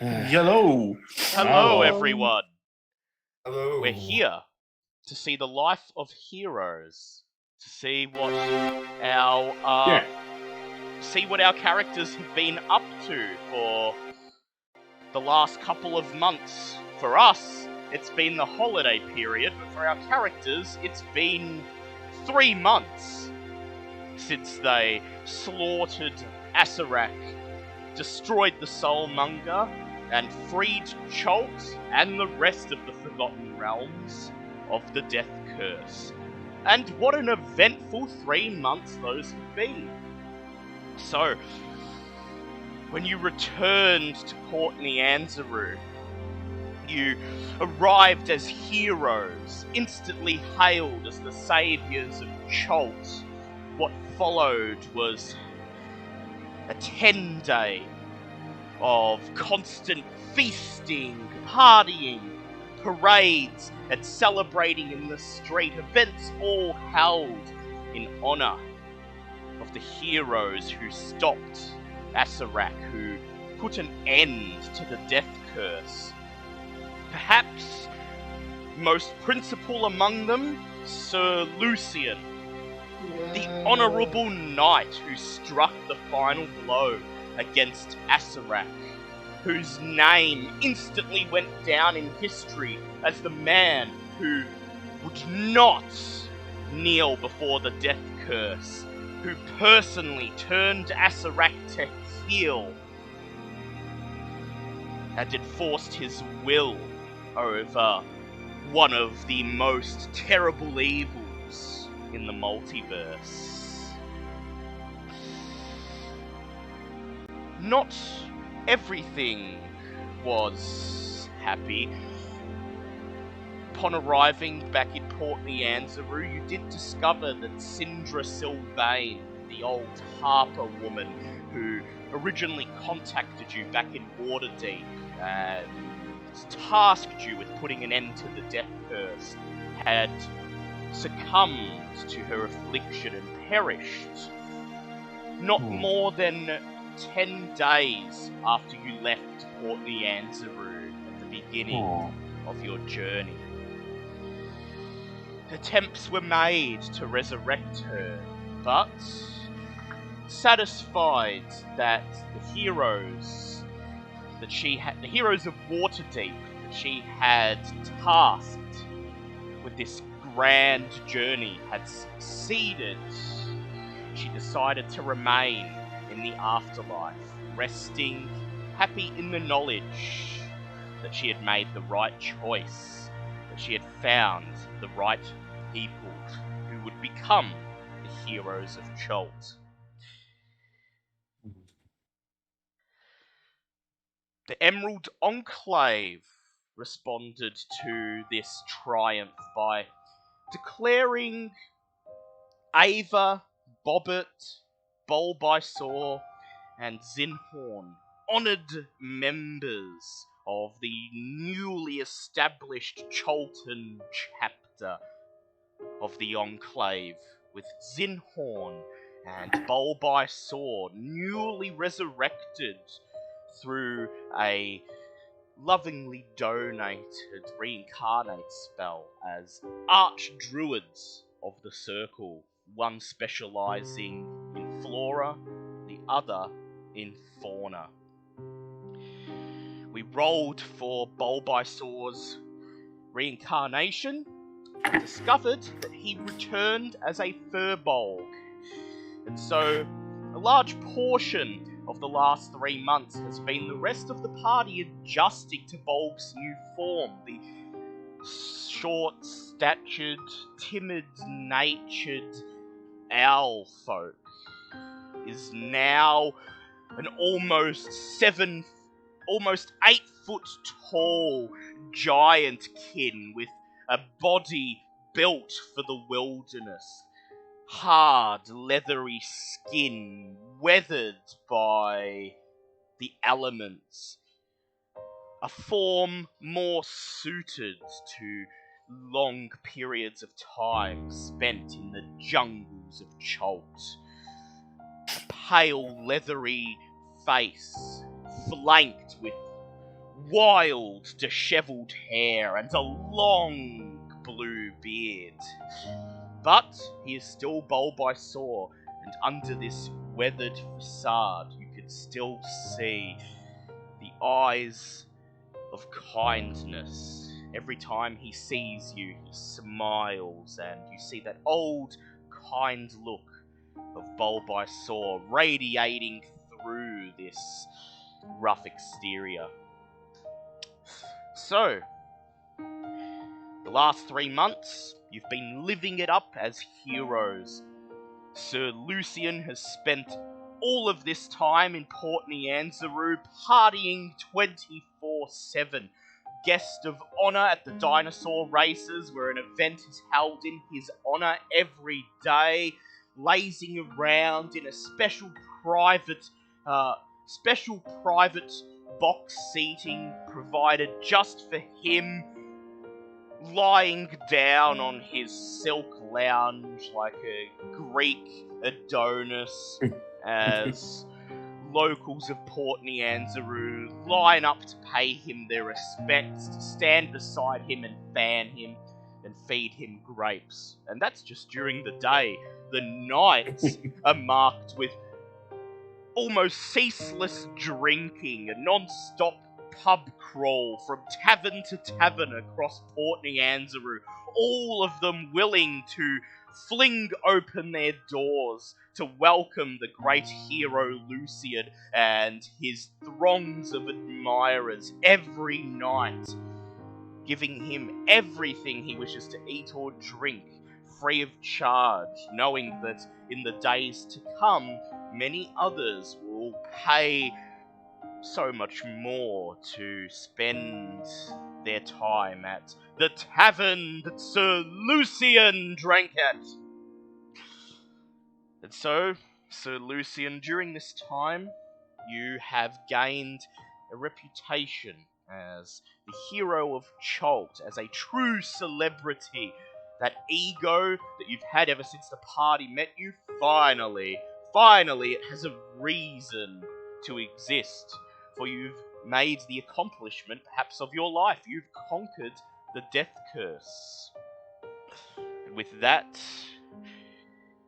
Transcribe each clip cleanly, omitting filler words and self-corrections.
Hello. Hello, Hello. everyone. Hello. We're here to see the life of heroes, to see what our characters have been up to for the last couple of months. For us, it's been the holiday period, but for our characters, it's been 3 months since they slaughtered Asarak, destroyed the Soulmonger, and freed Cholt and the rest of the Forgotten Realms of the Death Curse. And what an eventful 3 months those have been. So, when you returned to Port Nianzaru, you arrived as heroes, instantly hailed as the saviours of Cholt. What followed was a 10-day of constant feasting, partying, parades, and celebrating in the street, events all held in honour of the heroes who stopped Asarak, who put an end to the Death Curse. Perhaps most principal among them, Sir Lucian, the honourable knight who struck the final blow against Asarak, whose name instantly went down in history as the man who would not kneel before the Death Curse, who personally turned Asarak to heel and enforced his will over one of the most terrible evils in the multiverse. Not everything was happy. Upon arriving back in Port Nianzaru, you did discover that Syndra Sylvain, the old Harper woman who originally contacted you back in Waterdeep and tasked you with putting an end to the Death Curse, had succumbed to her affliction and perished not more than 10 days after you left Port Nianzaru at the beginning of your journey. Attempts were made to resurrect her, but satisfied that the heroes of Waterdeep that she had tasked with this grand journey had succeeded, she decided to remain in the afterlife, resting, happy in the knowledge that she had made the right choice, that she had found the right people who would become the heroes of Cholt. The Emerald Enclave responded to this triumph by declaring Ava, Bobbert, Bulbasaur, and Zinhorn honoured members of the newly established Cholton chapter of the Enclave, with Zinhorn and Bulbasaur newly resurrected through a lovingly donated reincarnate spell as Archdruids of the Circle, one specialising in flora, the other in fauna. We rolled for Bulbasaur's reincarnation and discovered that he returned as a Furbolg. And so, a large portion of the last 3 months has been the rest of the party adjusting to Bulb's new form. The short-statured, timid-natured owl folk is now an almost 8 foot tall giantkin with a body built for the wilderness. Hard, leathery skin, weathered by the elements. A form more suited to long periods of time spent in the jungles of Cholt. A pale, leathery face, flanked with wild, dishevelled hair and a long blue beard. But he is still Bulbasaur, and under this weathered facade, you can still see the eyes of kindness. Every time he sees you, he smiles, and you see that old, kind look of Bulbasaur radiating through this rough exterior. So, the last 3 months, you've been living it up as heroes. Sir Lucian has spent all of this time in Port Nianzuru partying 24/7. Guest of honour at the dinosaur races, where an event is held in his honour every day, lazing around in a special private box seating provided just for him, lying down on his silk lounge like a Greek Adonis as locals of Port Nianzuru line up to pay him their respects, to stand beside him and fan him and feed him grapes. And that's just during the day. The nights are marked with almost ceaseless drinking, a non-stop pub crawl from tavern to tavern across Port Nianzuru, all of them willing to fling open their doors to welcome the great hero Lucian and his throngs of admirers every night, giving him everything he wishes to eat or drink, free of charge, knowing that in the days to come, many others will pay so much more to spend their time at the tavern that Sir Lucian drank at. And so, Sir Lucian, during this time, you have gained a reputation as the hero of Cholt, as a true celebrity. That ego that you've had ever since the party met you, finally, it has a reason to exist. For you've made the accomplishment, perhaps, of your life. You've conquered the death curse. And with that,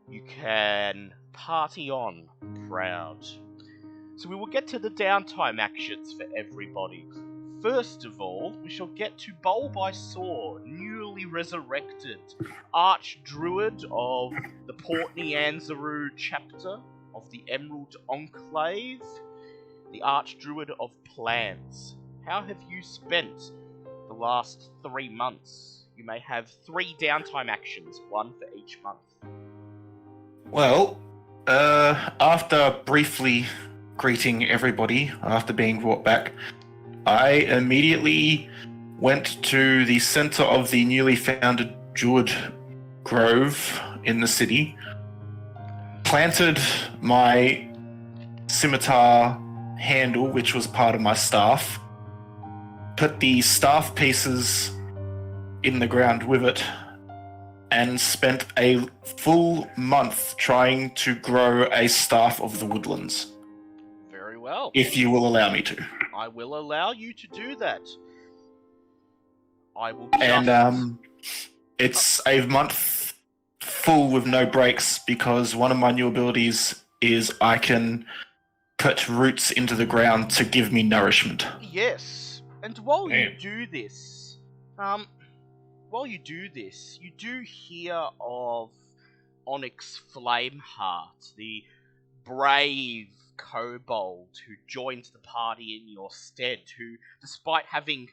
you can party on, proud. So we will get to the downtime actions for everybody. First of all, we shall get to Bulbasaur, newly resurrected Archdruid of the Port Nianzuru chapter of the Emerald Enclave, the Archdruid of Plants. How have you spent the last 3 months? You may have 3 downtime actions, 1 for each month. Well, after briefly greeting everybody after being brought back, I immediately went to the center of the newly founded Druid Grove in the city, planted my scimitar handle, which was part of my staff, put the staff pieces in the ground with it, and spent a full month trying to grow a staff of the woodlands. Very well. If you will allow me to. I will allow you to do that. I will just... And it's a month full with no breaks, because one of my new abilities is I can put roots into the ground to give me nourishment. Yes, and while you do this, you do hear of Onyx Flameheart, the brave kobold who joined the party in your stead, who, despite having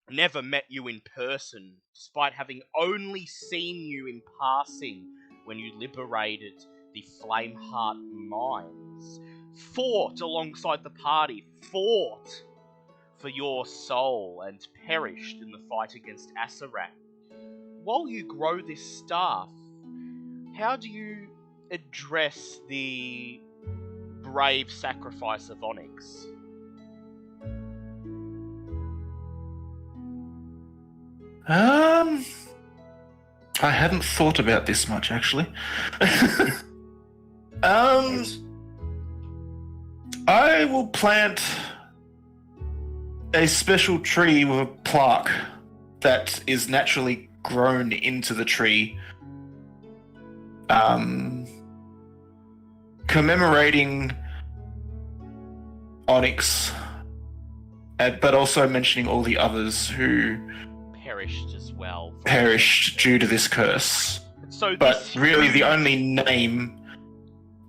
never met you in person, despite having only seen you in passing when you liberated the Flameheart mines, fought alongside the party, fought for your soul, and perished in the fight against Asarat. While you grow this staff, how do you address the brave sacrifice of Onyx? I hadn't thought about this much, actually. I will plant a special tree with a plaque that is naturally grown into the tree, commemorating Onyx, but also mentioning all the others who perished as well. Perished due to this curse. So but really, the only name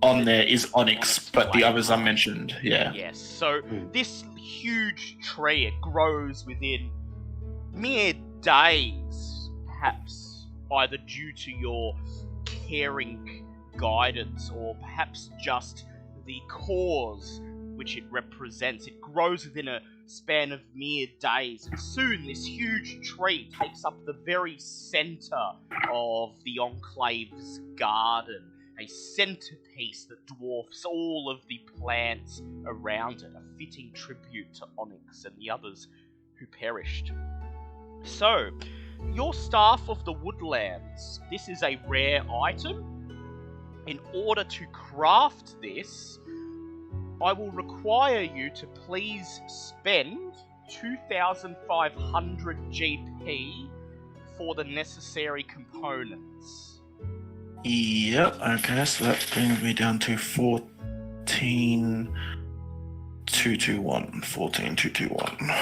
on there is Onyx, but the others are mentioned. Yeah. Yes. So this huge tree, it grows within mere days, perhaps either due to your caring guidance or perhaps just the cause which it represents. It grows within a span of mere days, and soon this huge tree takes up the very center of the Enclave's garden, a centerpiece that dwarfs all of the plants around it, a fitting tribute to Onyx and the others who perished. So, your Staff of the Woodlands, this is a rare item. In order to craft this, I will require you to please spend 2,500 GP for the necessary components. Yep, okay, so that brings me down to 14,221. 14,221.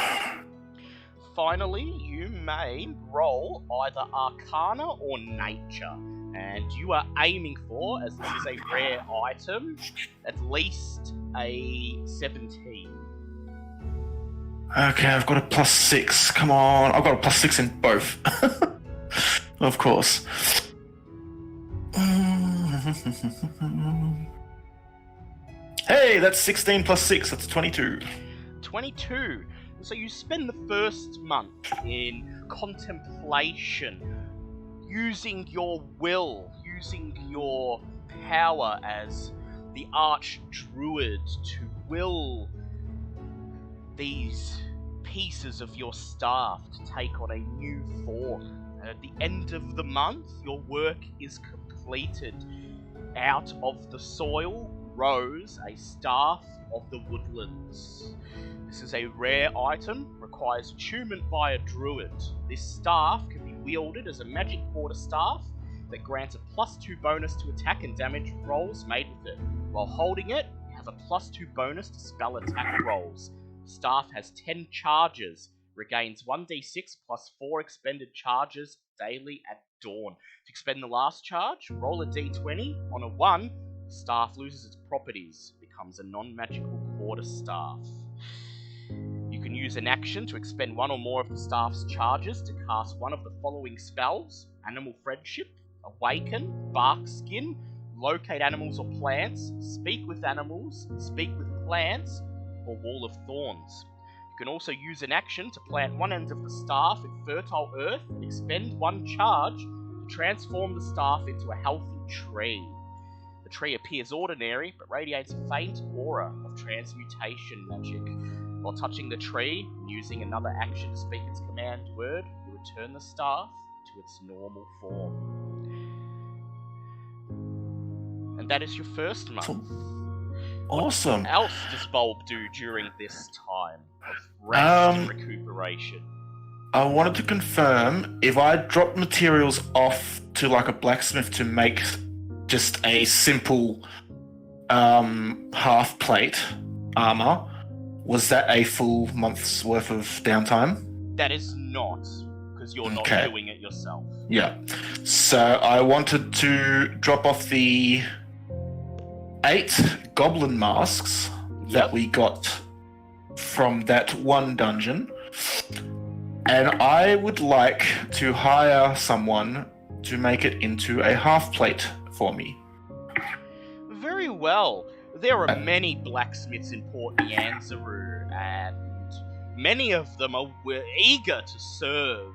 Finally, you may roll either Arcana or Nature, and you are aiming for, as this is a rare item, at least a 17. Okay, I've got a +6. Come on, I've got a +6 in both. Of course. Hey, that's 16 + 6, that's 22. 22. So you spend the first month in contemplation, using your will, using your power as the Archdruid to will these pieces of your staff to take on a new form. And at the end of the month, your work is completed. Out of the soil rose a Staff of the Woodlands. This is a rare item, requires attunement by a druid. This staff can be wielded as a magic quarterstaff that grants a +2 bonus to attack and damage rolls made with it. While holding it, you have a +2 bonus to spell attack rolls. The staff has 10 charges, regains 1d6 + 4 expended charges daily at dawn. To expend the last charge, roll a d20. On a 1, the staff loses its properties, becomes a non-magical quarterstaff. You can use an action to expend one or more of the staff's charges to cast one of the following spells: Animal Friendship, Awaken, Bark Skin, Locate Animals or Plants, Speak with Animals, Speak with Plants, or Wall of Thorns. You can also use an action to plant one end of the staff in fertile earth and expend one charge to transform the staff into a healthy tree. The tree appears ordinary, but radiates a faint aura of transmutation magic. While touching the tree and using another action to speak its command word, you return the staff to its normal form. And that is your first month. Awesome. What else does Bulb do during this time of rest and recuperation? I wanted to confirm, if I drop materials off to like a blacksmith to make just a simple half plate armor, was that a full month's worth of downtime? That is not, because you're not doing it yourself. Yeah. So I wanted to drop off the 8 goblin masks that we got from that one dungeon, and I would like to hire someone to make it into a half plate for me. Very well. There are many blacksmiths in Port Nyanzaru, and many of them are eager to serve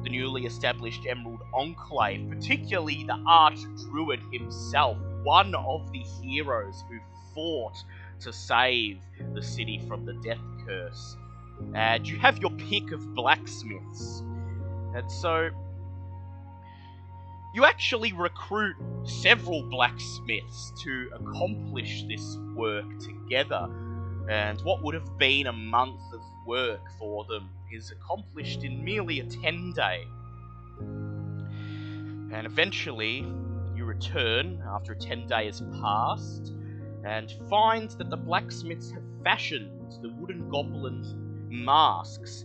the newly established Emerald Enclave, particularly the Archdruid himself, one of the heroes who fought to save the city from the death curse. And you have your pick of blacksmiths. And so you actually recruit several blacksmiths to accomplish this work together. and what would have been a month of work for them is accomplished in merely a 10-day. And eventually, you return after a 10-day has passed, and find that the blacksmiths have fashioned the wooden goblin masks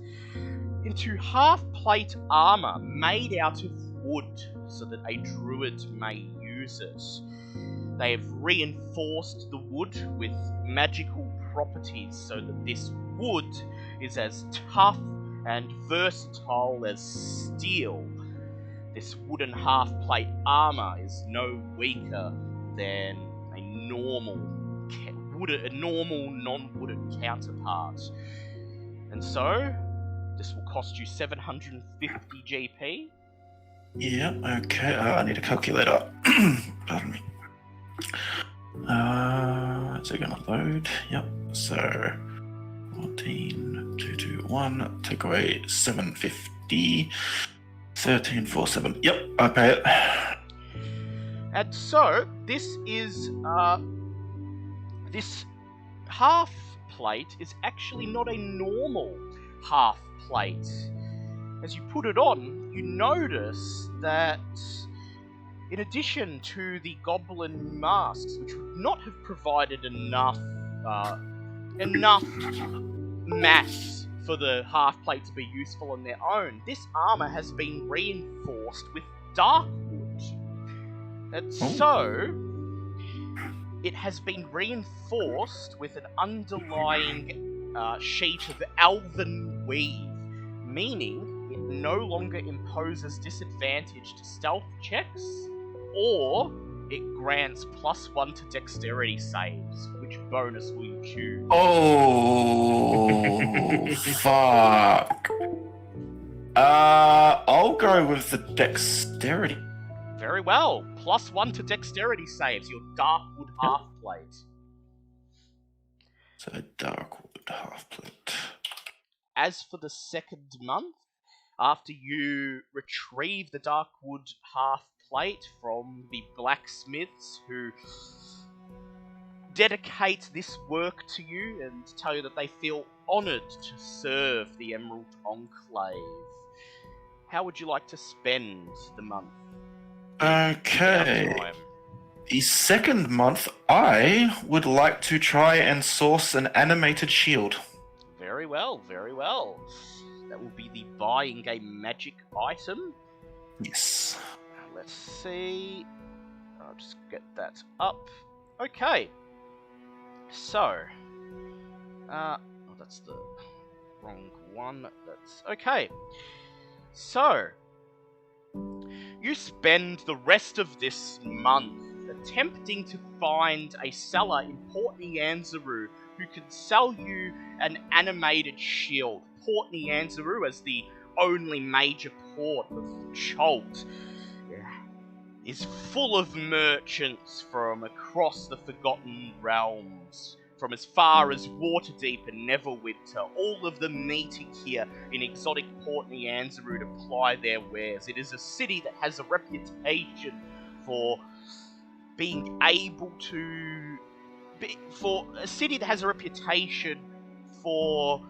into half-plate armor made out of wood so that a druid may use it. They have reinforced the wood with magical properties so that this wood is as tough and versatile as steel. This wooden half-plate armor is no weaker than a normal non-wooden counterpart. And so, this will cost you 750 GP. Yeah, okay. I need a calculator. Pardon me. Is it going to load? Yep. So, 14,221, take away 750, 1347. Yep, I pay it. And so, this is, this half plate is actually not a normal half plate. As you put it on, you notice that in addition to the goblin masks, which would not have provided enough mass for the half plate to be useful on their own, this armor has been reinforced with dark wood. And so, it has been reinforced with an underlying sheet of elven weave, meaning it no longer imposes disadvantage to stealth checks, or it grants +1 to dexterity saves. Which bonus will you choose? Oh, fuck. I'll go with the dexterity. Very well. +1 to dexterity saves, your Darkwood half-plate. So, Darkwood half-plate. As for the second month, after you retrieve the Darkwood half-plate from the blacksmiths who dedicate this work to you and tell you that they feel honoured to serve the Emerald Enclave, how would you like to spend the month? Okay. The second month, I would like to try and source an animated shield. Very well, very well. That will be the buying a magic item. Yes. Let's see. I'll just get that up. Okay. So. Oh, that's the wrong one. That's okay. So. You spend the rest of this month attempting to find a seller in Port Nyanzaru who can sell you an animated shield. Port Nyanzaru, as the only major port of Cholt, is full of merchants from across the Forgotten Realms, from as far as Waterdeep and Neverwinter, all of them meeting here in exotic Port Nyanzaru to ply their wares. It is a city that has a reputation for being able to... for a city that has a reputation for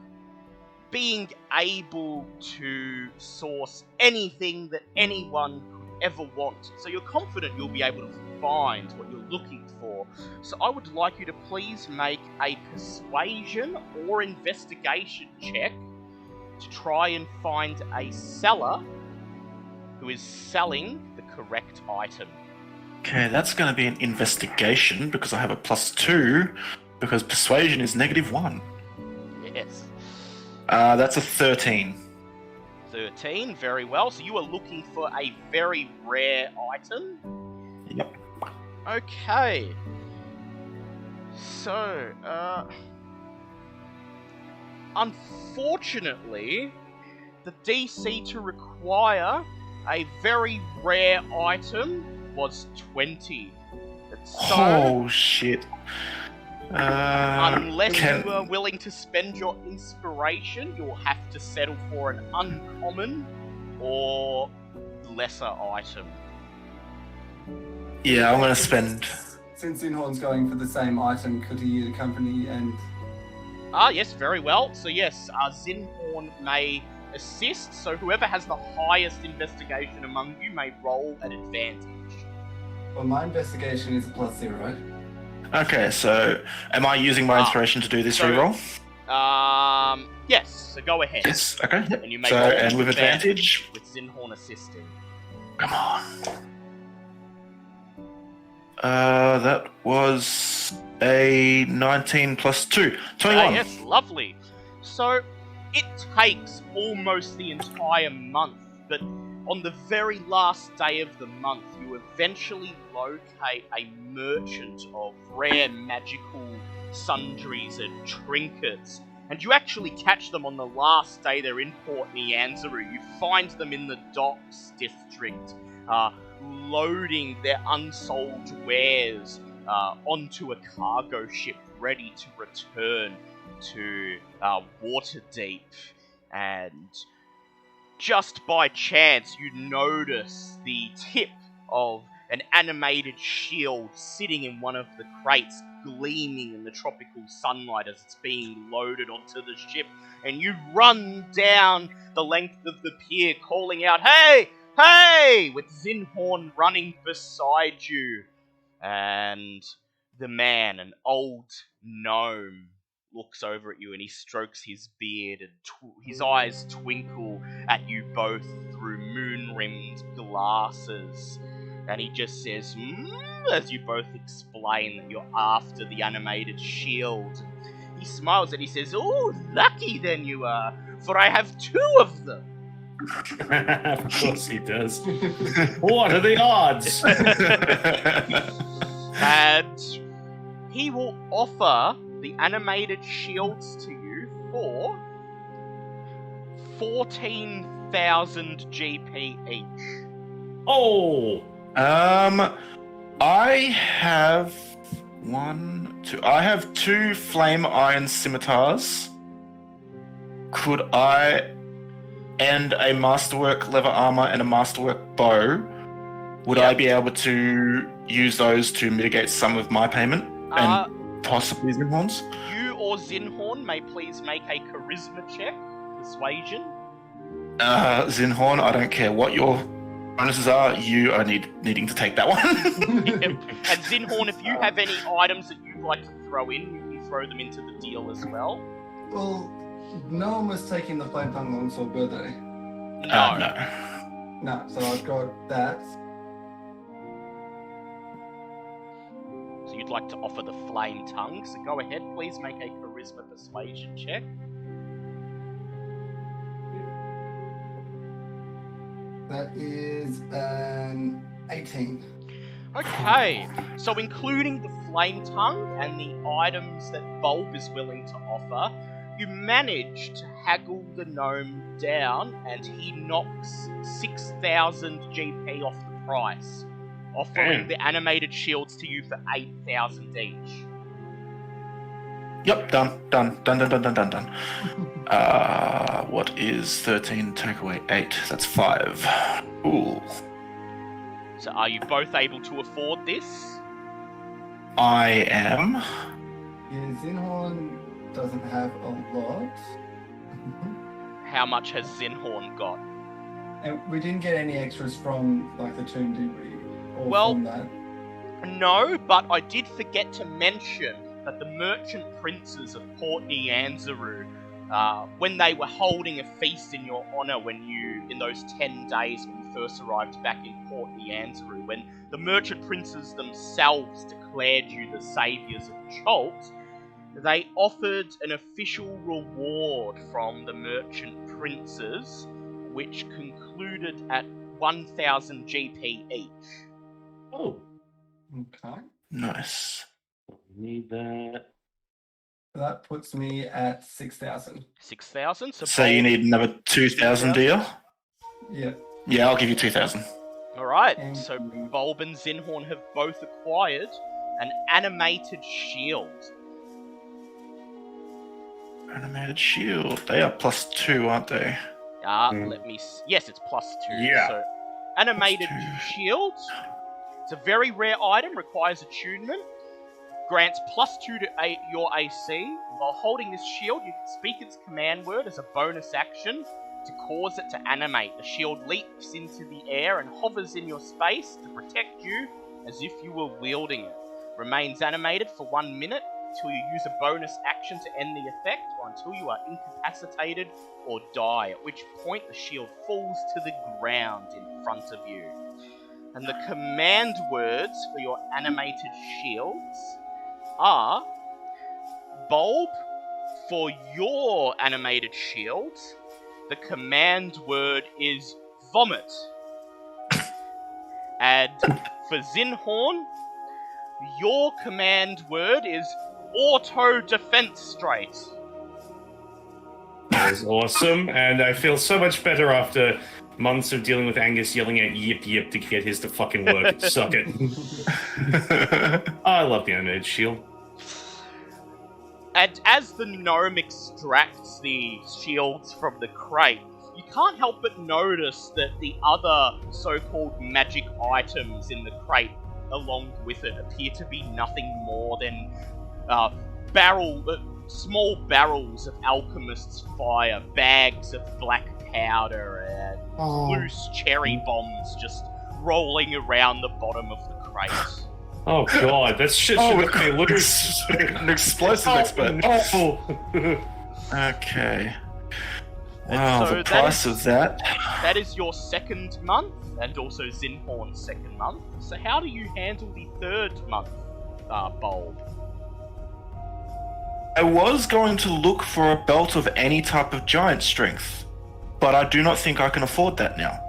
being able to source anything that anyone could ever want. So you're confident you'll be able to find what you're looking for. So I would like you to please make a persuasion or investigation check to try and find a seller who is selling the correct item. Okay, that's going to be an investigation because I have a +2 because persuasion is -1. Yes. That's a 13. 13, very well. So you are looking for a very rare item? Yep. Okay. So, unfortunately, the DC to require a very rare item was 20. So, oh, shit. Unless you are willing to spend your inspiration, you'll have to settle for an uncommon or lesser item. Yeah, I'm gonna spend... Since Inhorn's going for the same item, could he accompany and Yes, very well. So yes, Zinhorn may assist, so whoever has the highest investigation among you may roll an advantage. Well, my investigation is a +0. Okay, so am I using my inspiration to do this so- reroll? Yes, so go ahead. Yes. Okay. Yep. And you may So, roll and with advantage. with Zinhorn assisting. Come on. That was a 19 plus 2. 21. Yes, lovely. So, it takes almost the entire month, but on the very last day of the month, you eventually locate a merchant of rare magical sundries and trinkets, and you actually catch them on the last day they're in Port Nyanzaru. You find them in the docks district, loading their unsold wares onto a cargo ship ready to return to Waterdeep. And just by chance, you notice the tip of an animated shield sitting in one of the crates, gleaming in the tropical sunlight as it's being loaded onto the ship. And you run down the length of the pier, calling out, "Hey! Hey!" with Zinhorn running beside you. And the man, an old gnome, looks over at you and he strokes his beard and his eyes twinkle at you both through moon-rimmed glasses. And he just says, as you both explain that you're after the animated shield. He smiles and he says, "Oh, lucky then you are, for I have 2 of them." Of course he does. What are the odds? And he will offer the animated shields to you for 14,000 GP each. Oh! I have I have 2 flame iron scimitars. Could I, and a masterwork leather armor and a masterwork bow, would I be able to use those to mitigate some of my payment and possibly Zinhorn's? You or Zinhorn may please make a charisma check, persuasion. Zinhorn, I don't care what your bonuses are, you are needing to take that one. And Zinhorn, if you have any items that you'd like to throw in, you can throw them into the deal as well. Well, no one was taking the flame tongue longsword, were they? No. No. No, so I've got that. So you'd like to offer the flame tongue, so go ahead, please make a charisma persuasion check. That is an 18. Okay, so including the flame tongue and the items that Bulb is willing to offer, you manage to haggle the gnome down and he knocks 6,000 GP off the price, offering the animated shields to you for 8,000 each. Yep, done. What is 13 take away 8? That's 5. Ooh. So are you both able to afford this? I am. Yeah, Zinhorn doesn't have a lot. How much has Zinhorn got? And we didn't get any extras from like the tomb, did we? Or Well- from that. No, but I did forget to mention that the merchant princes of Port Nyanzaru, when they were holding a feast in your honor in those 10 days when you first arrived back in Port Nyanzaru, when the merchant princes themselves declared you the saviors of Cholt, they offered an official reward from the merchant princes, which concluded at 1,000 GP each. Oh, Okay. Nice. need that. That puts me at 6,000. 6,000. So you need another 2,000, do you? Yeah. Yeah, I'll give you 2,000. Alright, Thank so you. Bulb and Zinhorn have both acquired an animated shield. Animated shield. They are +2, aren't they? Let me... Yes, it's +2. Yeah. So, animated +2. shield. It's a very rare item, requires attunement. Grants +2 to your AC, While holding this shield, you can speak its command word as a bonus action to cause it to animate. The shield leaps into the air and hovers in your space to protect you as if you were wielding it. Remains animated for 1 minute until you use a bonus action to end the effect, or until you are incapacitated or die, at which point the shield falls to the ground in front of you. And the command words for your animated shields are Bulb. For your animated shield, the command word is vomit. And for Zinhorn, your command word is auto defense straight. That is awesome, and I feel so much better after months of dealing with Angus yelling at yip yip to get his to fucking work. Suck it. I love the animated shield. And as the gnome extracts the shields from the crate, you can't help but notice that the other so-called magic items in the crate along with it appear to be nothing more than small barrels of alchemist's fire, bags of black powder, and loose cherry bombs just rolling around the bottom of the crate. Oh god, that shit should make me loose. An explosive expert. Okay. Wow, so the price of that. That is your second month, and also Zinhorn's second month. So how do you handle the third month, Bulb? I was going to look for a belt of any type of giant strength, but I do not think I can afford that now.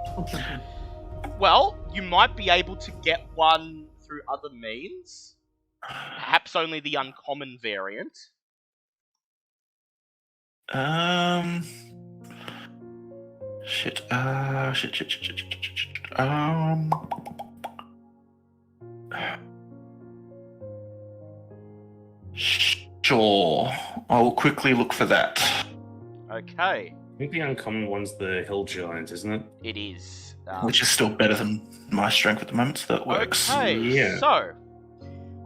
Well, you might be able to get one through other means. Perhaps only the uncommon variant. Shit. Sure. I will quickly look for that. Okay. I think the uncommon one's the hill giant, isn't it? It is. Which is still better than my strength at the moment, so that works. Okay, Yeah. so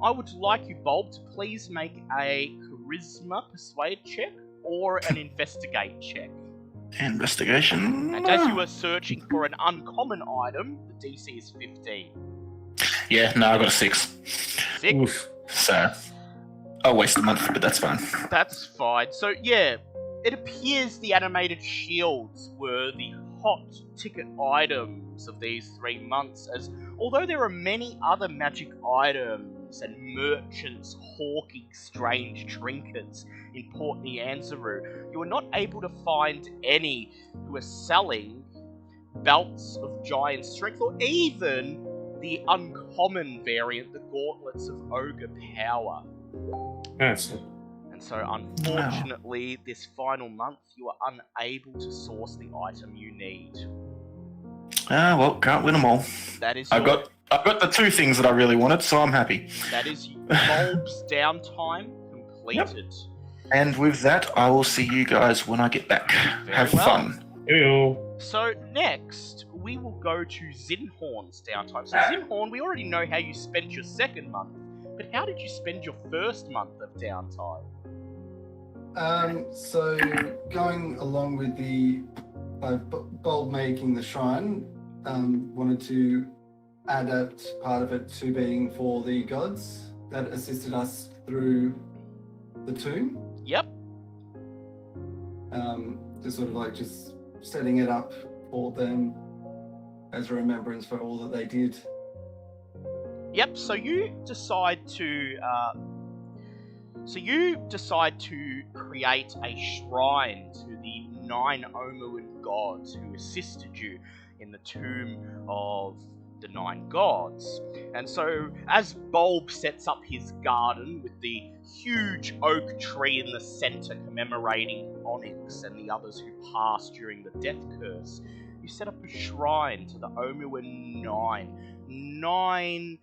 I would like you, Bulb, to please make a charisma persuade check or an investigate check. Investigation. And as you are searching for an uncommon item, the DC is 15. Yeah, no, I got a 6. 6? Oof. So, I'll waste a month, but that's fine. That's fine. So, yeah, it appears the animated shields were the hot ticket items of these 3 months, as although there are many other magic items and merchants hawking strange trinkets in Port Nianzuru, you are not able to find any who are selling belts of giant strength, or even the uncommon variant, the gauntlets of ogre power. That's And so, unfortunately, this final month, you are unable to source the item you need. Well, can't win them all. That is I've got the 2 things that I really wanted, so I'm happy. That is Bulb's downtime completed. And with that, I will see you guys when I get back. Have well. fun. Ew. So next, we will go to Zinhorn's downtime. So Zinhorn, we already know how you spent your second month, but how did you spend your first month of downtime? So going along with the Bulb making the shrine, wanted to adapt part of it to being for the gods that assisted us through the tomb. Yep. Just sort of like just setting it up for them as a remembrance for all that they did. Yep, so you decide to create a shrine to the 9 Omuan gods who assisted you in the tomb of the 9 gods. And so as Bulb sets up his garden with the huge oak tree in the center commemorating Onyx and the others who passed during the death curse, you set up a shrine to the Omuan 9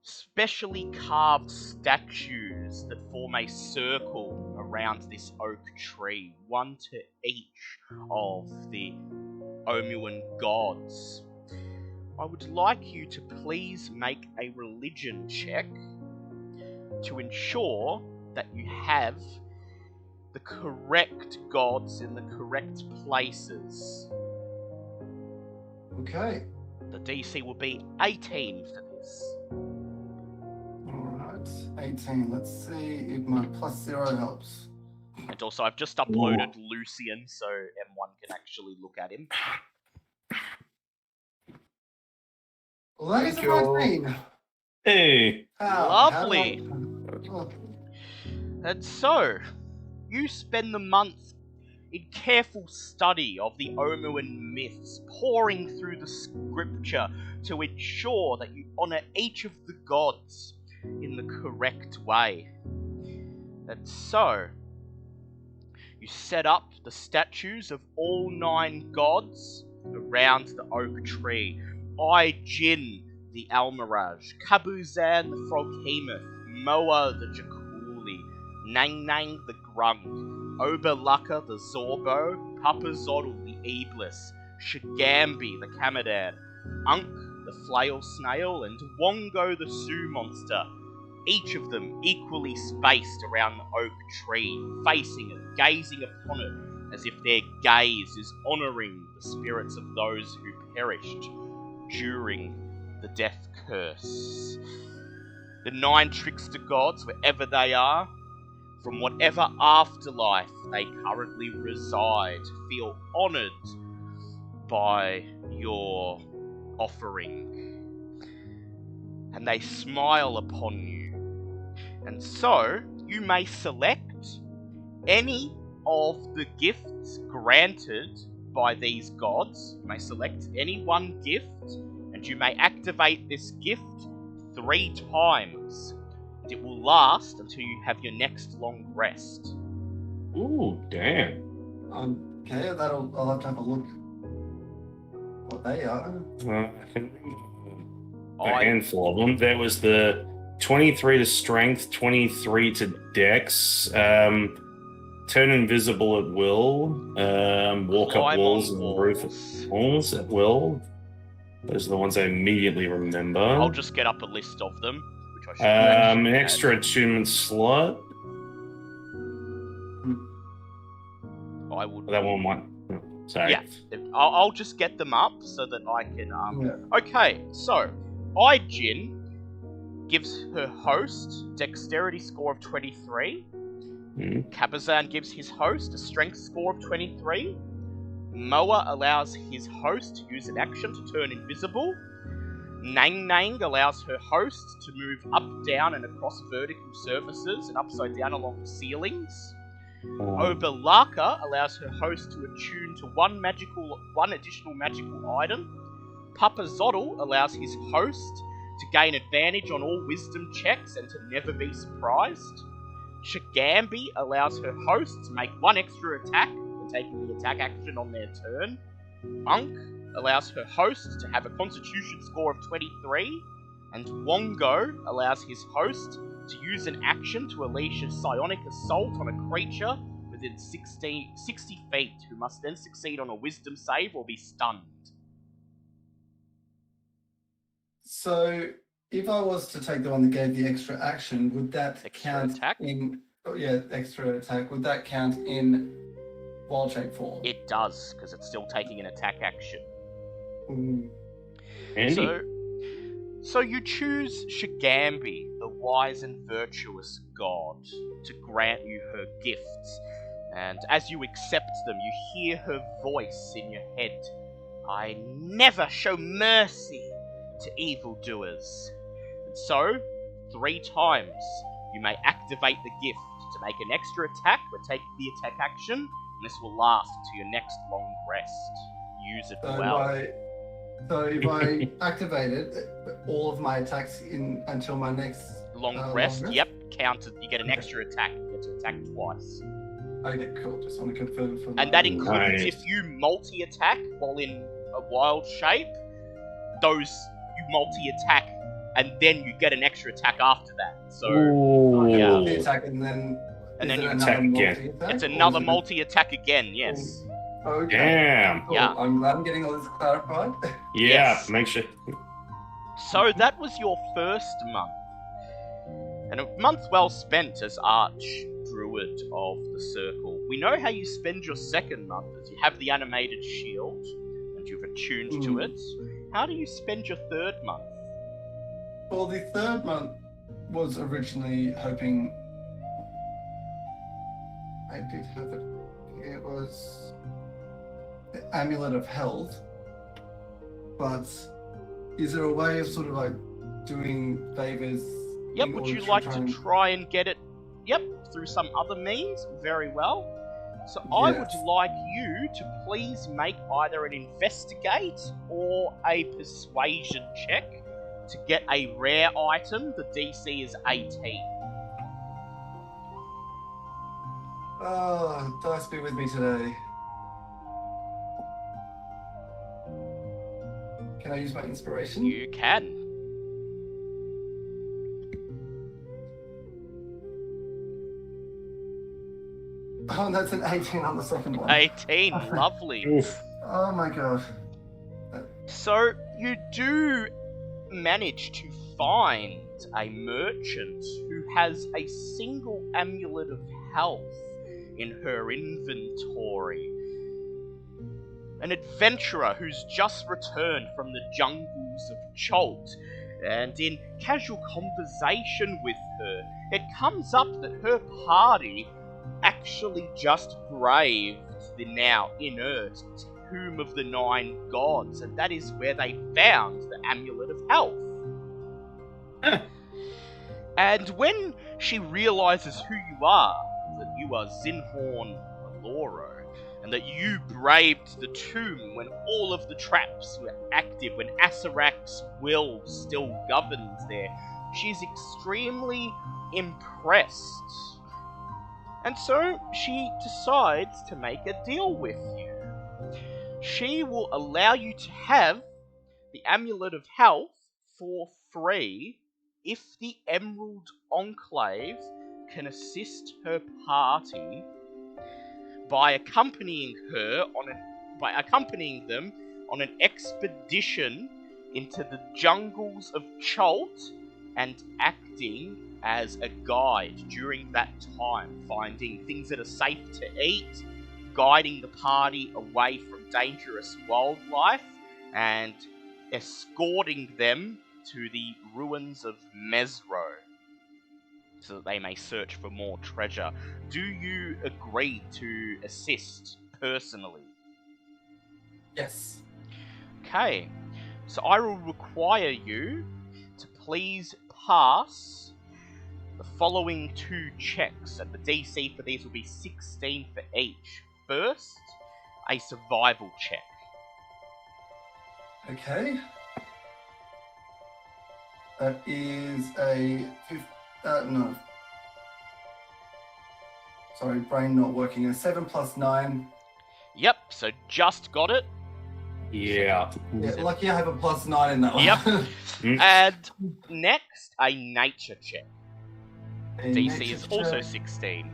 specially carved statues that form a circle around this oak tree, one to each of the Omuan gods. I would like you to please make a religion check to ensure that you have the correct gods in the correct places. Okay. The DC will be 18 for this. Alright. 18. Let's see if my +0 helps. And also, I've just uploaded Lucian, so M1 can actually look at him. Well, that is a Thank you. 19. Hey. Lovely. Oh, And so, you spend the month in careful study of the Omuan myths, poring through the scripture to ensure that you honor each of the gods in the correct way. And so, you set up the statues of all 9 gods around the oak tree. Jin, the Almiraj, Kabuzan, the Froghemoth, Moa, the Jakuli, Nang Nang, the Grung, Oberlaka, the Zorbo, Papazodl, the Iblis, Shigambi, the Kamadan, Unk, the Flail Snail, and Wongo, the Sioux Monster. Each of them equally spaced around the oak tree, facing it, gazing upon it, as if their gaze is honouring the spirits of those who perished during the death curse. The 9 trickster gods, wherever they are, from whatever afterlife they currently reside, feel honoured by your offering. And they smile upon you. And so, you may select any of the gifts granted by these gods. You may select any one gift, and you may activate this gift 3 times. And it will last until you have your next long rest. Ooh, damn. okay, I'll have to have a look what they are. I think a handful of them. There was the 23 to strength, 23 to dex, turn invisible at will, walk Climb up walls on and roof walls at will. Those are the ones I immediately remember. I'll just get up a list of them, which I should An add. extra attunement slot. I would. That one might. Sorry. Yeah, I'll just get them up so that I can. Yeah. Okay, so Jin gives her host dexterity score of 23. Kabazan gives his host a strength score of 23. Moa allows his host to use an action to turn invisible. Nang Nang allows her host to move up, down, and across vertical surfaces and upside down along the ceilings. Oberlaka allows her host to attune to one additional magical item. Papazodl allows his host to gain advantage on all wisdom checks and to never be surprised. Shigambi allows her host to make 1 extra attack when taking the attack action on their turn. Unk allows her host to have a constitution score of 23. And Wongo allows his host to use an action to unleash a psionic assault on a creature within 60 feet, who must then succeed on a wisdom save or be stunned. So, if I was to take the one that gave the extra action, would that Extra count attack? in? Oh, yeah, extra attack. Would that count in wild shape form? It does, because it's still taking an attack action. Mm. Andy. So you choose Shigambi, the wise and virtuous god, to grant you her gifts. And as you accept them, you hear her voice in your head. I never show mercy to evildoers. And so, 3 times, you may activate the gift to make an extra attack or take the attack action, and this will last until your next long rest. Use it well. So if I activate it, all of my attacks until my next Long rest, yep, counted. You get an extra attack. You get to attack twice. Okay, cool. Just want to confirm for And that includes Nice. if you multi-attack while in a wild shape, you multi-attack, and then you get an extra attack after that. So yeah. multi-attack and then And then is it you another attack again. multi-attack, it's or another is it multi-attack again, yes. Okay. Damn. Cool. Yeah. I'm glad I'm getting all this clarified. Yeah, Yes. make sure. So that was your first month. And a month well spent as Arch druid of the circle. We know how you spend your second month, as you have the animated shield, and you've attuned to it. How do you spend your third month? Well, the third month was originally hoping... I did have it. It was the Amulet of Health. But is there a way of sort of like doing favors? Yep, would you like to try and get it? Yep, through some other means? Very well. So I would like you to please make either an investigate or a persuasion check to get a rare item. The DC is 18. Oh, dice be with me today. Can I use my inspiration? You can. Oh, that's an 18 on the second one. 18, lovely. Oof. Oh my god. So you do manage to find a merchant who has a single amulet of health in her inventory. An adventurer who's just returned from the jungles of Cholt, and in casual conversation with her, it comes up that her party actually just braved the now inert Tomb of the Nine Gods, and that is where they found the Amulet of Health. And when she realizes who you are, that you are Zinhorn Aloro, and that you braved the tomb when all of the traps were active, when Asarak's will still governed there, she's extremely impressed. And so she decides to make a deal with you. She will allow you to have the Amulet of Health for free if the Emerald Enclave can assist her party by accompanying them on an expedition into the jungles of Cholt and acting as a guide during that time, finding things that are safe to eat, guiding the party away from dangerous wildlife, and escorting them to the ruins of Mezro so that they may search for more treasure. Do you agree to assist personally? Yes. Okay, so I will require you to please pass the following 2 checks, and the DC for these will be 16 for each. First, a survival check. Okay. That is a... no. Sorry, brain not working. A 7 plus 9. Yep, so just got it. Yeah. Yeah, lucky I have a plus 9 in that one. Yep. And next, a nature check. A DC nature is also check, 16.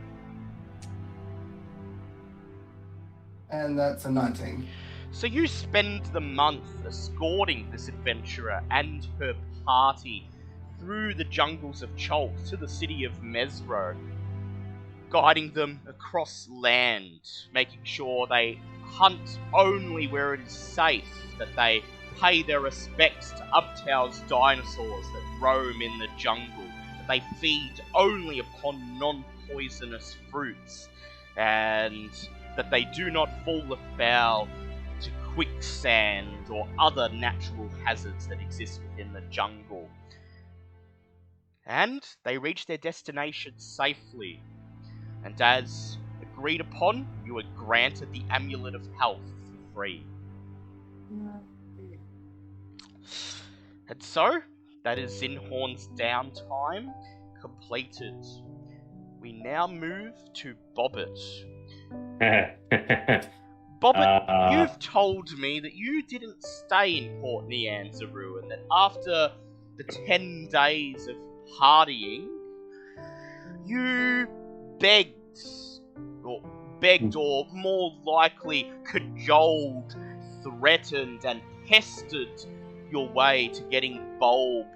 and that's a 19. So you spend the month escorting this adventurer and her party through the jungles of Cholt to the city of Mezro, guiding them across land, making sure they hunt only where it is safe, that they pay their respects to Uptow's dinosaurs that roam in the jungle, that they feed only upon non-poisonous fruits, and that they do not fall afoul to quicksand or other natural hazards that exist within the jungle. And they reach their destination safely, and as agreed upon, you are granted the Amulet of Health for free. And so, that is Zinhorn's downtime completed. We now move to Bobbit. Bobbit, you've told me that you didn't stay in Port Nianzaru, and that after the 10 days of partying, you begged, or more likely cajoled, threatened, and pestered your way to getting Bulb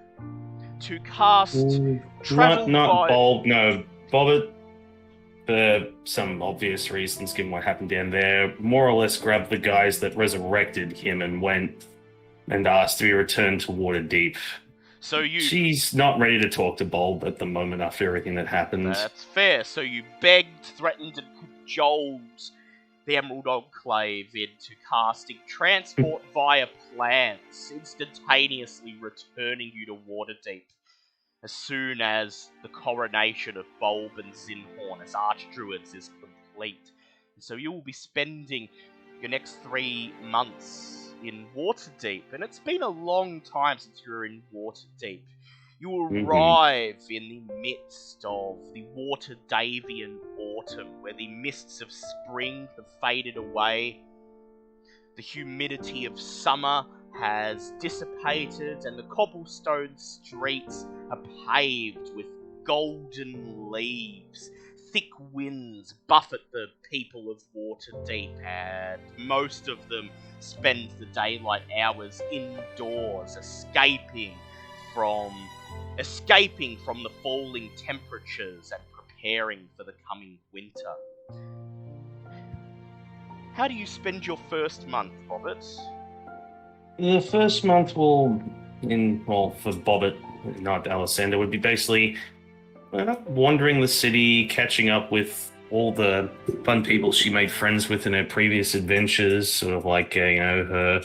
to cast travel not via... Bulb, no. Bobbit, for some obvious reasons, given what happened down there, more or less grabbed the guys that resurrected him and went and asked to be returned to Waterdeep. So you... She's not ready to talk to Bulb at the moment after everything that happened. That's fair. So you begged, threatened, and cajoled the Emerald Enclave into casting transport via plants, instantaneously returning you to Waterdeep as soon as the coronation of Bulb and Zinhorn as Archdruids is complete. And so you will be spending your next 3 months in Waterdeep, and it's been a long time since you were in Waterdeep. You arrive in the midst of the Waterdavian autumn, where the mists of spring have faded away, the humidity of summer has dissipated, and the cobblestone streets are paved with golden leaves. Thick winds buffet the people of Waterdeep, and most of them spend the daylight hours indoors, escaping from the falling temperatures and preparing for the coming winter. How do you spend your first month, Bobbit? The first month for Bobbit, not Alessander, would be basically wandering the city, catching up with all the fun people she made friends with in her previous adventures, sort of like, her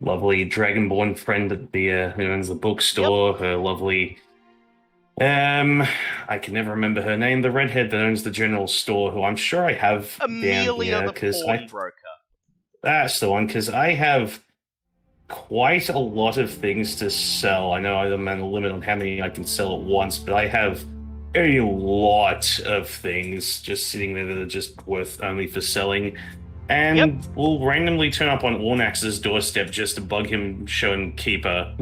lovely Dragonborn friend at the who owns the bookstore, her lovely I can never remember her name, the redhead that owns the general store, who I'm sure I have Amelia down here, the pawnbroker. That's the one, because I have quite a lot of things to sell. I know I'm at a limit on how many I can sell at once, but I have a lot of things just sitting there that are just worth only for selling. And we'll randomly turn up on Ornax's doorstep just to bug him, showing Keeper.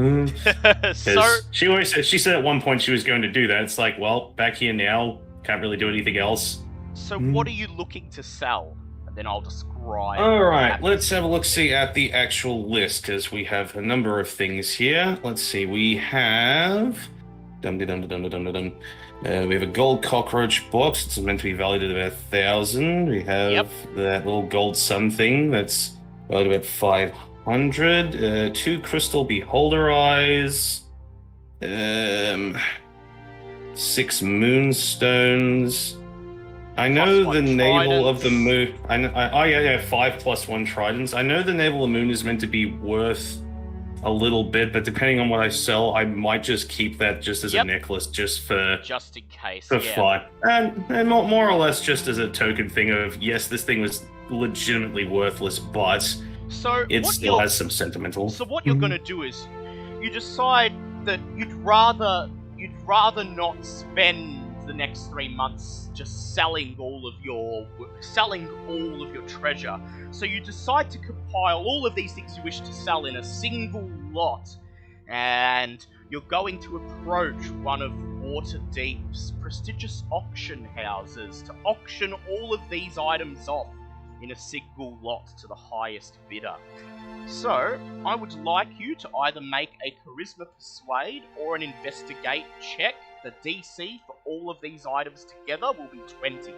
So she said at one point she was going to do that. It's like, well, back here now, can't really do anything else. So what are you looking to sell? And then I'll describe. All right, let's have a look-see at the actual list, because we have a number of things here. Let's see, we have... we have a gold cockroach box. It's meant to be valued at about 1,000. We have that little gold sun thing that's valued at about 500. 2 crystal beholder eyes. 6 moonstones. I know the navel of the moon. 5 plus 1 tridents. I know the navel of the moon is meant to be worth a little bit, but depending on what I sell, I might just keep that just as a necklace, just in case, for fun, and more or less just as a token thing of, yes, this thing was legitimately worthless, but it still has some sentimental. So what you're going to do is, you decide that you'd rather not spend the next 3 months just selling all of your treasure. So you decide to compile all of these things you wish to sell in a single lot, and you're going to approach one of Waterdeep's prestigious auction houses to auction all of these items off in a single lot to the highest bidder. So, I would like you to either make a Charisma Persuade or an Investigate check. The DC for all of these items together will be 20.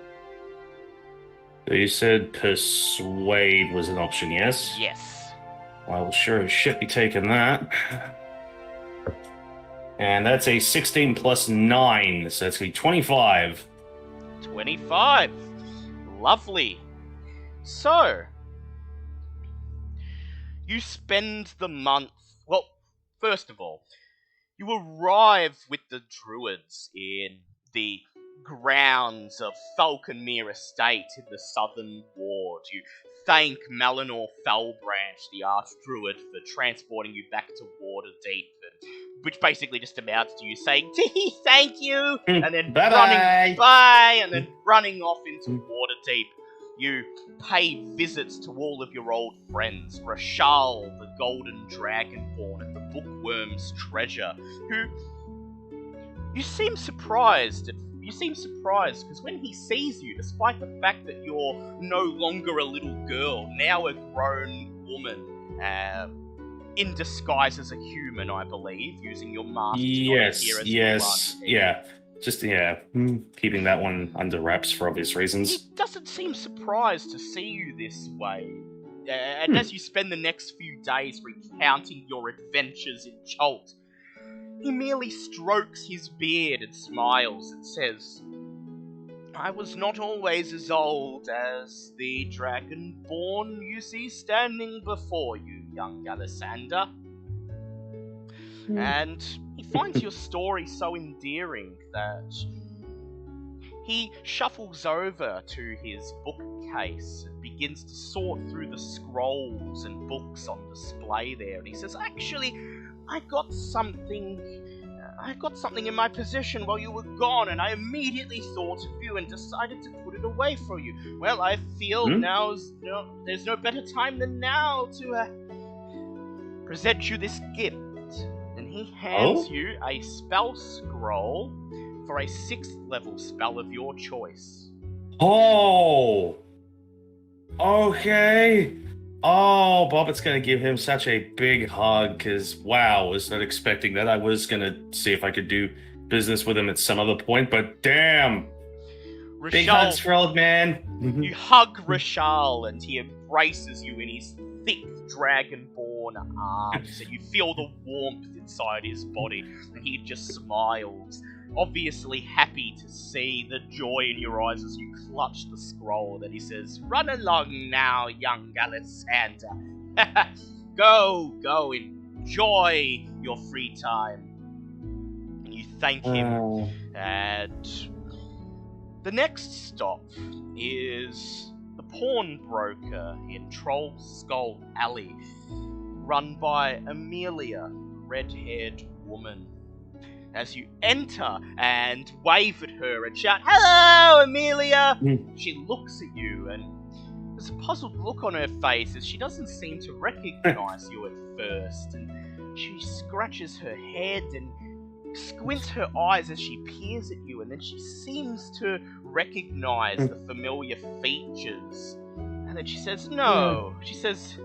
So you said Persuade was an option, yes? Yes. I will sure as shit be taking that. And that's a 16 plus 9, so that's going to be 25. 25. Lovely. So, you spend the month... Well, first of all, you arrive with the druids in the grounds of Falconmere Estate in the Southern Ward. You thank Malinor Fellbranch, the Archdruid, for transporting you back to Waterdeep, which basically just amounts to you saying, "Tee, thank you," and then running off into Waterdeep. You pay visits to all of your old friends, Rashal, the Golden Dragonborn, and the Bookworm's Treasure, who you seem surprised because when he sees you, despite the fact that you're no longer a little girl, now a grown woman, in disguise as a human, I believe, using your mask. Yes. Just, keeping that one under wraps for obvious He reasons. doesn't seem surprised to see you this way. And as you spend the next few days recounting your adventures in Cholt, he merely strokes his beard and smiles and says, I was not always as old as the dragonborn you see standing before you, young Alessander. And he finds your story so endearing that he shuffles over to his bookcase and begins to sort through the scrolls and books on display there. And he says, actually, I got something in my possession while you were gone, and I immediately thought of you and decided to put it away for you. Well, I feel there's no better time than now to present you this gift. And he hands you a spell scroll for a 6th level spell of your choice. Oh! Okay! Oh, Bobbitt's gonna give him such a big hug, because, wow, I was not expecting that. I was gonna see if I could do business with him at some other point, but damn! Rashal, Big hugs for old man! You hug Rashal, and he embraces you in his thick dragonborn arms, and you feel the warmth inside his body, and he just smiles, obviously happy to see the joy in your eyes as you clutch the scroll. Then he says, run along now, young Alessander. Go, enjoy your free time. And you thank him, and the next stop is the pawnbroker in Troll Skull Alley, run by Amelia, red-haired woman. As you enter and wave at her and shout, hello, Amelia! She looks at you, and there's a puzzled look on her face as she doesn't seem to recognize you at first. And she scratches her head and squints her eyes as she peers at you, and then she seems to recognize the familiar features. And then she says, no. She says,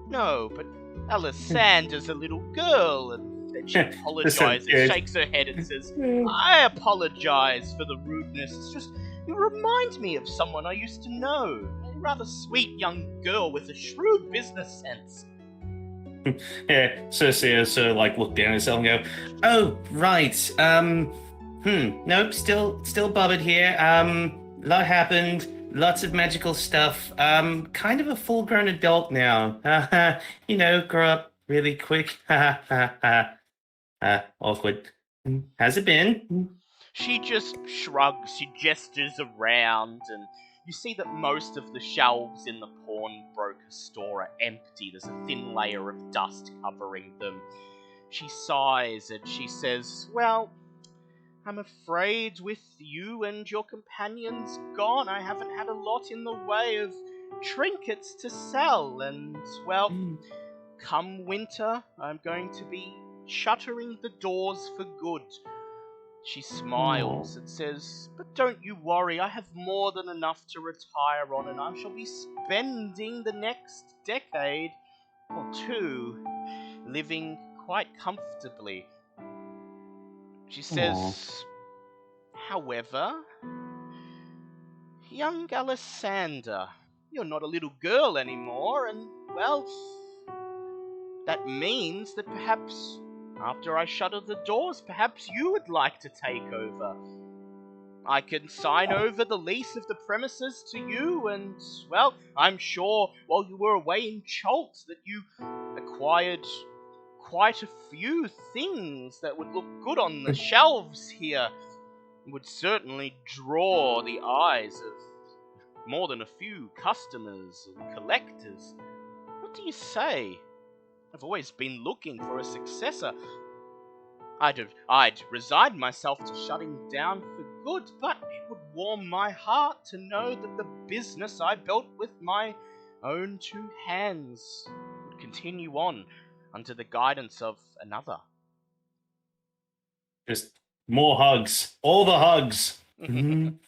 no, but Alessandra's a little girl. And then she apologizes, shakes her head and says, I apologize for the rudeness. It's just, you remind me of someone I used to know. A rather sweet young girl with a shrewd business sense. Cersei sort of look down at herself and go, oh, right. Nope, still Bobbit here. Lot happened. Lots of magical stuff. Kind of a full-grown adult now. Grow up really quick. Awkward. How's it been? She just shrugs, she gestures around, and you see that most of the shelves in the pawnbroker store are empty. There's a thin layer of dust covering them. She sighs and she says, well, I'm afraid with you and your companions gone, I haven't had a lot in the way of trinkets to sell, and, well, come winter, I'm going to be shuttering the doors for good. She smiles and says, but don't you worry, I have more than enough to retire on, and I shall be spending the next decade or two living quite comfortably. She says, however, young Alessander, you're not a little girl anymore, and, well, that means that perhaps after I shutter the doors, perhaps you would like to take over. I can sign over the lease of the premises to you, and, well, I'm sure while you were away in Cholt that you acquired quite a few things that would look good on the shelves here. Would certainly draw the eyes of more than a few customers and collectors. What do you say? I've always been looking for a successor. I'd resigned myself to shutting down for good, but it would warm my heart to know that the business I built with my own 2 hands would continue on under the guidance of another. Just more hugs. All the hugs. And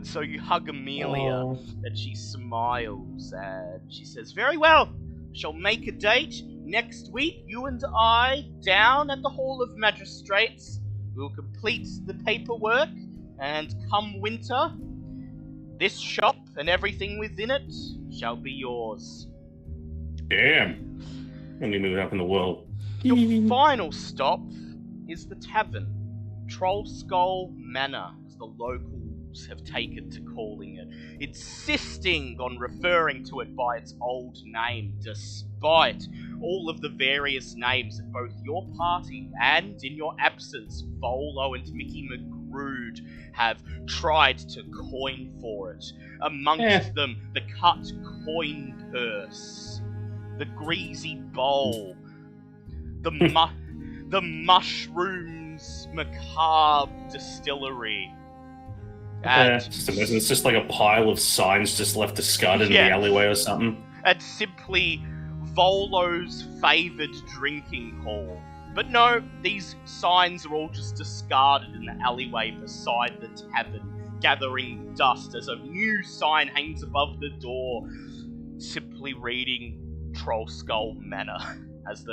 so you hug Amelia, and she smiles, and she says, very well, shall make a date next week, you and I, down at the Hall of Magistrates. will complete the paperwork, and come winter, this shop and everything within it shall be yours. Damn. Let me move it up in the world. Your final stop is the tavern, Troll Skull Manor, as the locals have taken to calling it, insisting on referring to it by its old name, despite all of the various names that both your party and, in your absence, Volo and Mickey McGrood have tried to coin for it. Amongst them, the cut coin purse, the greasy bowl, the mushrooms macabre distillery. And it's just like a pile of signs just left discarded in the alleyway or something. And simply Volo's favoured drinking hall. But no, these signs are all just discarded in the alleyway beside the tavern, gathering dust as a new sign hangs above the door, simply reading Troll Skull Manor, as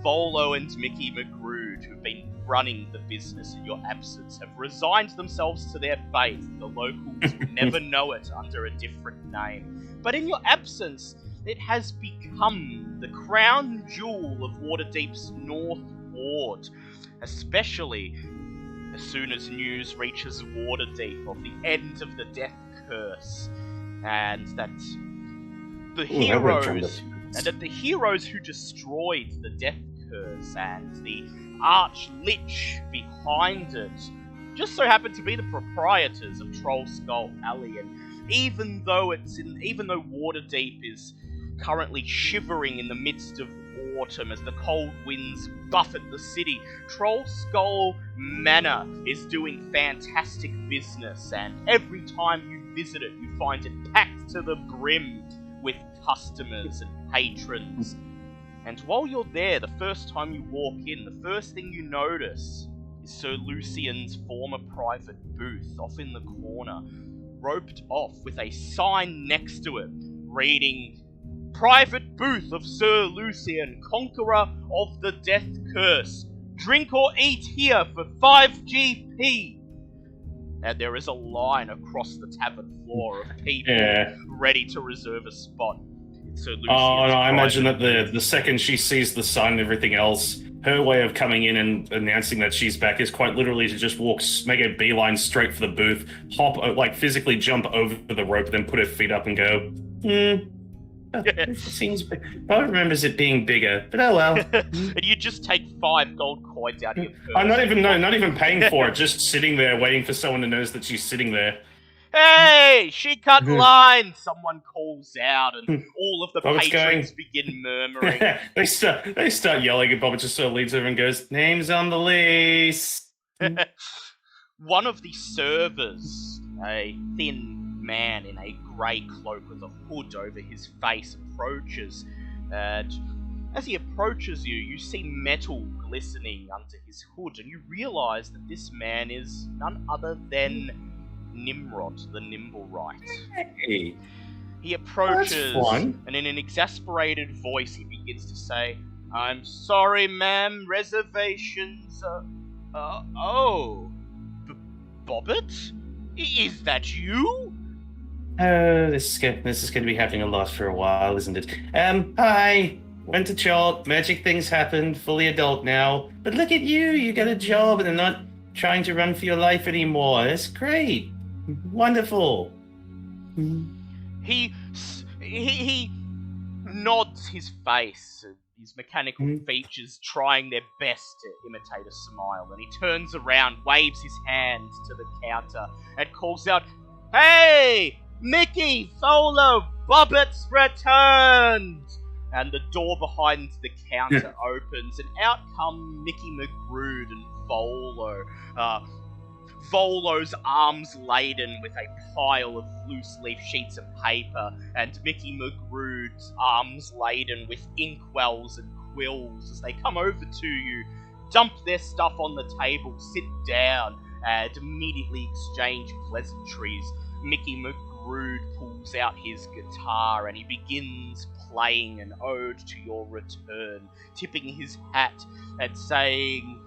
Volo and Mickey McGrood, who've been running the business in your absence, have resigned themselves to their fate. The locals will never know it under a different name. But in your absence, it has become the crown jewel of Waterdeep's North Ward, especially as soon as news reaches Waterdeep of the end of the death curse, and that the heroes who destroyed the death curse and the arch lich behind it just so happen to be the proprietors of Troll Skull Alley. And even though Waterdeep is currently shivering in the midst of autumn as the cold winds buffet the city, Troll Skull Manor is doing fantastic business, and every time you visit it, you find it packed to the brim with customers and patrons. And while you're there, the first time you walk in, the first thing you notice is Sir Lucian's former private booth off in the corner, roped off with a sign next to it reading, "Private booth of Sir Lucian, conqueror of the death curse. Drink or eat here for 5 GP." And there is a line across the tavern floor of people ready to reserve a spot. Sir Lucian's I imagine that the second she sees the sign and everything else, her way of coming in and announcing that she's back is quite literally to just make a beeline straight for the booth, physically jump over the rope, then put her feet up and go, it seems big. Probably remembers it being bigger, but oh well. And you just take 5 gold coins out of your purse. I'm not even paying for it, just sitting there waiting for someone to notice that she's sitting there. Hey, she cut line! Someone calls out, and all of the patrons begin murmuring. They start yelling, and Bobbit just sort of leads over and goes, "Name's on the list." One of the servers, a thin man in a grey cloak with a hood over his face, approaches. And as he approaches you, you see metal glistening under his hood, and you realise that this man is none other than Nimrod, the Nimblewright. Hey. He approaches, and in an exasperated voice, he begins to say, "I'm sorry, ma'am, reservations, Bobbit? Is that you?" This is going to be happening a lot for a while, isn't it? Hi. Went to Chalt, magic things happened, fully adult now. But look at you got a job and are not trying to run for your life anymore. That's great. Wonderful. He nods his face, his mechanical features trying their best to imitate a smile, and he turns around, waves his hand to the counter, and calls out, "Hey! Mickey, Volo, Bobbit's returned!" And the door behind the counter opens, and out come Mickey McGrood and Volo. Volo's arms laden with a pile of loose-leaf sheets of paper, and Mickey McGrood's arms laden with inkwells and quills as they come over to you, dump their stuff on the table, sit down, and immediately exchange pleasantries. Mickey McGrood pulls out his guitar and he begins playing an ode to your return, tipping his hat and saying,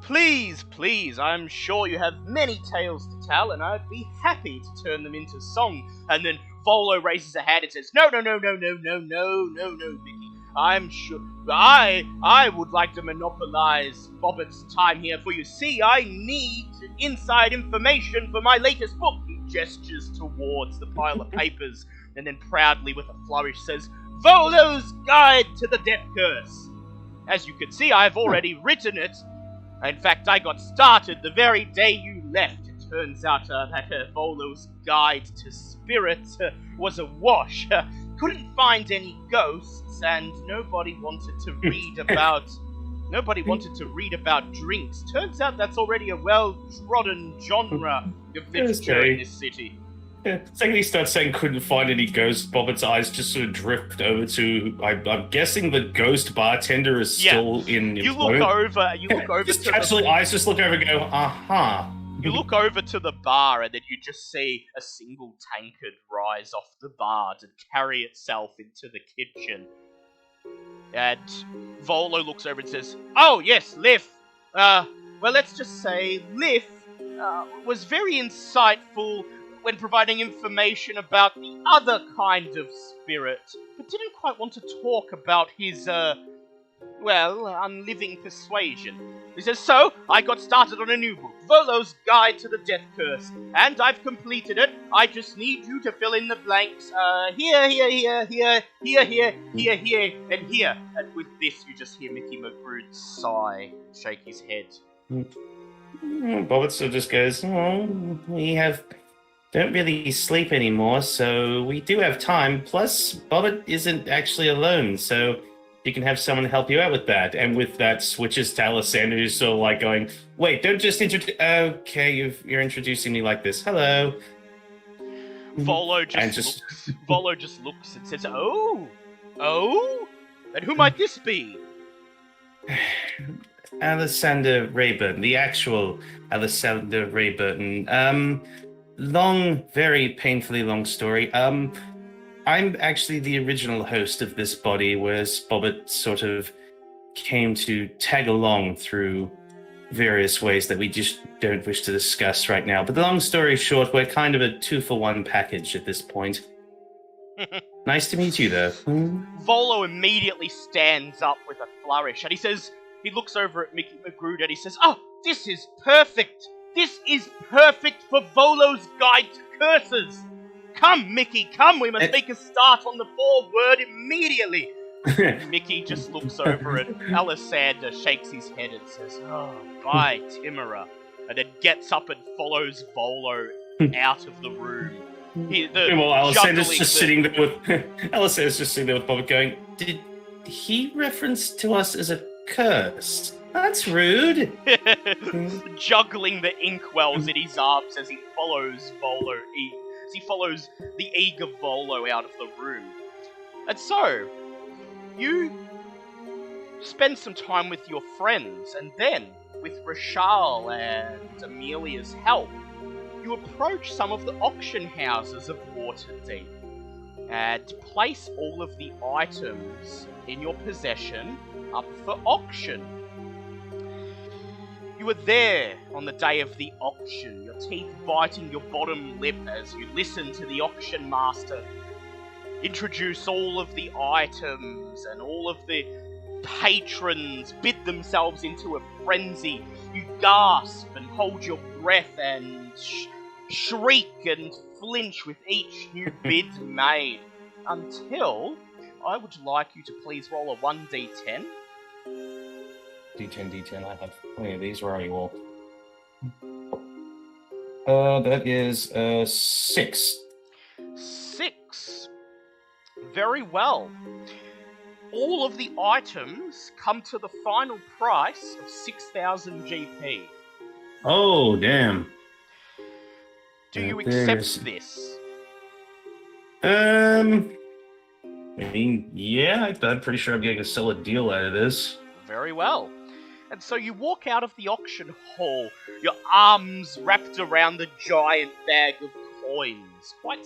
Please, please, I'm sure you have many tales to tell, and I'd be happy to turn them into song. And then Volo raises a hand and says, No, Mickey. I'm sure I would like to monopolize Bobbitt's time here, for you see, I need inside information for my latest book. He gestures towards the pile of papers, and then proudly with a flourish says, Volo's Guide to the Death Curse. As you can see, I've already written it. In fact, I got started the very day you left. It turns out that Volo's Guide to Spirits was a wash. Couldn't find any ghosts, and nobody wanted to read about drinks. Turns out that's already a well-trodden genre of literature in this city. Yeah, the second he starts saying couldn't find any ghosts, Bobbitt's eyes just sort of drift over to, I'm guessing the ghost bartender is still in You look over just to casually, eyes just look over and go, uh-huh. You look over to the bar, and then you just see a single tankard rise off the bar to carry itself into the kitchen. And Volo looks over and says, Oh, yes, Liff. Well, let's just say Liff was very insightful when providing information about the other kind of spirit, but didn't quite want to talk about his, unliving persuasion. He says, So, I got started on a new book, Volo's Guide to the Death Curse, and I've completed it. I just need you to fill in the blanks, here, and here. And with this, you just hear Mickey McGrood sigh, shake his head. Bobbit still just goes, don't really sleep anymore, so we do have time. Plus, Bobbit isn't actually alone, so you can have someone help you out with that. And with that, switches to Alessandro, who's sort of like going, wait, don't just introduce... Okay, you're introducing me like this. Hello. Volo just looks and says, Oh? And who might this be? Alessandro Rayburn, the actual Alessandro Rayburn. Very painfully long story. I'm actually the original host of this body, whereas Bobbit sort of came to tag along through various ways that we just don't wish to discuss right now. But the long story short, we're kind of a 2-for-1 package at this point. Nice to meet you, though. Volo immediately stands up with a flourish, and he looks over at Mickey McGrood, and he says, Oh, this is perfect! This is perfect for Volo's Guide to Curses! Come, Mickey, come! We must make a start on the foreword immediately! Mickey just looks over at Alessander, shakes his head and says, Oh, by Timora, and then gets up and follows Volo out of the room. Alessander's just sitting there with Bobbit going, Did he reference to us as a curse? That's rude. Juggling the inkwells in his arms as he follows Volo, as he follows the eager Volo out of the room. And so, you spend some time with your friends, and then, with Rashal and Amelia's help, you approach some of the auction houses of Waterdeep and place all of the items in your possession up for auction. You were there on the day of the auction, your teeth biting your bottom lip as you listen to the auction master introduce all of the items, and all of the patrons bid themselves into a frenzy. You gasp and hold your breath and shriek and flinch with each new bid made, until I would like you to please roll a 1d10. D10, I have plenty of these. Where are you all? That is 6. 6. Very well. All of the items come to the final price of 6,000 GP. Oh, damn. Do you accept this? I mean, yeah, I'm pretty sure I'm getting a solid deal out of this. Very well. And so you walk out of the auction hall, your arms wrapped around the giant bag of coins, quite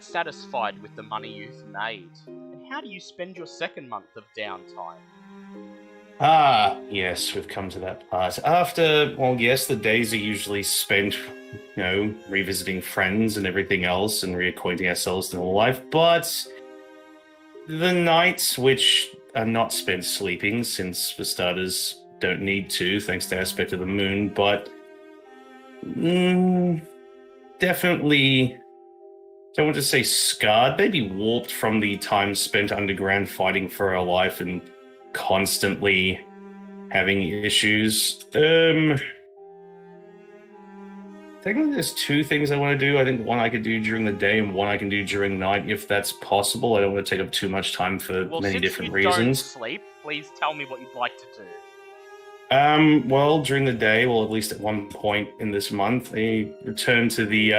satisfied with the money you've made. And how do you spend your second month of downtime? Ah, yes, we've come to that part. After, well, yes, the days are usually spent, revisiting friends and everything else and reacquainting ourselves to normal life, but the nights, which are not spent sleeping, since for starters, don't need to, thanks to aspect of the moon, but definitely, don't want to say scarred, maybe warped from the time spent underground fighting for our life and constantly having issues. Technically, there's two things I want to do. I think one I could do during the day and one I can do during night, if that's possible. I don't want to take up too much time for many different reasons. Don't sleep, please tell me what you'd like to do. Well, during the day, well, at least at one point in this month, I return to the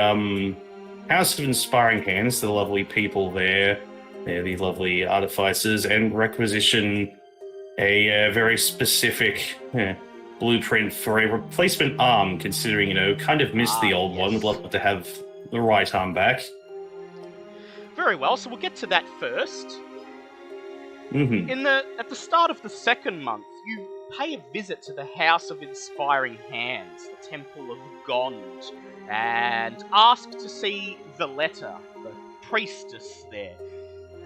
House of Inspiring Hands, the lovely people there, the lovely artificers, and requisition a very specific blueprint for a replacement arm, considering, kind of missed the old one. Would love to have the right arm back. Very well, so we'll get to that first. Mm-hmm. At the start of the second month, you pay a visit to the House of Inspiring Hands, the Temple of Gond, and ask to see Valletta, the priestess there.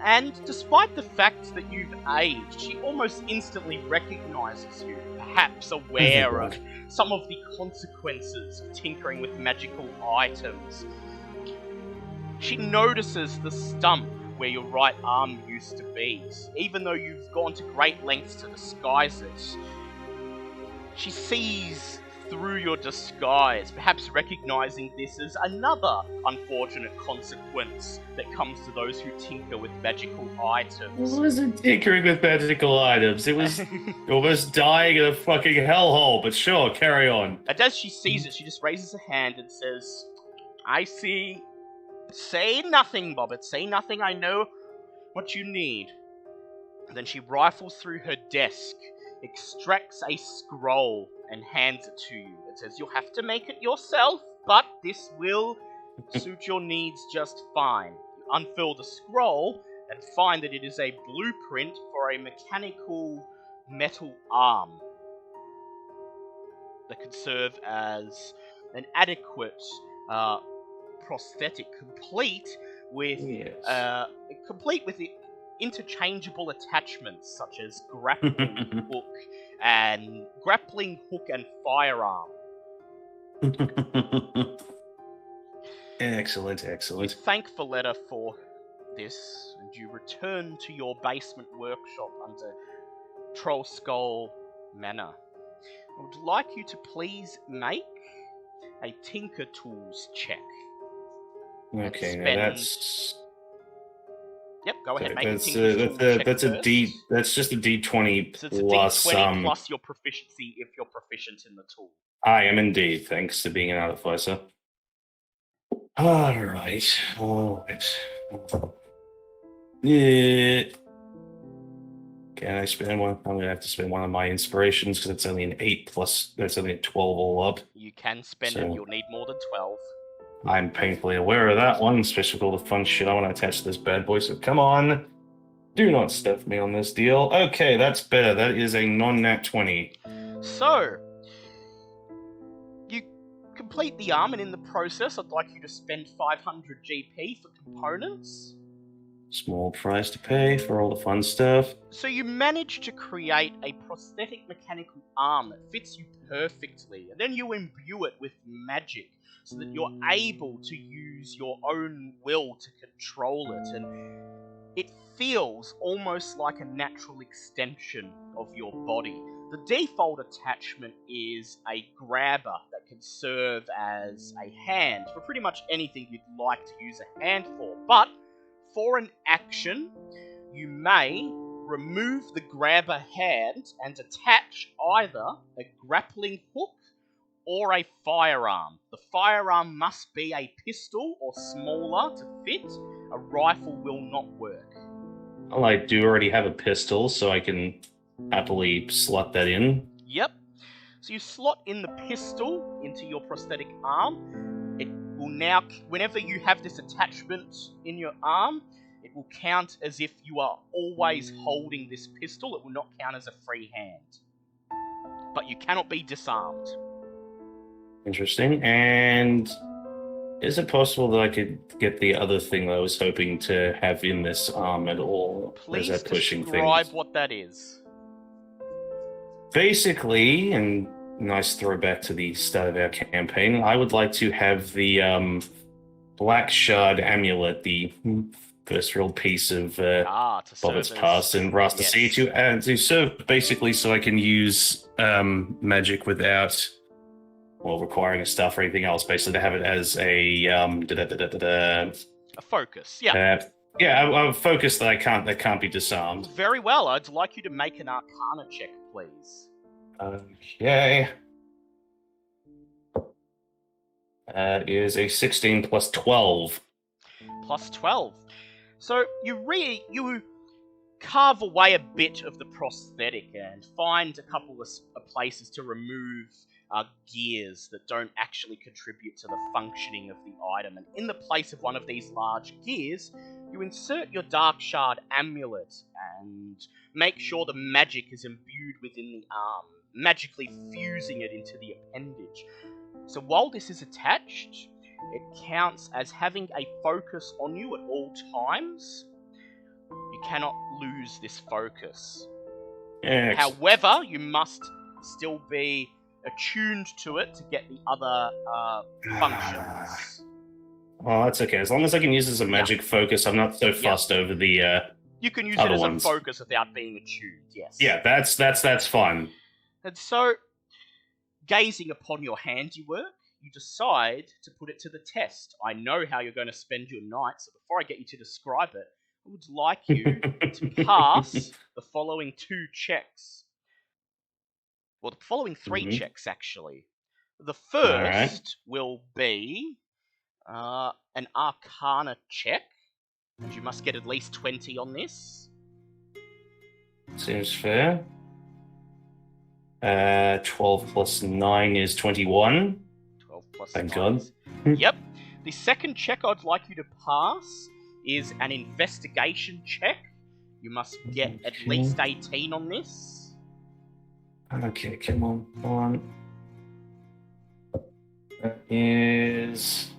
And despite the fact that you've aged, she almost instantly recognizes you, perhaps aware of some of the consequences of tinkering with magical items. She notices the stump where your right arm used to be, even though you've gone to great lengths to disguise it. She sees through your disguise, perhaps recognizing this as another unfortunate consequence that comes to those who tinker with magical items. It wasn't tinkering with magical items. It was almost dying in a fucking hellhole, but sure, carry on. And as she sees it, she just raises a hand and says, I see. Say nothing, Bobbit. Say nothing. I know what you need. And then she rifles through her desk, extracts a scroll, and hands it to you. It says, you'll have to make it yourself, but this will suit your needs just fine. You unfurl the scroll and find that it is a blueprint for a mechanical metal arm that could serve as an adequate prosthetic, complete with the interchangeable attachments such as grappling hook and firearm. Excellent. You thank Valletta for this, and you return to your basement workshop under Troll Skull Manor. I would like you to please make a Tinker Tools check. Okay, now that's... Yep, go ahead, make that's, a Tinker Tools check that's first. a D. That's just a D20 So it's a plus D20 plus your proficiency if you're proficient in the tool. I am indeed, thanks to being an artificer. All right. Yeah. Can I spend one? I'm gonna have to spend one of my inspirations because it's only an 8 plus. That's only a 12 all up. You can spend it. You'll need more than 12. I'm painfully aware of that one, especially with all the fun shit I want to attach to this bad boy. So come on, do not stuff me on this deal. Okay, that's better. That is a non-nat 20. So you complete the arm, and in the process, I'd like you to spend 500 GP for components. Small price to pay for all the fun stuff. So you manage to create a prosthetic mechanical arm that fits you perfectly, and then you imbue it with magic so that you're able to use your own will to control it, and it feels almost like a natural extension of your body. The default attachment is a grabber that can serve as a hand for pretty much anything you'd like to use a hand for, but for an action, you may remove the grabber hand and attach either a grappling hook or a firearm. The firearm must be a pistol or smaller to fit. A rifle will not work. Well, I do already have a pistol, so I can happily slot that in. Yep. So you slot in the pistol into your prosthetic arm. It will now, whenever you have this attachment in your arm, it will count as if you are always holding this pistol. It will not count as a free hand. but you cannot be disarmed. Interesting. And is it possible that I could get the other thing that I was hoping to have in this arm at all? Or is Please that pushing describe things? what that is. Basically, and nice throwback to the start of our campaign, I would like to have the Black Shard amulet, the first real piece of To Bobbitt's serve as- past and Rasta yes. Sea to serve basically so I can use magic without requiring a staff or anything else. Basically, to have it as a A focus, yeah. a focus that can't be disarmed. Very well, I'd like you to make an Arcana check, please. Okay. That is a 16 plus 12. Plus 12. So you carve away a bit of the prosthetic and find a couple of places to remove gears that don't actually contribute to the functioning of the item. And in the place of one of these large gears, you insert your Dark Shard amulet and make sure the magic is imbued within the arm, magically fusing it into the appendage. So while this is attached, it counts as having a focus on you at all times. You cannot lose this focus. Excellent. However, you must still be attuned to it to get the other functions. Well, that's okay. As long as I can use it as a magic focus, I'm not so fussed over the. You can use it other as ones. a focus without being attuned, yes. Yeah, that's fine. And so, gazing upon your handiwork, you decide to put it to the test. I know how you're going to spend your night, so before I get you to describe it, I would like you to pass the following 2 checks. Well, the following 3 checks, actually. The first will be an Arcana check, and you must get at least 20 on this. Seems fair. 12 plus 9 is 21. 12 plus Thank 9 God. is- Yep. The second check I'd like you to pass is an investigation check. You must get at least 18 on this. Okay, come on. That is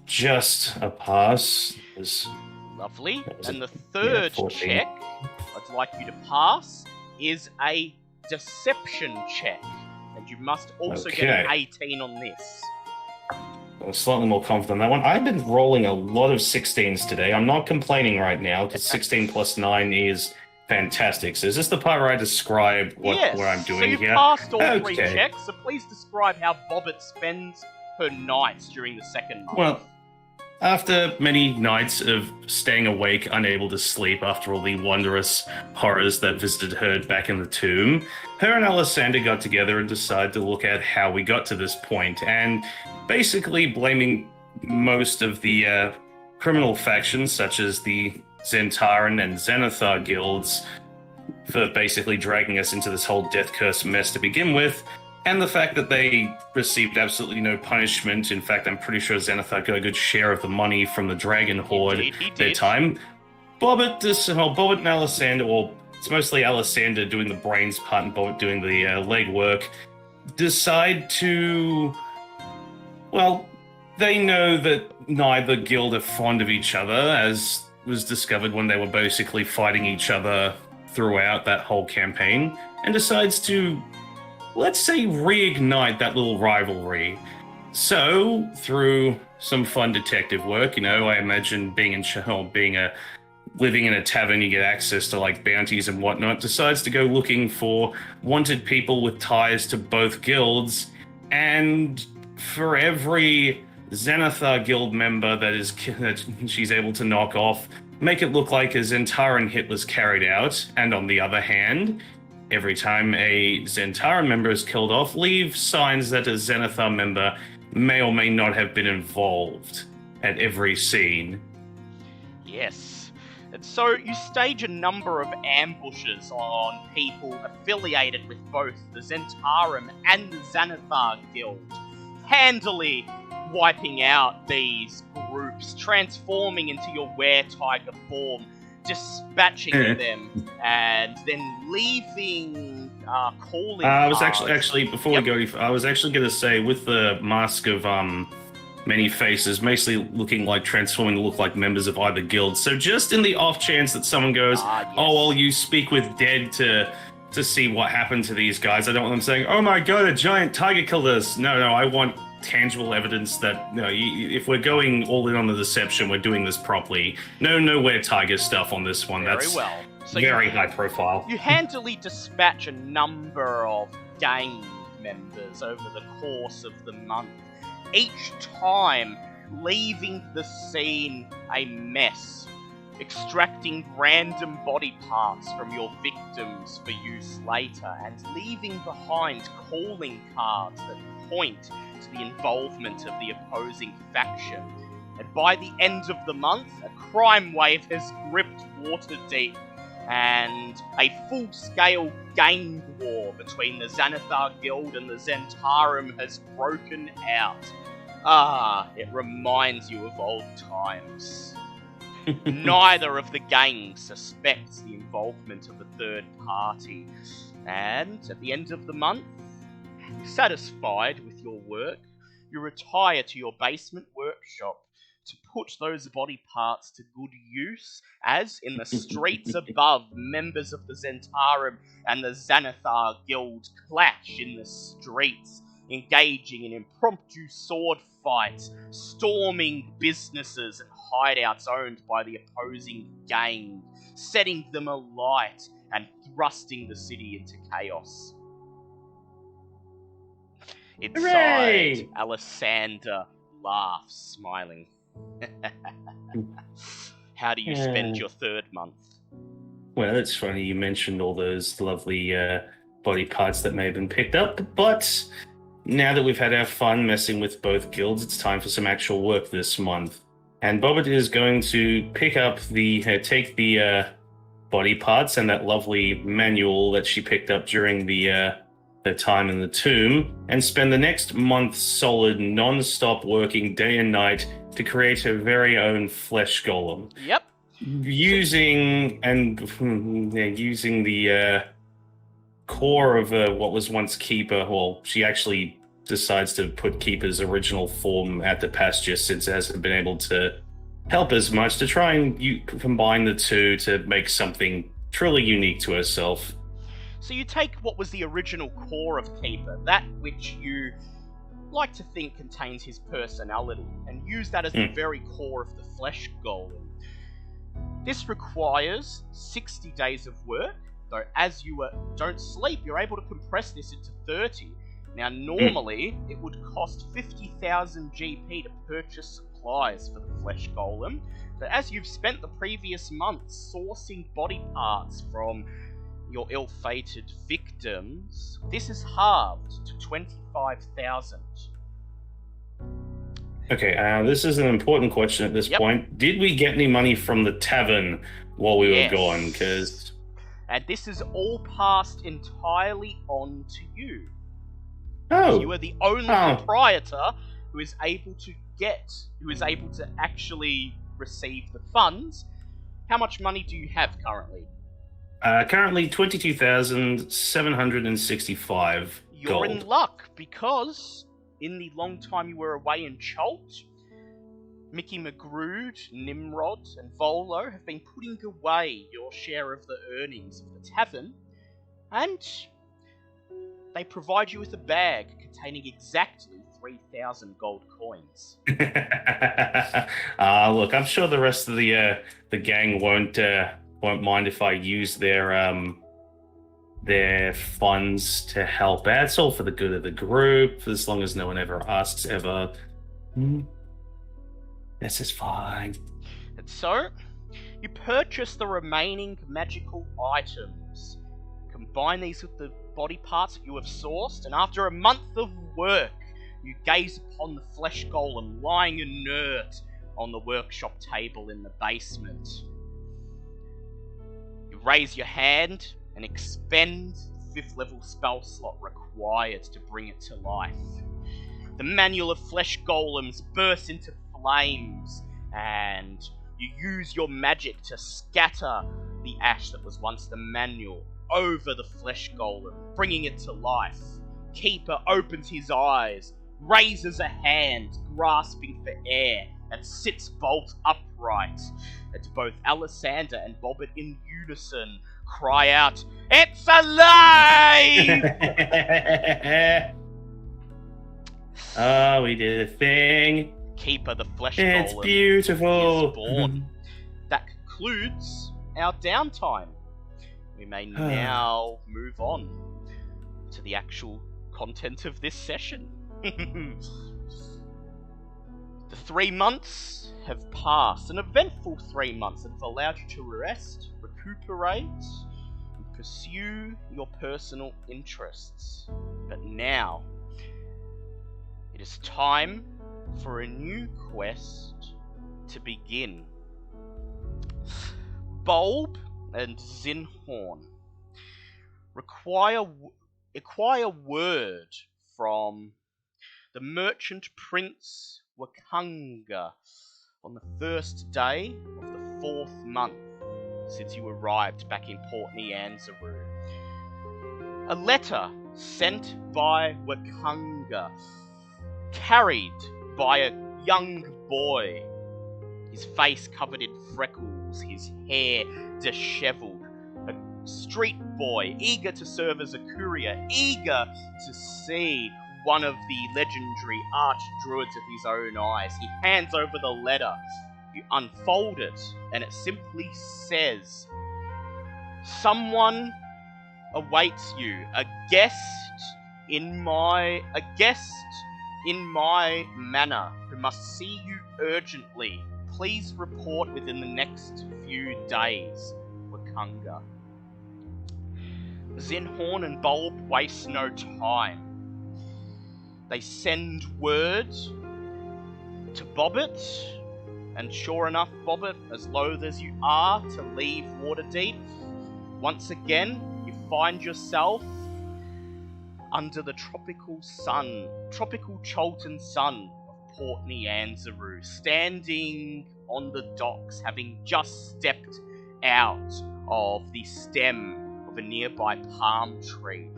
just a pass. Lovely. That was And a- the third 14. check I'd like you to pass is a deception check. And you must also get an Okay. 18 on this. I'm slightly more confident on that one. I've been rolling a lot of 16s today. I'm not complaining right now because 16 plus 9 is fantastic. So is this the part where I describe what I'm doing so you've here? passed all 3 Okay. checks, so please describe how Bobbit spends her nights during the second month. Well, after many nights of staying awake, unable to sleep after all the wondrous horrors that visited her back in the tomb, her and Alessander got together and decided to look at how we got to this point, and basically blaming most of the criminal factions, such as the Zentaran and Xanathar guilds, for basically dragging us into this whole death curse mess to begin with, and the fact that they received absolutely no punishment. In fact, I'm pretty sure Xanathar got a good share of the money from the Dragon Horde He their did. time. Bobbit and Alessander, or it's mostly Alessander doing the brains part and Bobbit doing the legwork, decide to... Well, they know that neither guild are fond of each other, as was discovered when they were basically fighting each other throughout that whole campaign, and decides to, let's say, reignite that little rivalry. So, through some fun detective work, I imagine living in a tavern, you get access to like bounties and whatnot, decides to go looking for wanted people with ties to both guilds, and for every Xanathar guild member that she's able to knock off, make it look like a Zentaran hit was carried out, and on the other hand, every time a Zentaran member is killed off, leave signs that a Xanathar member may or may not have been involved at every scene. Yes. And so you stage a number of ambushes on people affiliated with both the Zentarum and the Xanathar Guild, handily wiping out these groups, transforming into your were-tiger form, dispatching them, and then leaving calling I was cards. actually before we go, I was actually going to say with the mask of many faces, mostly looking like transforming to look like members of either guild. So just in the off chance that someone goes, Yes. "Oh, well, you speak with dead to see what happened to these guys," I don't want them saying, "Oh my god, a giant tiger killed us." No, I want tangible evidence that if we're going all in on the deception, we're doing this properly. No nowhere tiger stuff on this one. Very That's well. So very high profile. You handily dispatch a number of gang members over the course of the month, each time leaving the scene a mess, extracting random body parts from your victims for use later, and leaving behind calling cards that point to the involvement of the opposing faction. And by the end of the month, a crime wave has gripped Waterdeep, and a full-scale gang war between the Xanathar Guild and the Zentarum has broken out. It reminds you of old times. Neither of the gangs suspects the involvement of a third party, and at the end of the month, satisfied with your work, you retire to your basement workshop to put those body parts to good use, as in the streets above, members of the Zentarum and the Xanathar Guild clash in the streets, engaging in impromptu sword fights, storming businesses and hideouts owned by the opposing gang, setting them alight and thrusting the city into chaos. Inside, Hooray! Alessander laughs, smiling. How do you spend your third month? Well, it's funny you mentioned all those lovely body parts that may have been picked up, but now that we've had our fun messing with both guilds, it's time for some actual work this month. And Bobbit is going to pick up take the body parts and that lovely manual that she picked up during the time in the tomb, and spend the next month solid, non-stop working day and night to create her very own flesh golem. Yep. Using the core of what was once Keeper. Well, she actually decides to put Keeper's original form at the pasture since it hasn't been able to help as much, to try and combine the two to make something truly unique to herself. So you take what was the original core of Keeper, that which you like to think contains his personality, and use that as the very core of the flesh golem. This requires 60 days of work, though as you don't sleep, you're able to compress this into 30. Now normally, it would cost 50,000 GP to purchase supplies for the flesh golem, but as you've spent the previous months sourcing body parts from your ill-fated victims, this is halved to 25,000. Okay, this is an important question at this point. Did we get any money from the tavern while we were gone? And this is all passed entirely on to you. Oh. You are the only proprietor who is able to actually receive the funds. How much money do you have currently? Currently 22,765 You're gold. in luck, because in the long time you were away in Chult, Mickey McGrood, Nimrod, and Volo have been putting away your share of the earnings of the tavern, and they provide you with a bag containing exactly 3,000 gold coins. Look, I'm sure the rest of the gang won't mind if I use their funds to help out. It's all for the good of the group, as long as no one ever asks ever. This is fine. And so, you purchase the remaining magical items, combine these with the body parts that you have sourced, and after a month of work, you gaze upon the flesh golem lying inert on the workshop table in the basement. You raise your hand and expend the 5th level spell slot required to bring it to life. The manual of flesh golems bursts into flames, and you use your magic to scatter the ash that was once the manual over the flesh golem, bringing it to life. Keeper opens his eyes, raises a hand, grasping for air, and sits bolt upright. And both Alessander and Bobbit in unison cry out, "It's alive!" Oh, we did a thing. Keeper the flesh It's golem beautiful. is born. That concludes our downtime. We may now move on to the actual content of this session. The 3 months have passed, an eventful 3 months that have allowed you to rest, recuperate, and pursue your personal interests. But now, it is time for a new quest to begin. Bulb and Zinhorn acquire word from the merchant prince Wakanga on the first day of the 4th month since you arrived back in Port Nyanzaru. A letter sent by Wakanga, carried by a young boy, his face covered in freckles, his hair disheveled. A street boy, eager to serve as a courier, eager to see one of the legendary archdruids of his own eyes. He hands over the letter. You unfold it, and it simply says, "Someone awaits you. A guest in my manor who must see you urgently. Please report within the next few days. Wakanga." Zinhorn and Bulb waste no time. They send word to Bobbit, and sure enough, Bobbit, as loath as you are to leave Waterdeep, once again you find yourself under the tropical Cholton sun of Port Nyanzaru, standing on the docks, having just stepped out of the stem of a nearby palm tree,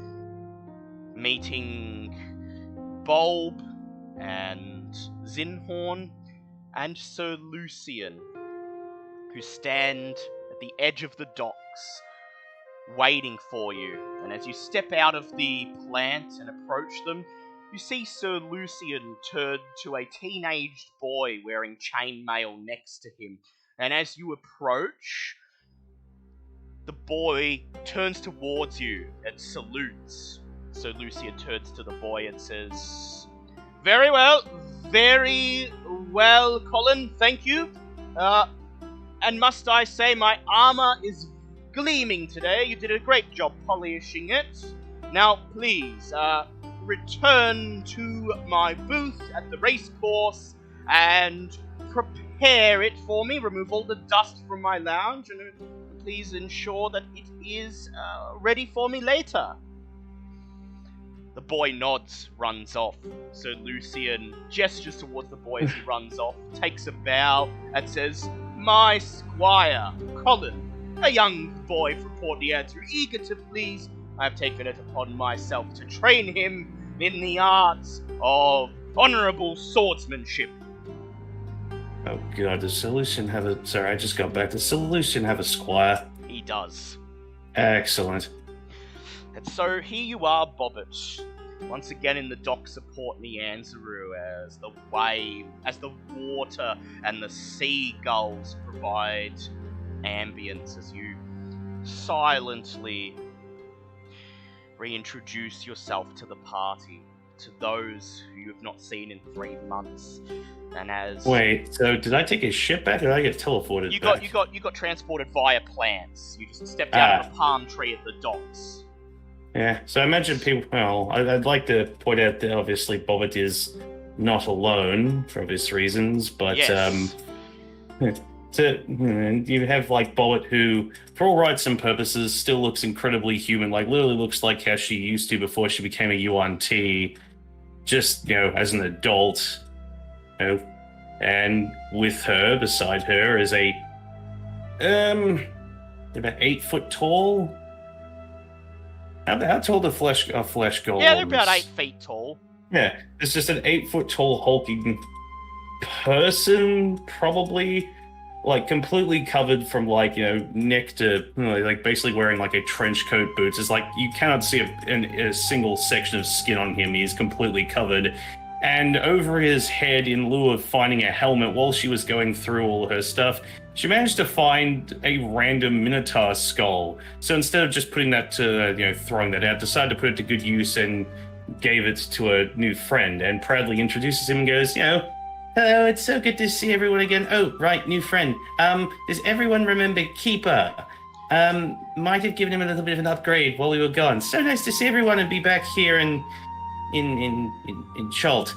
meeting Bulb and Zinhorn and Sir Lucian, who stand at the edge of the docks, waiting for you. And as you step out of the plant and approach them, you see Sir Lucian turn to a teenaged boy wearing chainmail next to him. And as you approach, the boy turns towards you and salutes. Sir Lucian turns to the boy and says, very well, Colin, thank you. And must I say, my armor is gleaming today. You did a great job polishing it. Now, please, return to my booth at the racecourse and prepare it for me. Remove all the dust from my lounge and please ensure that it is ready for me later. The boy nods, runs off. Sir Lucian gestures towards the boy as he runs off, takes a bow, and says, my squire, Colin, a young boy from Port Nyanzaru, eager to please, I have taken it upon myself to train him in the arts of honourable swordsmanship. Oh god, does Sir Lucian have a... Sorry, I just got back. Does Sir Lucian have a squire? He does. Excellent. And so here you are, Bobbit, once again in the docks of Port Nyanzaru, as the water and the seagulls provide ambience as you silently reintroduce yourself to the party, to those who you have not seen in 3 months. And as wait, so did I take a ship back, or did I get teleported back? You got transported via plants. You just stepped out of a palm tree at the docks. Yeah, so I imagine people... Well, I'd like to point out that obviously Bobbit is not alone for obvious reasons, but yes. You have like Bobbit, who, for all rights and purposes, still looks incredibly human. Like literally looks like how she used to before she became a UNT, just as an adult. And with her, beside her, is a about 8 foot tall How tall are flesh golems? Yeah, they're about 8 feet tall. Yeah, it's just an 8-foot tall hulking person, probably, like completely covered from like neck to like basically wearing like a trench coat, boots. It's like you cannot see a single section of skin on him. He's completely covered. And over his head, in lieu of finding a helmet, while she was going through all her stuff, she managed to find a random Minotaur skull. So instead of just putting that to, throwing that out, decided to put it to good use and gave it to a new friend, and proudly introduces him and goes, hello, it's so good to see everyone again. Oh, right, new friend. Does everyone remember Keeper? Might have given him a little bit of an upgrade while we were gone. So nice to see everyone and be back here in Chult.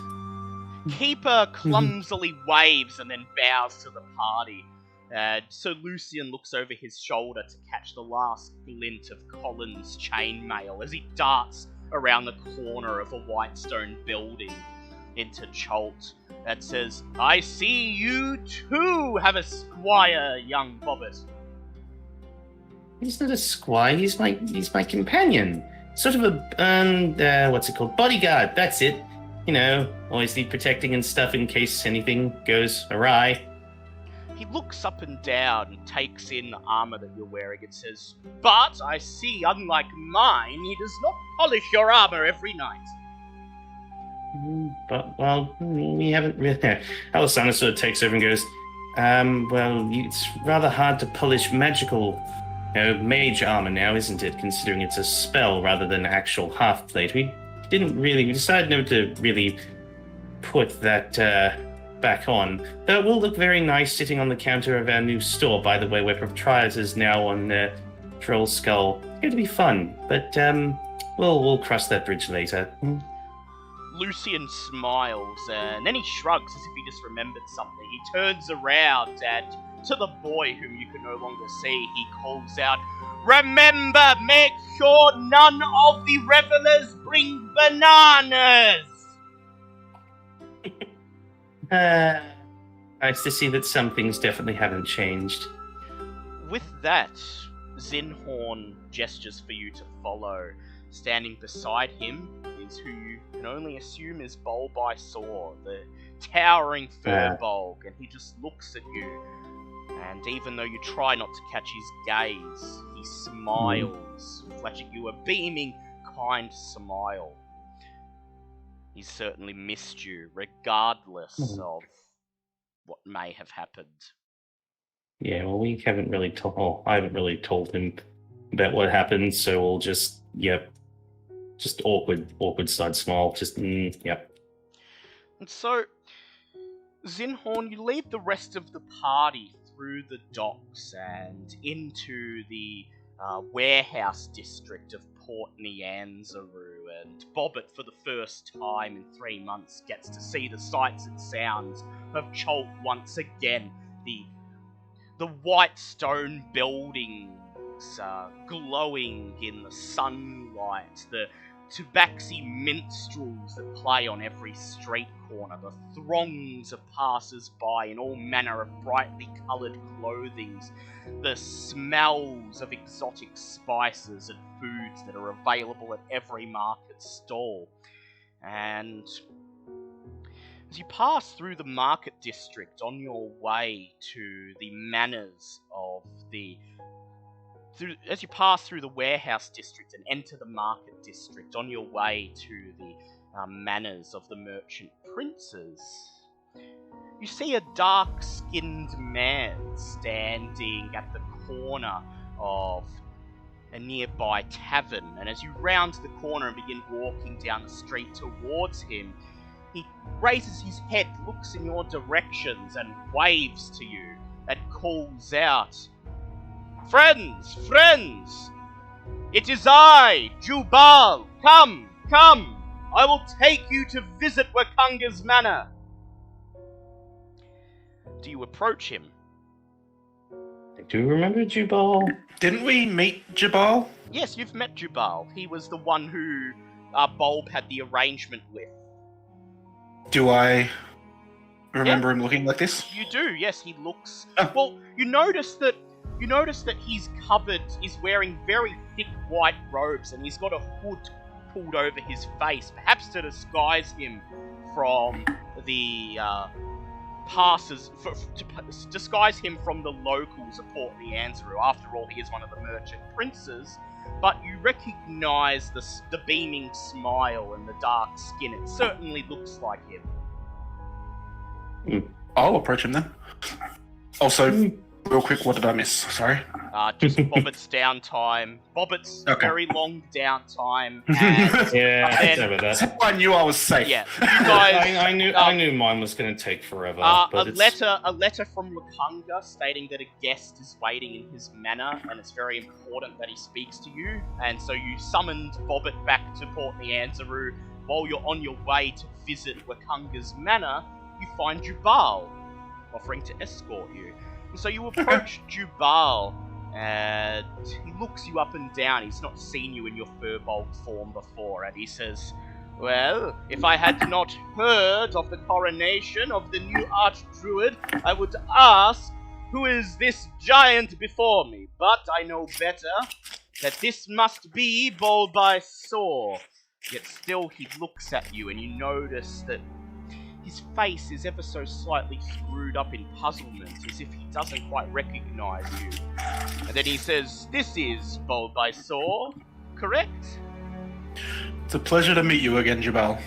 Keeper clumsily waves and then bows to the party. So Lucian looks over his shoulder to catch the last glint of Colin's chainmail as he darts around the corner of a white stone building into Chult that says, I see you too have a squire, young Bobbit. He's not a squire, he's my companion. Sort of a, what's it called? Bodyguard, that's it. Always need protecting and stuff in case anything goes awry. He looks up and down and takes in the armor that you're wearing and says, but I see, unlike mine, he does not polish your armor every night. But, well, we haven't really... Alisana sort of takes over and goes, well, it's rather hard to polish magical, mage armor now, isn't it? Considering it's a spell rather than actual half-plate. We decided never to really put that, back on. Though it will look very nice sitting on the counter of our new store, by the way, where proprietors now on Troll Skull. It's going to be fun, but we'll cross that bridge later. Lucian smiles, and then he shrugs as if he just remembered something. He turns around, and to the boy whom you can no longer see, he calls out, remember, make sure none of the revelers bring bananas! Nice to see that some things definitely haven't changed. With that, Zinhorn gestures for you to follow. Standing beside him is who you can only assume is Bulbai Saw, the towering Furbolg, and he just looks at you. And even though you try not to catch his gaze, he smiles, flashing you a beaming, kind smile. He's certainly missed you, regardless of what may have happened. Yeah, well, we haven't really told... I haven't really told him about what happened, so we'll just, just awkward side smile, yep. And so, Zinhorn, you lead the rest of the party through the docks and into the warehouse district of Port Nyanzaru, and Bobbit, for the first time in 3 months, gets to see the sights and sounds of Chult once again. The white stone buildings glowing in the sunlight, the tabaxi minstrels that play on every street corner, the throngs of passers-by in all manner of brightly coloured clothings, the smells of exotic spices and foods that are available at every market stall. And as you pass through the market district on your way to the manors of as you pass through the warehouse district and enter the market district on your way to the manors of the merchant princes, you see a dark-skinned man standing at the corner of a nearby tavern, and as you round the corner and begin walking down the street towards him, he raises his head, looks in your directions, and waves to you, and calls out, Friends! Friends! It is I, Jubal! Come! Come! I will take you to visit Wakanga's manor! Do you approach him? I do remember Jubal. Didn't we meet Jabal? Yes, you've met Jubal. He was the one who Bulb had the arrangement with. Do I remember him looking like this? You do, yes, he looks... Oh. Well, you notice that you notice that he's wearing very thick white robes, and he's got a hood pulled over his face, perhaps to disguise him from the disguise him from the locals of Port Neanzaru. After all, he is one of the merchant princes. But you recognize the beaming smile and the dark skin. It certainly looks like him. I'll approach him then. Also, real quick, what did I miss? Sorry. Just Bobbitt's downtime. Bobbitt's Okay. very long downtime. And Yeah, then- over that. I knew I was safe. yeah, you guys. I knew mine was going to take forever. A but it's... letter from Wakunga stating that a guest is waiting in his manor, and it's very important that he speaks to you. And so you summoned Bobbit back to Port Neanzaru. While you're on your way to visit Wakunga's manor, you find Jubal offering to escort you. And so you approach Jubal, and he looks you up and down. He's not seen you in your furbolg form before, and he says, "Well, if I had not heard of the coronation of the new Archdruid, I would ask, who is this giant before me? But I know better, that this must be Bulbasaur." Yet still he looks at you, and you notice that his face is ever so slightly screwed up in puzzlement, as if he doesn't quite recognize you. And then he says, "This is Bulbasaur, correct?" It's a pleasure to meet you again, Jabal.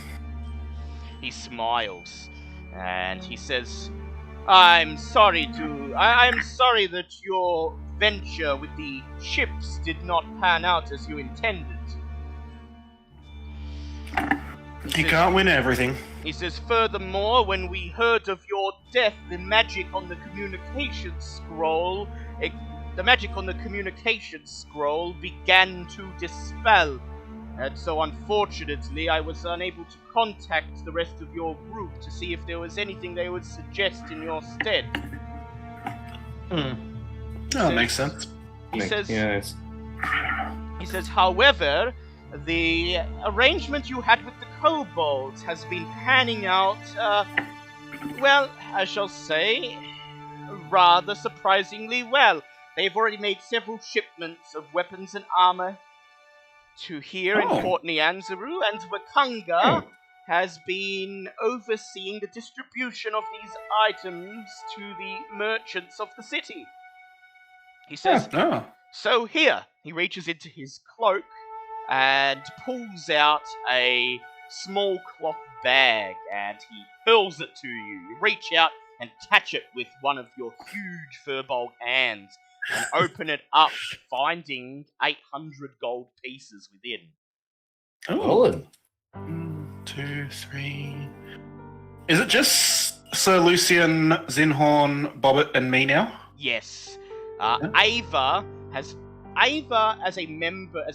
He smiles, and he says, I'm sorry that your venture with the ships did not pan out as you intended." You can't win everything. He says, "Furthermore, when we heard of your death, the magic on the communication scroll began to dispel. And so unfortunately, I was unable to contact the rest of your group to see if there was anything they would suggest in your stead." That makes sense. He says, Yes. "However, the arrangement you had with the kobolds has been panning out, well, I shall say, rather surprisingly well. They've already made several shipments of weapons and armor to here in Port Neanzaru, and Wakunga has been overseeing the distribution of these items to the merchants of the city." He says, "So here," he reaches into his cloak and pulls out a small cloth bag, and he hurls it to you. You reach out and catch it with one of your huge furbolg hands, and open it up, finding 800 gold pieces within. Solid. 1, 2, 3. Is it just Sir Lucian, Zinhorn, Bobbit, and me now? Yes. Ava, as a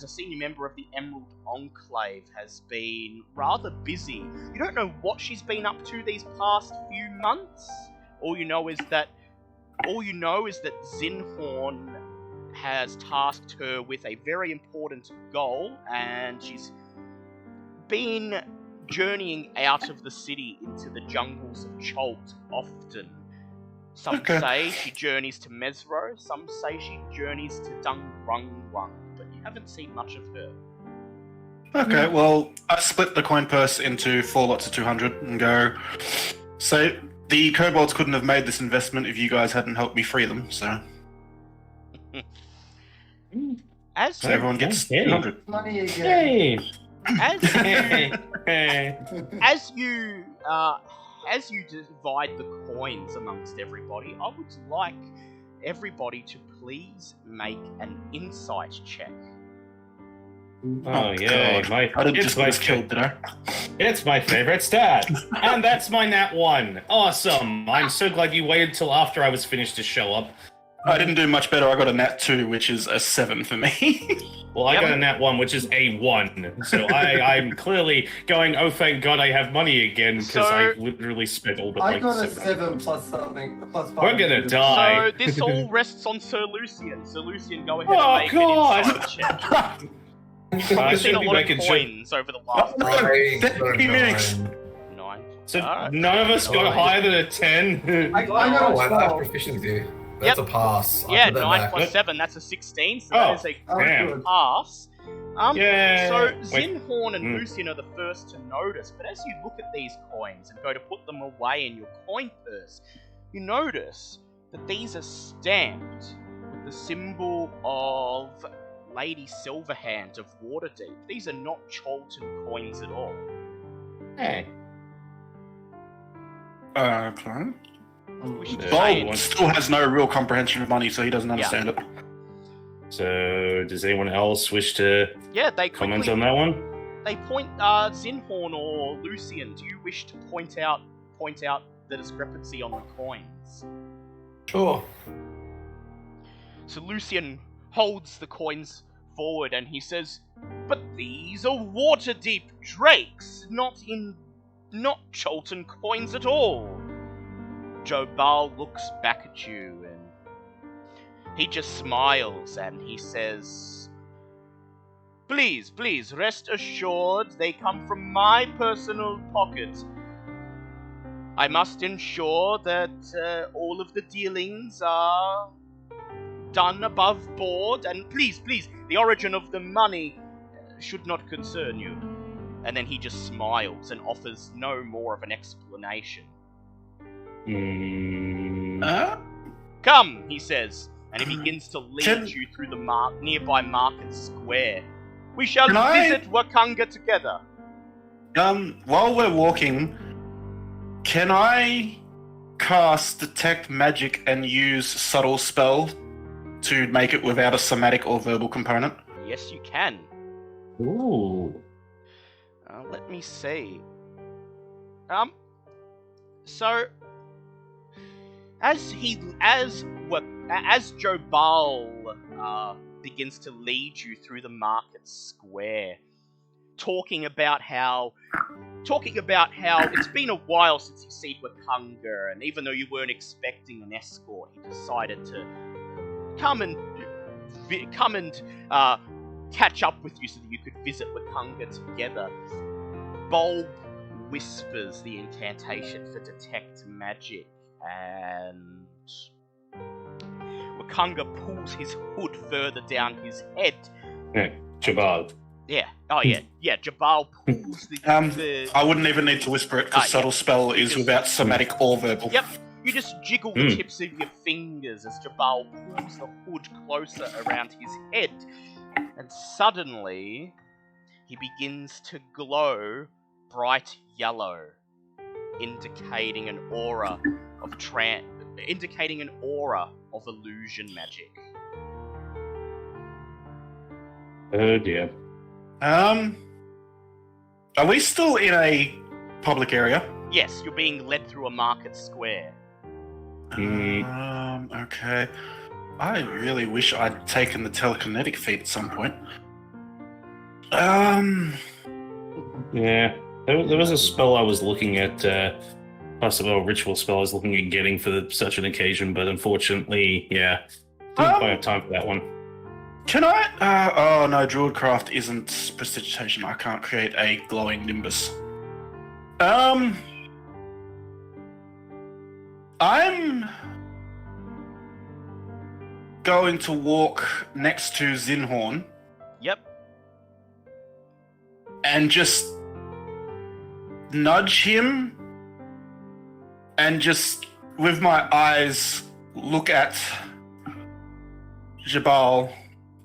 senior member of the Emerald Enclave, has been rather busy. You don't know what she's been up to these past few months. All you know is that Zinhorn has tasked her with a very important goal, and she's been journeying out of the city into the jungles of Cholt often. Some say she journeys to Mezro, some say she journeys to Dungrungwung, but you haven't seen much of her. Okay, well, I split the coin purse into 4 lots of 200 and go, so the kobolds couldn't have made this investment if you guys hadn't helped me free them, so everyone gets 200. Money again. As you divide the coins amongst everybody, I would like everybody to please make an insight check. Oh yeah, God. I didn't just get killed, did I? It's my favorite stat, and that's my nat 1. Awesome! I'm so glad you waited till after I was finished to show up. I didn't do much better. I got a nat 2, which is a 7 for me. Well, I got a nat 1, which is a 1. So I'm clearly going, oh, thank God I have money again, because I literally spent all the I got a 7. 7 plus something, plus 5. We're gonna die. So this all rests on Sir Lucian. Sir Lucian, go ahead Oh, and make God. an insight check. I You've seen a shouldn't be lot of making sure. coins over the last I got 50 minutes. 9. So Alright. none of us got higher than a 10. I got a I have 12. proficiency. That's a pass. I Yeah, put that 9 back. plus 7, that's a 16, so that is a Oh, Damn. good. pass. Yeah. So Wait. Zinhorn and Hmm. Lucian are the first to notice, but as you look at these coins and go to put them away in your coin purse, you notice that these are stamped with the symbol of Lady Silverhand of Waterdeep. These are not Cholton coins at all. Hey. Okay. We should Yeah. say Bold still has no real comprehension of money, so he doesn't understand it. So, does anyone else wish to yeah, they comment quickly on that one? they point Zinhorn or Lucian. Do you wish to point out the discrepancy on the coins? Sure. So Lucian holds the coins forward and he says, "But these are Waterdeep drakes, not Cholton coins at all." Jobal looks back at you and he just smiles and he says, Please, rest assured they come from my personal pocket. I must ensure that all of the dealings are done above board, and please, the origin of the money should not concern you." And then he just smiles and offers no more of an explanation. "Come," he says, and he begins to lead you through the nearby market square. "We shall visit Wakanga together." While we're walking, can I cast Detect Magic and use Subtle Spell to make it without a somatic or verbal component? Yes, you can. Ooh. Let me see. So as Jobal begins to lead you through the market square, talking about how it's been a while since you've seen Wakanga, and even though you weren't expecting an escort, he decided to come and catch up with you so that you could visit Wakanga together. Bulb whispers the incantation for Detect Magic, and Wakanga pulls his hood further down his head. Yeah, Jabal. Yeah. Oh yeah. Yeah. Jabal pulls the. I wouldn't even need to whisper it because Subtle Spell is Just- without somatic or verbal. Yep. You just jiggle the tips of your fingers as Jabal pulls the hood closer around his head, and suddenly he begins to glow bright yellow, indicating an aura of illusion magic. Oh dear. Are we still in a public area? Yes, you're being led through a market square. Okay. I really wish I'd taken the telekinetic feat at some point. Yeah. There was a spell I was looking at, possible ritual spell I was looking at getting for such an occasion, but unfortunately, yeah, didn't quite have time for that one. Can I? Oh no, Druidcraft isn't prestidigitation. I can't create a glowing nimbus. I'm going to walk next to Zinhorn Yep. and just nudge him and just with my eyes look at Jabal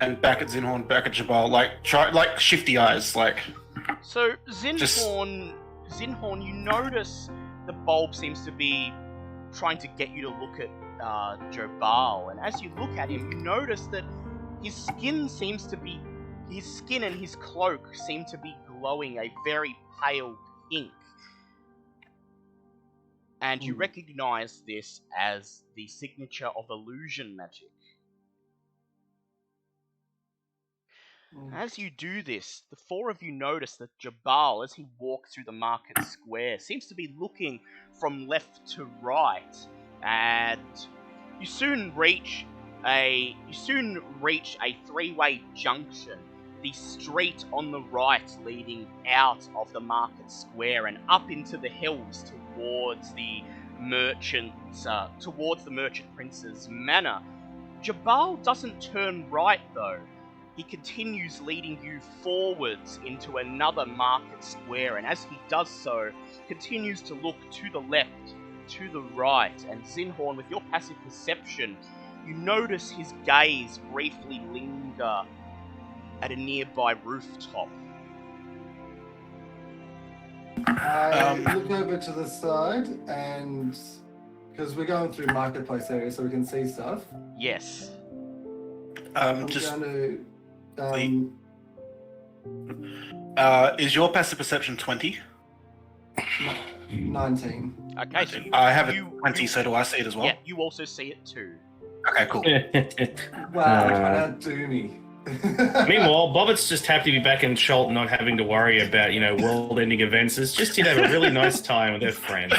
and back at Zinhorn, back at Jabal, like shifty eyes, like. So Zinhorn, you notice the bulb seems to be trying to get you to look at Jobal, and as you look at him, you notice that his skin and his cloak seem to be glowing a very pale pink. And you recognize this as the signature of illusion magic. As you do this, the four of you notice that Jabal, as he walks through the market square, seems to be looking from left to right, and you soon reach a three-way junction. The street on the right leading out of the market square and up into the hills towards the merchants, towards the merchant prince's manor. Jabal doesn't turn right though. He continues leading you forwards into another market square, and as he does so, continues to look to the left, to the right, and Zinhorn, with your passive perception, you notice his gaze briefly linger at a nearby rooftop. I look over to the side, and because we're going through marketplace area, so we can see stuff. Yes. I'm Just going to. is your passive perception 20? 19. Okay, so I have it 20, so do I see it as well? yeah, you also see it too. Okay, cool. Wow, trying to outdo me. Meanwhile, Bobbitt's just happy to be back in Scholt, not having to worry about, world-ending events. It's just have a really nice time with their friends.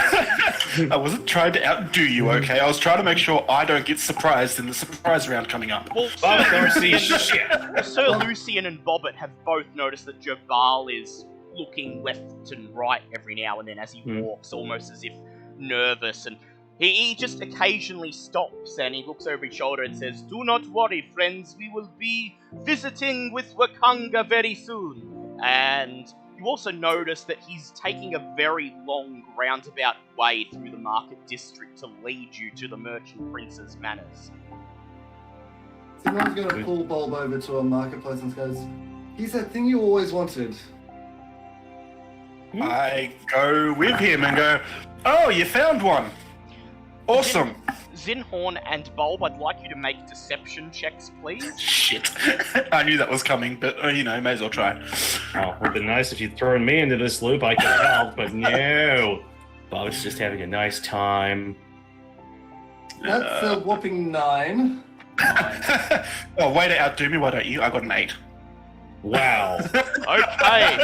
I wasn't trying to outdo you, okay? I was trying to make sure I don't get surprised in the surprise round coming up. Well, Bobbit don't see shit. Sir Lucian and Bobbit have both noticed that Jabal is looking left and right every now and then as he walks, almost as if nervous, and he just occasionally stops and he looks over his shoulder and says, "Do not worry, friends, we will be visiting with Wakanga very soon." And you also notice that he's taking a very long roundabout way through the market district to lead you to the merchant prince's manors. Someone's going to pull Bulb over to a marketplace and goes, "He's that thing you always wanted." I go with him and go, "Oh, you found one. Awesome." Zinhorn and Bulb, I'd like you to make deception checks, please. Shit. I knew that was coming, but, may as well try. Oh, it would be nice if you'd thrown me into this loop. I could help, but no. Bobbitt's just having a nice time. That's a whopping 9. Oh, way to outdo me, why don't you? I got an 8. Wow. Okay,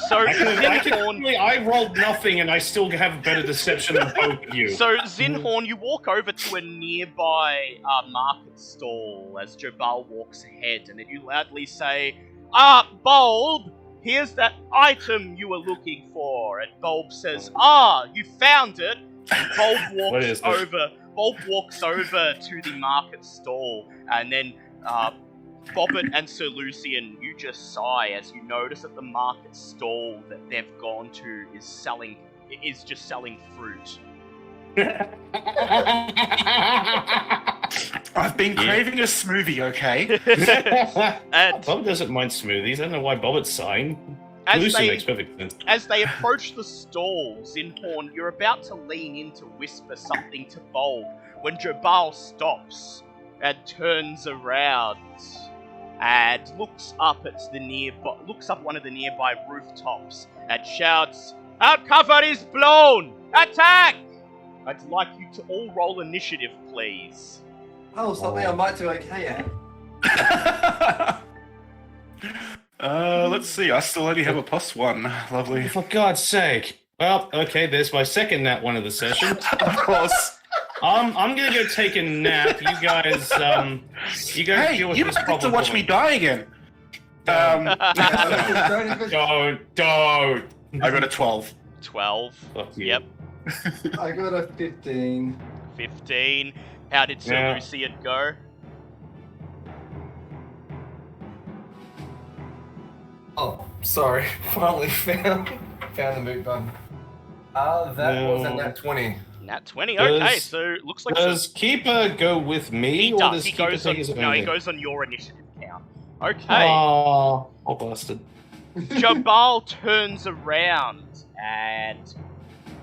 so Zinhorn... I rolled nothing and I still have a better deception than both of you. So, Zinhorn, you walk over to a nearby market stall as Jabal walks ahead, and then you loudly say, Bulb, here's that item you were looking for. And Bulb says, you found it. And Bulb walks over to the market stall, and then Bobbit and Sir Lucian, you just sigh as you notice that the market stall that they've gone to is just selling fruit. I've been craving a smoothie, okay? And Bobbit doesn't mind smoothies. I don't know why Bobbit's sighing. as Lucy makes perfect sense. as they approach the stall, Zinhorn, you're about to lean in to whisper something to Bulb when Jabal stops and turns around and looks up one of the nearby rooftops and shouts, "Our cover is blown! Attack!" I'd like you to all roll initiative, please. Oh, something I might do okay at. Let's see. I still only have a +1. Lovely. For God's sake. Well, okay, there's my second nat one of the session. Of course. I'm gonna go take a nap. You guys Hey, deal with you this don't get problem. to watch me die again. Don't even- Don't. I got a 12. 12. Fuck you. Yep. I got a 15. 15. How did Sir Yeah. Lucian go? Oh, sorry. Finally found the mute button. That was a nat 20. Nat 20. Okay, Does- so looks like Does Keeper go with me, he or does. does He Keeper goes take on. his own? No, he goes on your initiative count. Okay. Oh, bastard. Jabal turns around, and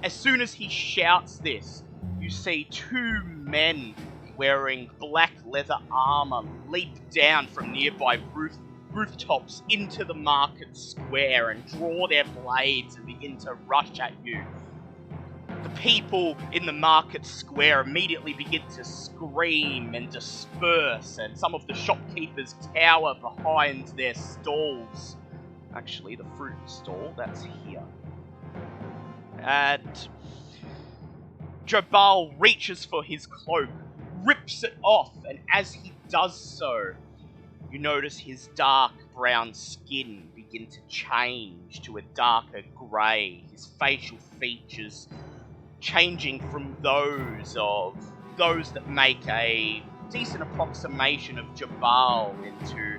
as soon as he shouts this, you see two men wearing black leather armor leap down from nearby rooftops into the market square and draw their blades and begin to rush at you. The people in the market square immediately begin to scream and disperse, and some of the shopkeepers cower behind their stalls. Actually, the fruit stall, that's here. And Jabal reaches for his cloak, rips it off, and as he does so, you notice his dark brown skin begin to change to a darker grey, his facial features changing from those that make a decent approximation of Jabal into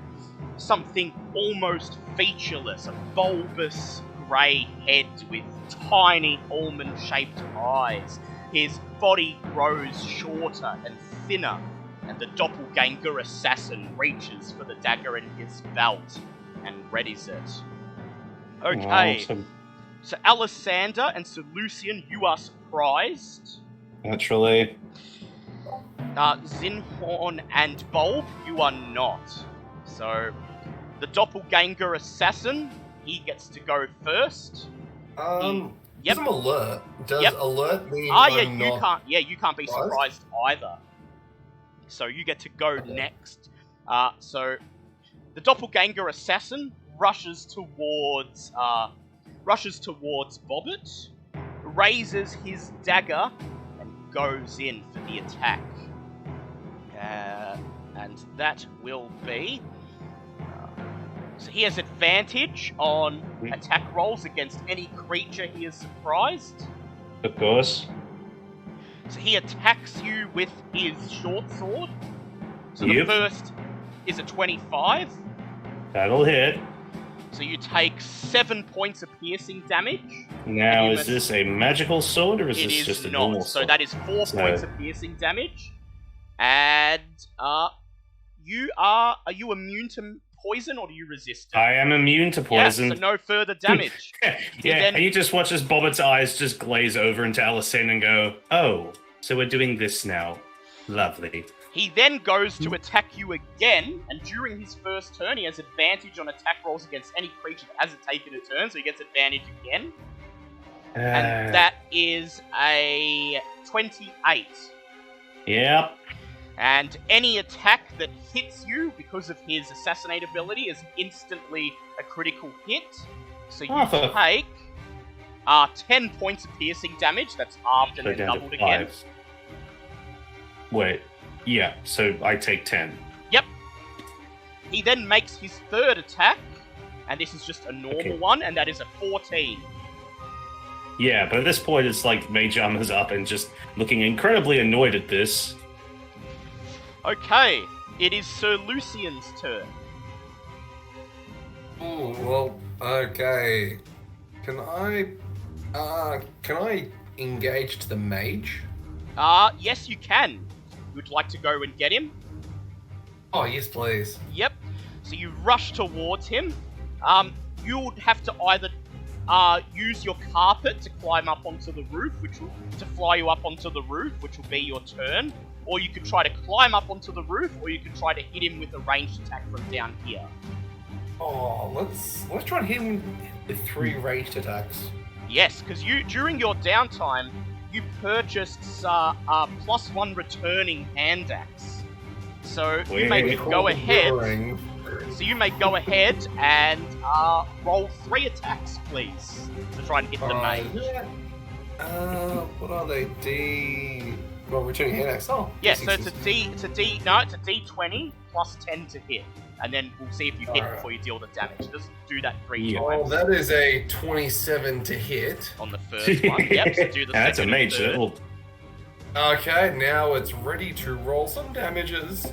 something almost featureless, a bulbous grey head with tiny almond-shaped eyes. His body grows shorter and thinner, and the doppelganger assassin reaches for the dagger in his belt and readies it. Okay, so Alessander and Sir Lucian, you are surprised. Naturally. Zinhorn and Bulb, you are not. So, the doppelganger assassin, he gets to go first. Yep. I'm alert. Does Yep. alert mean you can't be surprised either. So you get to go next. So the doppelganger assassin rushes towards Bobbit, raises his dagger, and goes in for the attack. And that will be. So he has advantage on attack rolls against any creature he is surprised. Of course. So he attacks you with his short sword. So the first is a 25. That'll hit. So you take 7 points of piercing damage. Now, is this a magical sword or is It this is just a not. normal So sword? that is 4 points of piercing damage. And are you immune to poison or do you resist it? I am immune to poison. Yeah, so no further damage. And you just watch as Bobbit's eyes just glaze over into Alicent and go, oh, so we're doing this now. Lovely. He then goes to attack you again, and during his first turn, he has advantage on attack rolls against any creature that hasn't taken a turn, so he gets advantage again. And that is a 28. Yep. And any attack that hits you because of his assassinate ability is instantly a critical hit. So you take 10 points of piercing damage. That's halved and then doubled again. Wait. Yeah, so I take 10. Yep. He then makes his third attack, and this is just a normal one, and that is a 14. Yeah, but at this point it's like Mage Armor's up and just looking incredibly annoyed at this. Okay, it is Sir Lucian's turn. Oh, well, okay. Can I engage the mage? Yes you can. Would like to go and get him? Oh, yes, please. Yep. So you rush towards him. You would have to either use your carpet to climb up onto the roof, to fly you up onto the roof, which will be your turn. Or you could try to climb up onto the roof, or you could try to hit him with a ranged attack from down here. Oh, let's try and hit him with 3 ranged attacks. Yes, because during your downtime, you purchased +1 returning hand axe. So you may go ahead. So you may go ahead and roll 3 attacks, please, to try and hit the mage. What are they? Well, returning hand axe. Oh, yeah. So it's a D20 plus 10 to hit, and then we'll see if you hit before you deal the damage. It doesn't do that 3 times. Oh, that is a 27 to hit on the first one. Yep. So do the That's a second mage. and third. Okay, now it's ready to roll some damages.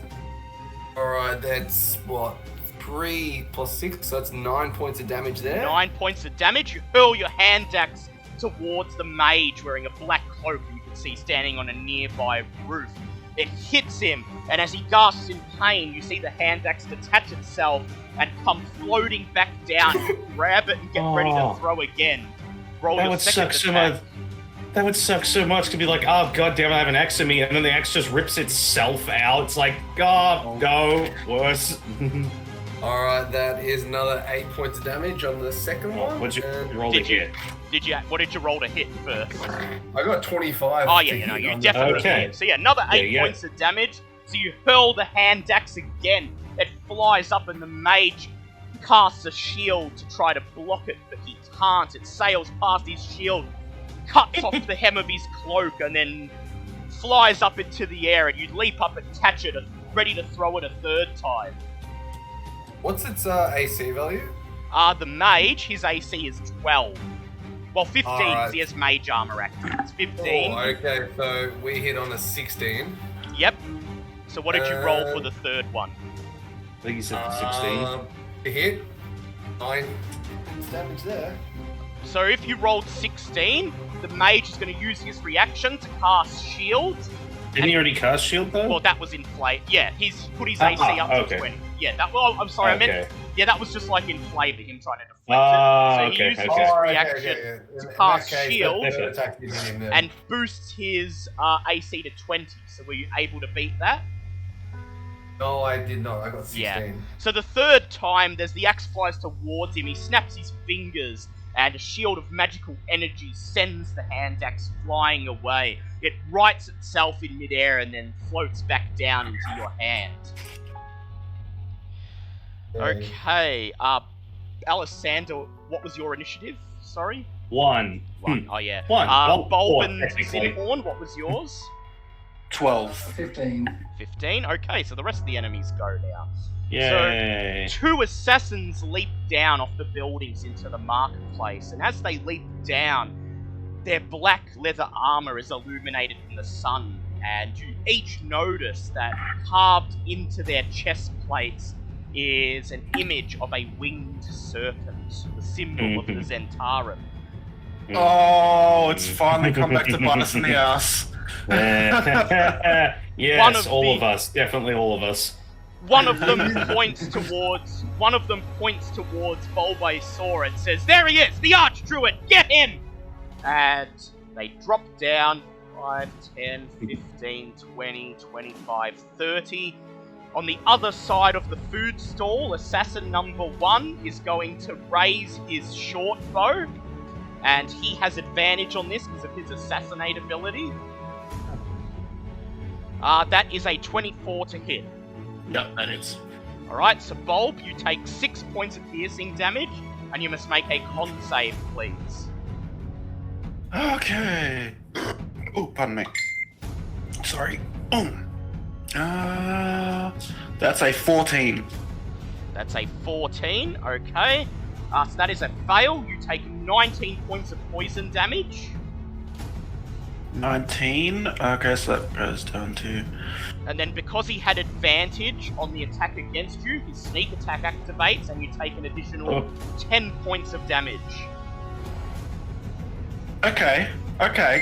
Alright, that's what? 3 plus 6, so that's 9 points of damage there. 9 points of damage. You hurl your hand axe towards the mage wearing a black cloak you can see standing on a nearby roof. It hits him, and as he gasps in pain, you see the hand axe detach itself and come floating back down. You grab it and get ready to throw again. Roll that your would second suck so attack. much. That would suck so much to be like, oh god damn, I have an axe in me, and then the axe just rips itself out. It's like, God, no, worse. Alright, that is another 8 points of damage on the second one. What'd you roll to hit? What did you roll to hit first? I got 25. Oh yeah, you definitely hit. So yeah, another 8 points of damage. So you hurl the hand axe again. It flies up and the mage casts a shield to try to block it, but he can't. It sails past his shield, cuts off the hem of his cloak, and then flies up into the air, and you leap up and catch it, ready to throw it a third time. What's its AC value? The mage, his AC is 12. Well, 15, Alright. he has mage armor active. It's 15. Oh, okay, so we hit on a 16. Yep. So what did you roll for the third one? I think you said 16. To hit. 9 damage there. So if you rolled 16, the mage is going to use his reaction to cast shield. Didn't he already cast shield though? Well, that was inflate. Yeah, he's put his AC up to okay. 20. Yeah, that. Well, I'm sorry, I meant. Okay. Yeah, that was just like inflating him trying to deflect it. So he Okay, uses okay. his Oh, reaction In to that cast case, shield that attack isn't him then. and boosts his AC to 20. So were you able to beat that? No, I did not. I got 16. Yeah. So the third time, there's the axe flies towards him. He snaps his fingers, and a shield of magical energy sends the hand axe flying away. It rights itself in midair and then floats back down into your hand. Okay. Alessander, what was your initiative? Sorry. 1. One. Oh yeah. 1. Well, Bulb 4, and technically. Zinhorn, what was yours? 12. 15. 15. Okay, so the rest of the enemies go now. Yay. Two assassins leap down off the buildings into the marketplace, and as they leap down, their black leather armor is illuminated in the sun, and you each notice that carved into their chest plates is an image of a winged serpent, the symbol of the Zentarum. Oh, it's finally come back to bite us in the ass. Yes, One of all the- of us. Definitely all of us. One of them points towards Bulbasaur and says, "There he is, the Archdruid! Get him!" And they drop down 5, 10, 15, 20, 25, 30. On the other side of the food stall, assassin number 1 is going to raise his short bow, and he has advantage on this because of his assassinate ability. That is a 24 to hit. Yep, that is. Alright, so Bulb, you take 6 points of piercing damage, and you must make a con save, please. Okay. Oh, pardon me. Sorry. That's a 14. That's a 14, okay. So that is a fail. You take 19 points of poison damage. 19. Okay, so that goes down to... And then because he had advantage on the attack against you, his sneak attack activates, and you take an additional 10 points of damage. Okay,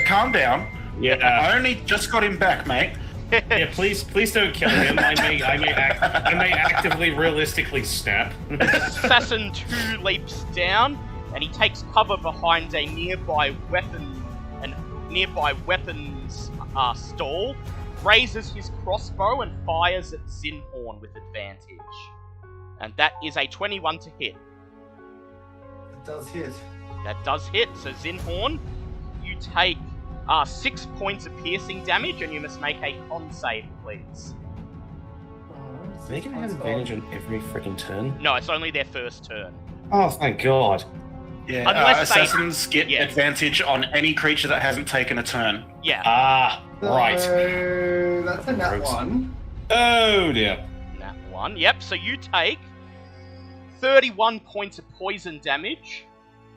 calm down. Yeah. I only just got him back, mate. Yeah, please don't kill him. I may actively, realistically snap. Assassin 2 leaps down, and he takes cover behind a nearby weapons stall, raises his crossbow and fires at Zinhorn with advantage. And that is a 21 to hit. It does hit. That does hit, so Zinhorn, you take 6 points of piercing damage, and you must make a con save, please. Alright, They can have advantage on every freaking turn. No, it's only their first turn. Oh, thank God. Yeah, Unless they- assassins get yeah. advantage on any creature that hasn't taken a turn. Yeah, Right. So that's a nat Rogues. 1. Oh dear. that one. Yep, so you take 31 points of poison damage.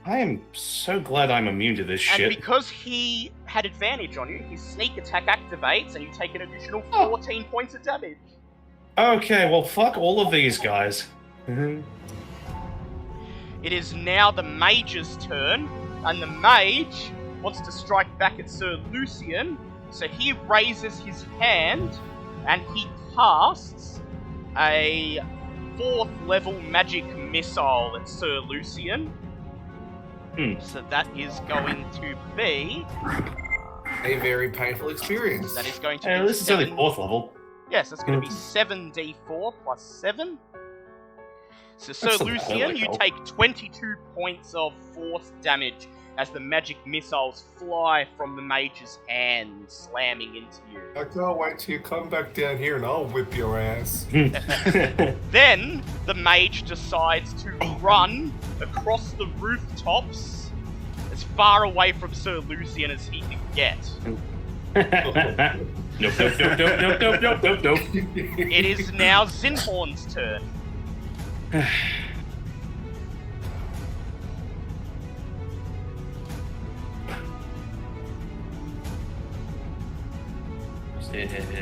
I am so glad I'm immune to this And shit. because he had advantage on you, his sneak attack activates, and you take an additional 14 points of damage. Okay, well, fuck all of these guys. It is now the mage's turn, and the mage wants to strike back at Sir Lucian, so he raises his hand, and he casts a 4th level magic missile at Sir Lucian. So that is going to be... A very painful experience. That is going to Hey, be this is only 7... 4th level. Yes, that's going to be 7d4 plus 7. So, Sir That's a lot Lucian, of you help. take 22 points of force damage as the magic missiles fly from the mage's hand, slamming into you. I can't wait till you come back down here and I'll whip your ass. Then, the mage decides to run across the rooftops as far away from Sir Lucian as he can get. Nope. It is now Zinhorn's turn.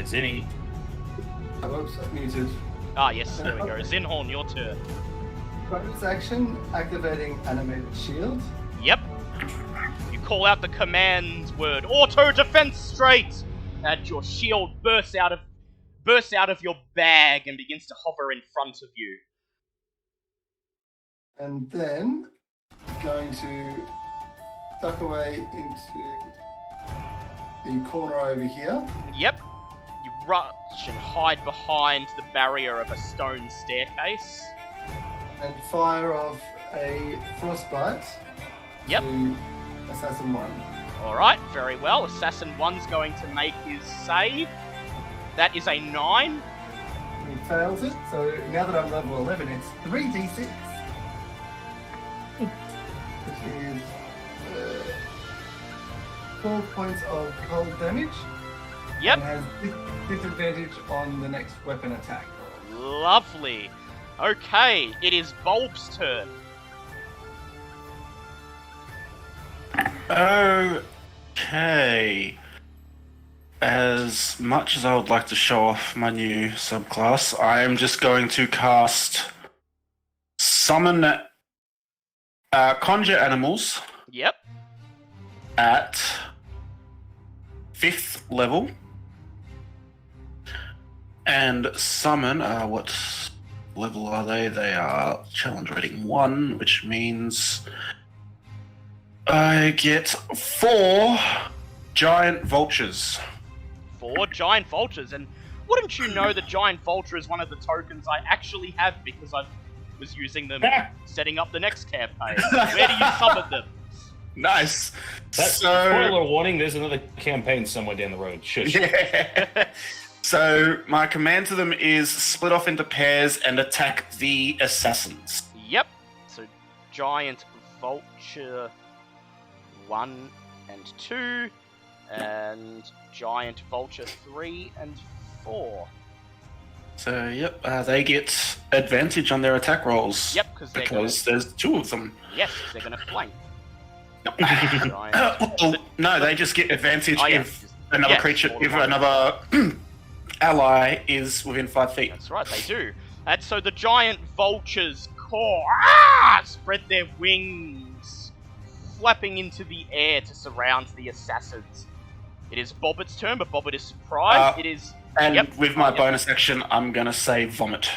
Zinny. Oh, oops, I muted. Ah, yes, there we go. Zinhorn, your turn. Bonus action, activating animated shield. Yep. You call out the command word, auto defense straight, and your shield bursts out of your bag and begins to hover in front of you. And then going to duck away into the corner over here. Yep. You rush and hide behind the barrier of a stone staircase. And fire off a frostbite Yep. to Assassin 1. Alright, very well. Assassin 1's going to make his save. That is a 9. He fails it, so now that I'm level 11, it's 3d6. Which is 12 points of cold damage. Yep. And has disadvantage on the next weapon attack. Lovely. Okay, it is Bulb's turn. Okay. As much as I would like to show off my new subclass, I am just going to cast Summon Conjure Animals Yep. at 5th level. And summon, what level are they? They are challenge rating 1, which means I get 4 giant vultures. 4 giant vultures, and wouldn't you know the giant vulture is one of the tokens I actually have because I was using them setting up the next campaign. Where do you summon them? Nice. That's spoiler warning, there's another campaign somewhere down the road. Shush. Yeah. So my command to them is split off into pairs and attack the assassins. Yep. So giant vulture 1 and 2, and giant vulture 3 and 4. So yep, they get advantage on their attack rolls. Yep, because there's 2 of them. Yes, they're going to flank. Well, no, they just get advantage if another creature, if one. another ally is within 5 feet. That's right, they do. And so the giant vultures spread their wings, flapping into the air to surround the assassins. It is Bobbit's turn, but Bobbit is surprised. It is... And with my bonus action, I'm going to say Vomit.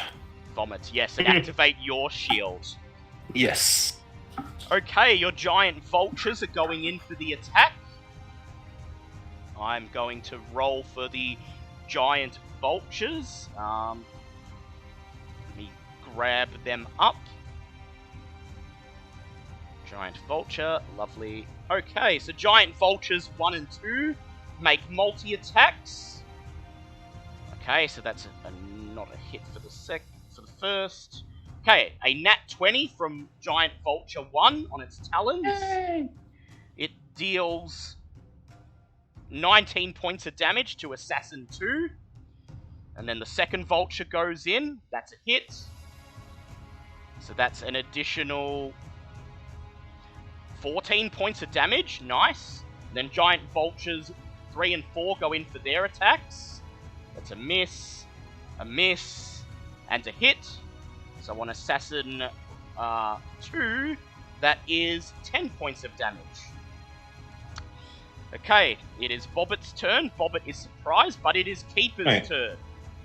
Vomit, yes, and activate your shield. Yes. Okay, your giant vultures are going in for the attack. I'm going to roll for the giant vultures. Let me grab them up. Giant vulture, lovely. Okay, so giant vultures 1 and 2 make multi-attacks. Okay, so that's not a hit for the first. Okay, a nat 20 from Giant Vulture 1 on its talons. Yay! It deals 19 points of damage to Assassin 2. And then the second Vulture goes in. That's a hit. So that's an additional 14 points of damage. Nice. Then Giant Vultures 3 and 4 go in for their attacks. That's a miss, and a hit. So on Assassin 2, that is 10 points of damage. Okay, it is Bobbit's turn. Bobbit is surprised, but it is Keeper's turn.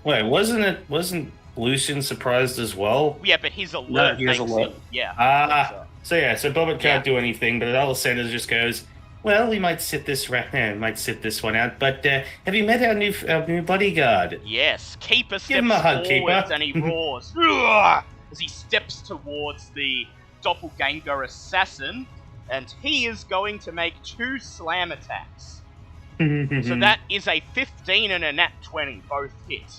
Wait, wasn't Lucian surprised as well? Yeah, but his alert. No, he has makes alert. it- Yeah. So Bobbit can't do anything, but Alessandra just goes, well, we might sit this one out, but have you met our new bodyguard? Yes, Keeper Give him a steps hug, forwards Keeper. and he roars "Ugh!" as he steps towards the doppelganger assassin, and he is going to make 2 slam attacks. So that is a 15 and a nat 20, both hit.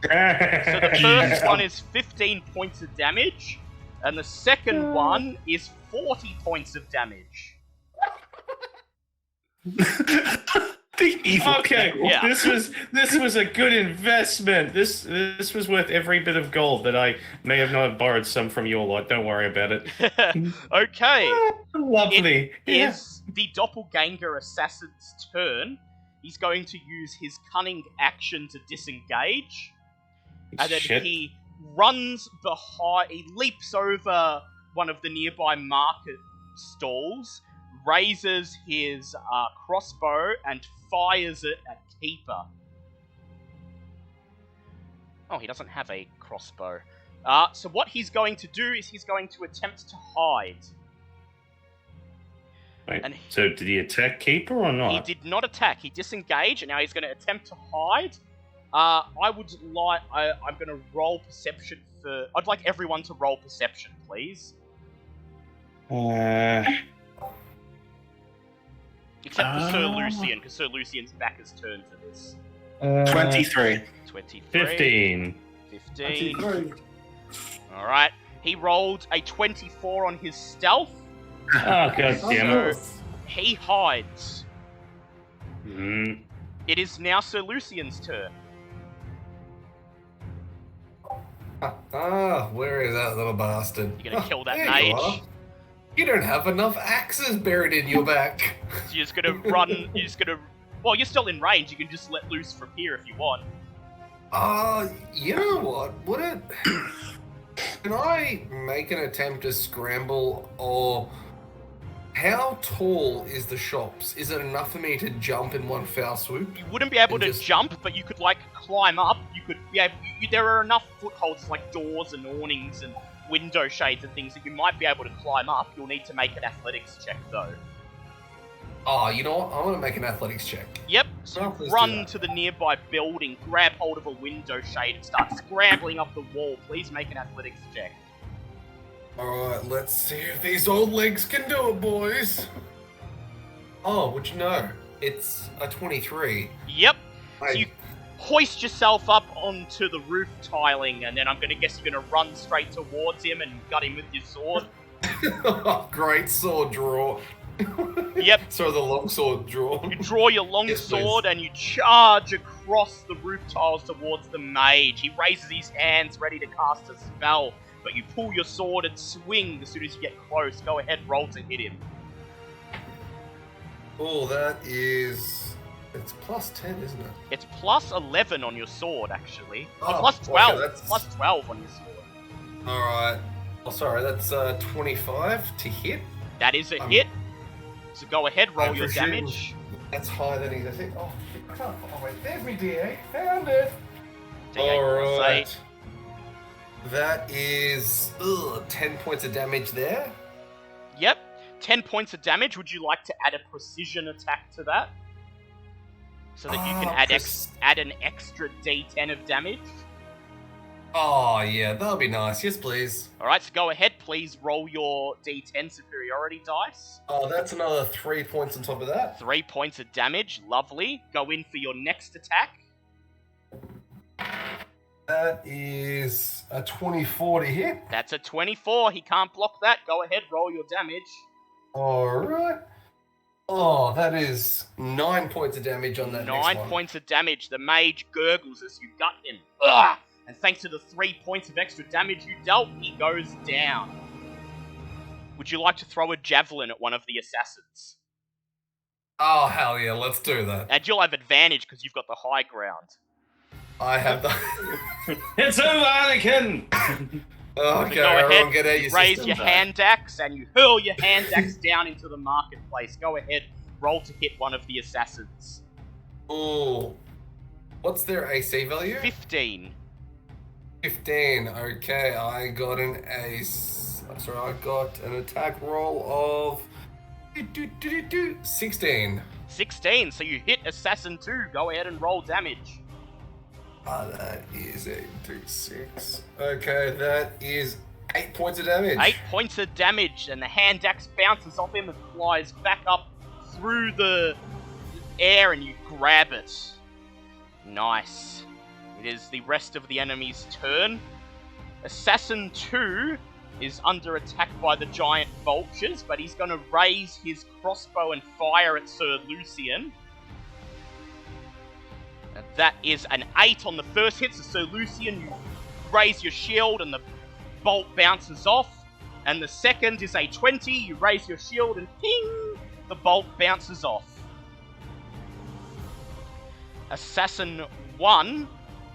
So the first one is 15 points of damage, and the second one is 40 points of damage. The evil. Okay, Yeah. this was a good investment. This was worth every bit of gold that I may have not borrowed some from your lot. Don't worry about it. Okay. Lovely. It is the doppelganger assassin's turn. he's going to use his cunning action to disengage. And then Shit. he runs behind, he leaps over one of the nearby market stalls, raises his crossbow, and fires it at Keeper. Oh, he doesn't have a crossbow. So what he's going to do is he's going to attempt to hide. Wait, And so did he attack Keeper or not? He did not attack. He disengaged, and now he's going to attempt to hide. I'm going to roll perception for... I'd like everyone to roll perception, please. Except for Sir Lucian, because Sir Lucian's back is turned for this. 23. 23. 15. 15. Alright. He rolled a 24 on his stealth. Oh, god damn it. He hides. Mm. It is now Sir Lucian's turn. Where is that little bastard? You're gonna kill that there mage. You are. You don't have enough axes buried in your back. So you're just gonna run, well, you're still in range, you can just let loose from here if you want. You know what? Can I make an attempt to scramble, or how tall is the shops? Is it enough for me to jump in one foul swoop? You wouldn't be able And to just- jump, but you could, climb up. You could be able... there are enough footholds, like doors and awnings and window shades and things, that you might be able to climb up. You'll need to make an athletics check, though. Oh, you know what? I'm gonna make an athletics check. Yep, so Oh, you please do run that. to the nearby building, grab hold of a window shade, and start scrambling up the wall. Please make an athletics check. Alright, let's see if these old legs can do it, boys. Oh, would you know? It's a 23. Yep, so I- you hoist yourself up onto the roof tiling, and then I'm gonna guess you're gonna run straight towards him and gut him with your sword. Great sword draw. Yep. So the long sword draw. You draw your long Yes, please. sword and you charge across the roof tiles towards the mage. He raises his hands ready to cast a spell, but you pull your sword and swing as soon as you get close. Go ahead, roll to hit him. Oh, that is... It's plus 10, isn't it? It's plus 11 on your sword, actually. Oh, Plus 12. okay, that's- Plus 12 on your sword. Alright. Oh, sorry, that's 25 to hit. That is a Um, hit. So go ahead, roll I your presume- damage. That's higher than he's, I think. Oh, I can't. Oh, wait, there's me D8. Found it. D8 plus Alright. That is 10 points of damage there. Yep. 10 points of damage. Would you like to add a precision attack to that? So that you can add an extra D10 of damage? Oh, yeah, that'll be nice. Yes, please. Alright, so go ahead, please roll your D10 superiority dice. Oh, that's another 3 points on top of that. 3 points of damage, lovely. Go in for your next attack. That is a 24 to hit. That's a 24, he can't block that. Go ahead, roll your damage. Alright. Oh, that is 9 points of damage on that next 9 one. points of damage. The mage gurgles as you gut him. Ugh! And thanks to the 3 points of extra damage you dealt, he goes down. Would you like to throw a javelin at one of the assassins? Oh, hell yeah, let's do that. And you'll have advantage because you've got the high ground. I have the... It's over, Anakin! Okay, So go everyone ahead, get out your raise systems your out. hand axe, and you hurl your hand axe down into the marketplace. Go ahead, roll to hit one of the assassins. Ooh. What's their AC value? 15. 15. Okay, I got an ace. Sorry, I got an attack roll of 16. 16, so you hit assassin 2. Go ahead and roll damage. That is 8d6. Okay, that is 8 points of damage. 8 points of damage, and the hand axe bounces off him and flies back up through the air, and you grab it. Nice. It is the rest of the enemy's turn. Assassin 2 is under attack by the giant vultures, but he's going to raise his crossbow and fire at Sir Lucian. And that is an 8 on the first hit, so Sir Lucian, you raise your shield and the bolt bounces off. And the second is a 20, you raise your shield and ping, the bolt bounces off. Assassin 1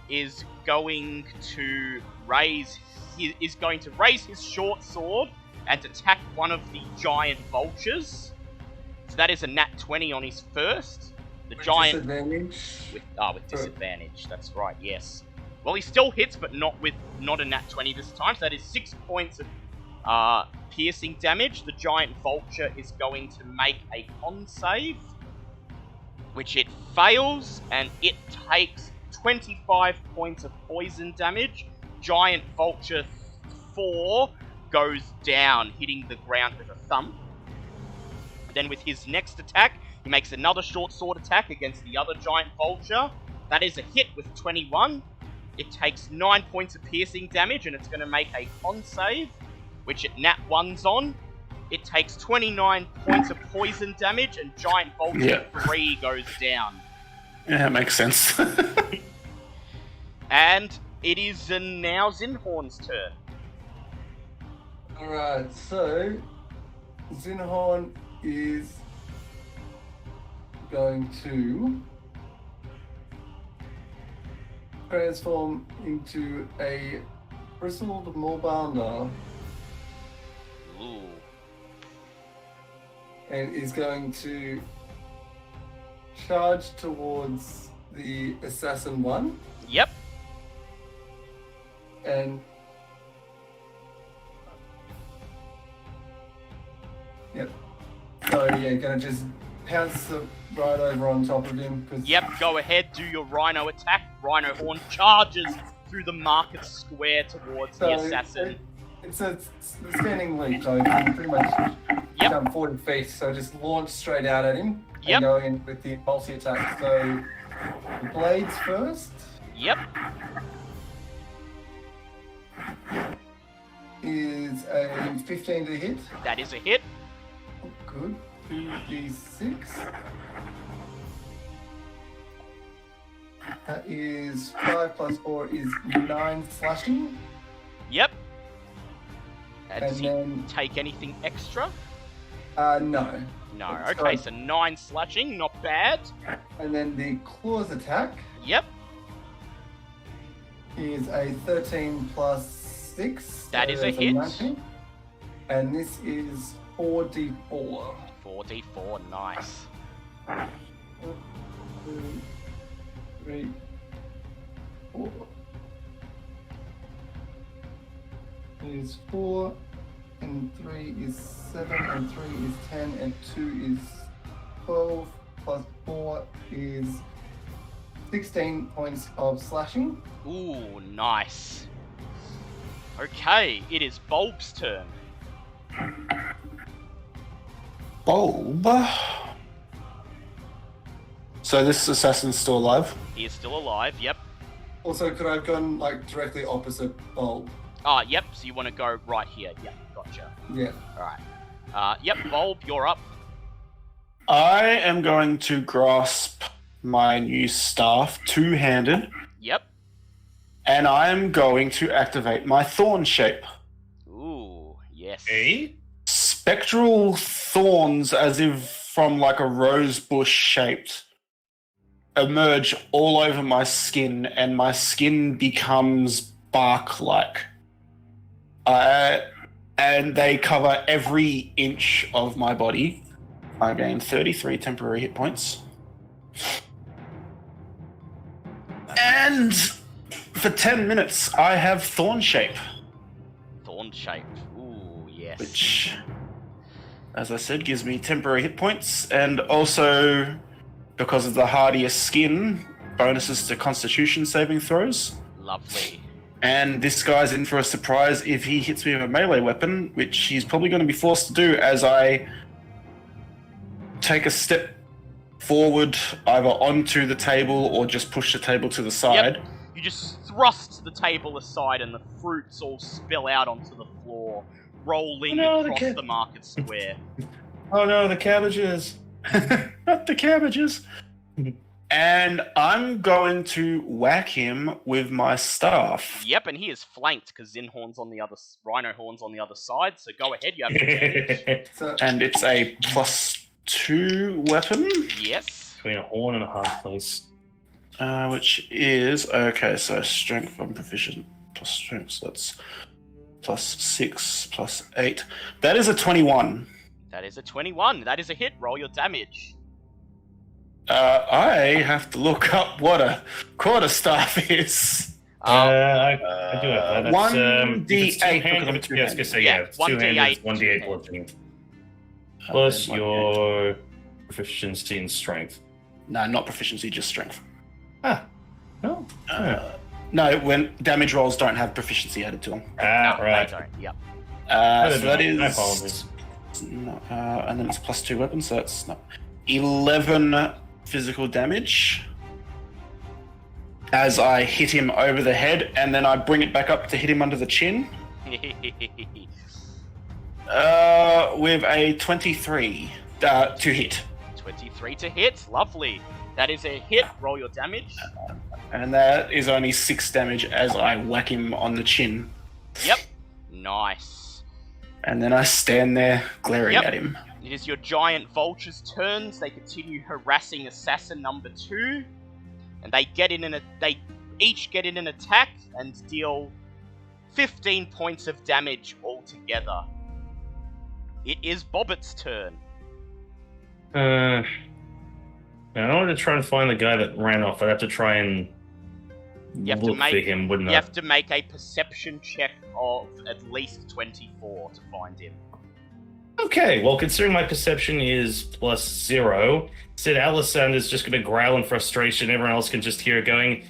is going to raise his short sword and attack one of the giant vultures. So that is a nat 20 on his first. The giant disadvantage. with disadvantage. That's right. Yes. Well, he still hits, but not a nat 20 this time. So that is 6 points of piercing damage. The giant vulture is going to make a con save, which it fails, and it takes 25 points of poison damage. Giant vulture 4 goes down, hitting the ground with a thump. Then with his next attack, he makes another short sword attack against the other giant vulture. That is a hit with 21. It takes 9 points of piercing damage, and it's going to make a con save, which it nat 1's on. It takes 29 points of poison damage, and giant vulture 3 goes down. Yeah, that makes sense. And it is now Zinhorn's turn. Alright, so Zinhorn is going to transform into a bristled Morbounder Ooh. and is going to charge towards the Assassin 1 Yep. and yep. So yeah, gonna just pounce right over on top of him. Yep, go ahead, do your Rhino attack. Rhino Horn charges through the market square towards the assassin. It's a standing leap, so you can pretty much jump 40 feet, so just launch straight out at him and go in with the multi-attack. So, the blades first. Yep. Is a 15 to hit. That is a hit. Good. 2d6. That is 5 plus 4 is 9 slashing. Yep. And does he then take anything extra? no. No. Okay, so 9 slashing, not bad. And then the claws attack Yep. is a 13 plus 6. That is a that's hit. 19. And this is 4d4. 4d4, nice. 1, 2, 3, 4. Is 4, and 3 is 7, and 3 is 10, and 2 is 12, plus 4 is 16 points of slashing. Ooh, nice. Okay, it is Bulb's turn. Bulb. So this assassin's still alive? He is still alive, yep. Also, could I have gone like directly opposite Bulb? Ah, yep, so you want to go right here. Yep, gotcha. Yeah. Alright. Yep, Bulb, you're up. I am going to grasp my new staff two-handed, Yep. and I am going to activate my thorn shape. Ooh, yes. Spectral thorns, as if from like a rose bush shaped, emerge all over my skin, and my skin becomes bark-like. And they cover every inch of my body. I gain 33 temporary hit points. And for 10 minutes, I have Thorn Shape. Thorn shape. Ooh, yes. Which, as I said, gives me temporary hit points, and also, because of the hardier skin, bonuses to Constitution saving throws. Lovely. And this guy's in for a surprise if he hits me with a melee weapon, which he's probably going to be forced to do as I take a step forward, either onto the table or just push the table to the side. Yep. You just thrust the table aside and the fruits all spill out onto the floor, rolling across the market square. Oh no, the cabbages. Not the cabbages. And I'm going to whack him with my staff. Yep, and he is flanked because Rhino Horn's on the other side. So go ahead, you have advantage. And it's a +2 weapon. Yes. Between a horn and a heart, please. Which is okay. So strength, I'm proficient plus strength. So that's plus 6 plus 8. That is a 21. That is a 21. That is a hit. Roll your damage. I have to look up what a quarterstaff is. I do have that. That's, 1d8 if it's two-handed, because I'm two-handed. yeah, I was gonna say, Yeah, yeah, it's two-handed, 1d8. 1d8 bludgeoning. Plus then 1d8. your proficiency in strength. No, not proficiency, just strength. Ah, no. No, when damage rolls don't have proficiency added to them. Ah, No, right. they don't. Yep. So that is. My apologies. No, and then it's plus 2 weapons, so that's 11 physical damage. As I hit him over the head, and then I bring it back up to hit him under the chin. With a 23 to hit. 23 to hit. Lovely. That is a hit. Roll your damage. And that is only 6 damage as I whack him on the chin. Yep. Nice. And then I stand there glaring Yep. at him. It is your giant vulture's turns. They continue harassing assassin number 2. And they each get in an attack and deal 15 points of damage altogether. It is Bobbitt's turn. Now, in order to try and find the guy that ran off, I'd have to try and You have to look for make- him, wouldn't You I? have to make a perception check of at least 24 to find him. Okay, well, considering my perception is plus 0, said Alisander's just going to growl in frustration. Everyone else can just hear it going,